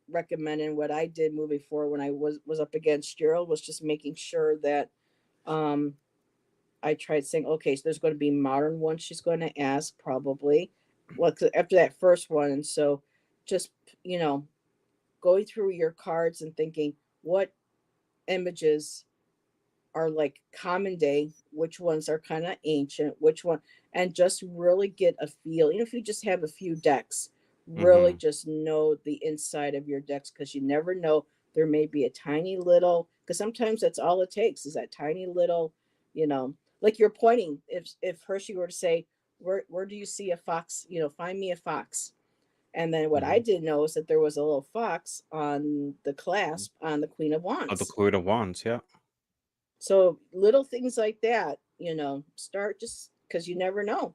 recommend and what I did moving forward when I was up against Gerald was just making sure that um I tried saying, okay, so there's going to be modern ones she's going to ask probably. Well, 'cause after that first one, and so just going through your cards and thinking what images are like common day, which ones are kind of ancient, which one, and just really get a feel. If you just have a few decks, really Mm-hmm. just know the inside of your decks because you never know. There may be a tiny little, because sometimes that's all it takes is that tiny little, like you're pointing. If Hershey were to say, where do you see a fox? Find me a fox. And then what I Mm-hmm. didn't know is that there was a little fox on the clasp on the Queen of Of the Wands. Queen of Wands, yeah. So little things like that, start just because you never know.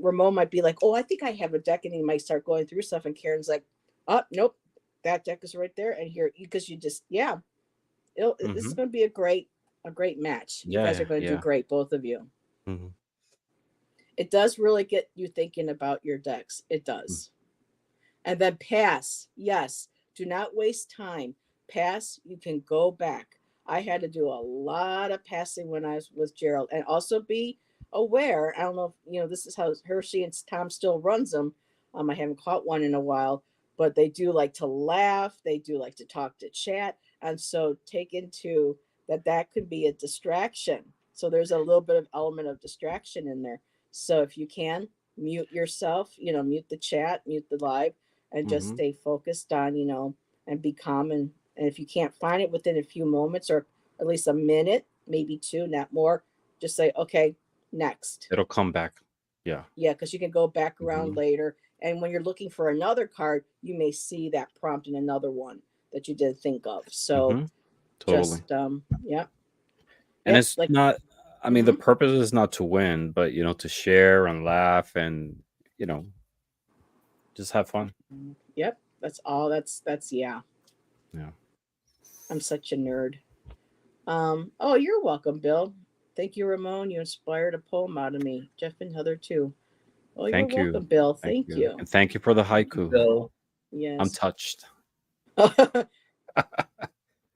Ramon might be like, "Oh, I think I have a deck," and he might start going through stuff, and Karen's like, "Oh, nope, that deck is right there." And here, because you just, yeah, this Mm-hmm. is going to be a great match. You guys Yeah, are going to do yeah. great, both of you. Mm-hmm. It does really get you thinking about your decks. It does. And then pass. Yes. Do not waste time. Pass. You can go back. I had to do a lot of passing when I was with Gerald, and also be aware. I don't know if this is how Hershey and Tom still runs them. I haven't caught one in a while, but they do like to laugh. They do like to talk to chat, and so take into that could be a distraction. So there's a little bit of element of distraction in there. So if you can mute yourself, mute the chat, mute the live, and just Mm-hmm. stay focused on, and be calm. And if you can't find it within a few moments or at least a minute, maybe two, not more, just say, okay, next. It'll come back. Yeah. Yeah, because you can go back around Mm-hmm. later. And when you're looking for another card, you may see that prompt in another one that you didn't think of. So Mm-hmm. Totally. just, yeah, And yep, it's like, not, I mean, the mm-hmm. purpose is not to win, but to share and laugh and, you know, just have fun. Yep, that's all. Yeah. Yeah. I'm such a nerd. Oh, you're welcome, Bill. Thank you, Ramon. You inspired a poem out of me. Jeff and Heather too. Oh, you're Thank you. welcome, Bill. Thank Thank you. you. And thank you for the Thank you, haiku. Bill. I'm Yes. touched.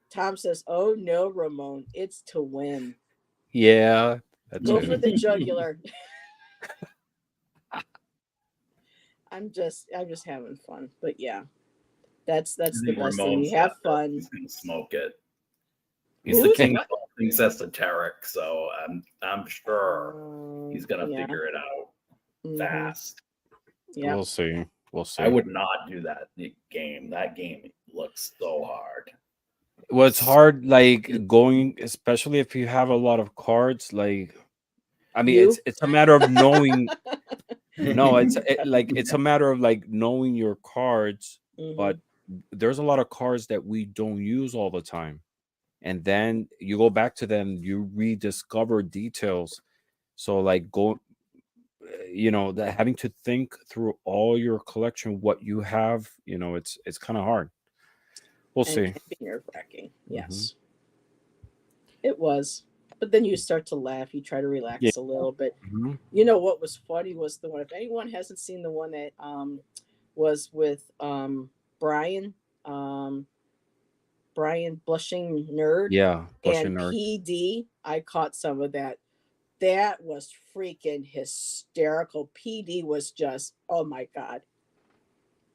Tom says, "Oh no, Ramon, it's to win. Yeah, that Go for too. the jugular." I'm just having fun. But yeah, that's I the think best thing. Ramon's You have got this. fun. He's gonna smoke it. He's Who the is king what? of all things esoteric, so I'm sure he's gonna Yeah. figure it out Mm-hmm. fast. Yeah. We'll see. We'll see. I would not do that game. That game looks so hard. Well, it's hard, like going, especially if you have a lot of cards. Like, I mean, You. it's a matter of knowing. No, it's a matter of like knowing your cards, but Mm-hmm. there's a lot of cards that we don't use all the time, and then you go back to them, you rediscover details. So like that having to think through all your collection, what you have, it's kind of hard. We'll And it see. can be nerve wracking. Hmm. Yes, it was. But then you start to laugh. You try to Yeah. relax a little bit. Hmm. What was funny was the one. If anyone hasn't seen the one that was with Brian, um, Brian Blushing Nerd Yeah, blushing and nerd. PD. I caught some of that. That was freaking hysterical. PD was just, oh my God.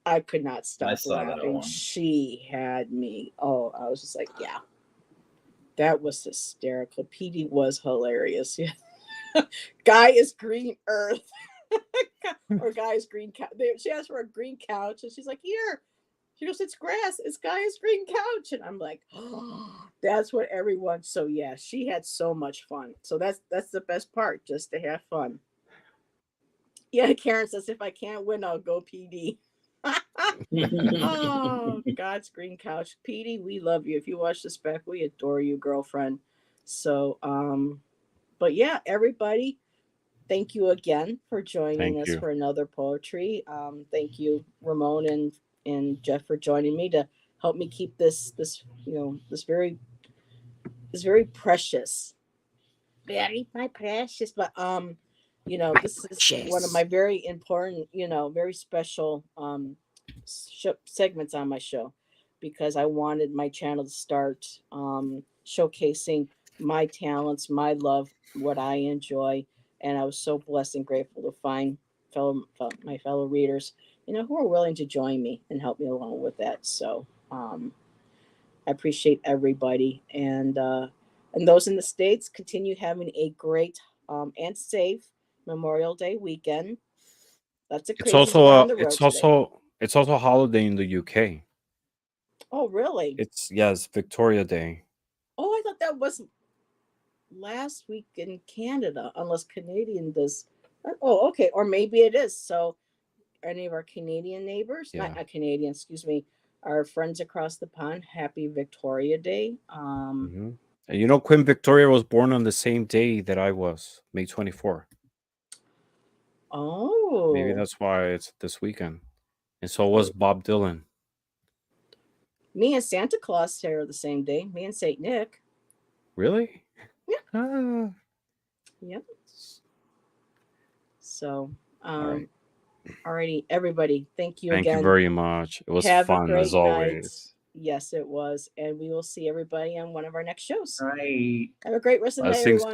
I could not I stop saw that laughing. one. She had me. Oh, I was just like, yeah, that was hysterical. PD was hilarious. Yeah. Guy is green earth. Or Guy is green couch. She asked for a green couch and she's like, here. She goes, it's grass. It's Guy's green couch. And I'm like, oh, that's what everyone. So yeah, she had so much fun. So that's the best part, just to have fun. Yeah, Karen says if I can't win, I'll go PD. Oh, God's green couch. PD, we love you. If you watch this back, we adore you, girlfriend. So but yeah, everybody, thank you again for joining Thank us you. for another poetry. Thank you, Ramon and Jeff, for joining me to help me keep this this very precious, very my precious. But this is one of my very important, very special segments on my show, because I wanted my channel to start showcasing my talents, my love, what I enjoy, and I was so blessed and grateful to find my fellow readers, who are willing to join me and help me along with that. So I appreciate everybody, and those in the States, continue having a great and safe Memorial Day weekend. Lots of It's crazies also were a on the road it's today. also it's also a holiday in the UK. Oh, really? It's yes, Victoria Day. Oh, I thought that was last week in Canada, unless Canadian does. Oh, okay. Or maybe it is. So, any of our Canadian neighbors, Yeah. not Canadian, excuse me, our friends across the pond, happy Victoria Day. Hmm. And you know, Queen Victoria was born on the same day that I was, May 24th. Maybe Oh, that's why it's this weekend. And so was Bob Dylan. me and Santa Claus share the same day. Me and Saint Nick. Really? Yeah. Ah. Yep. So, All right. alrighty, everybody, thank you Thank you again. very much. It was Have a fun as great night. always. Yes, it was. And we will see everybody on one of our next shows. Right. Have a great rest of the night, Blessings everyone.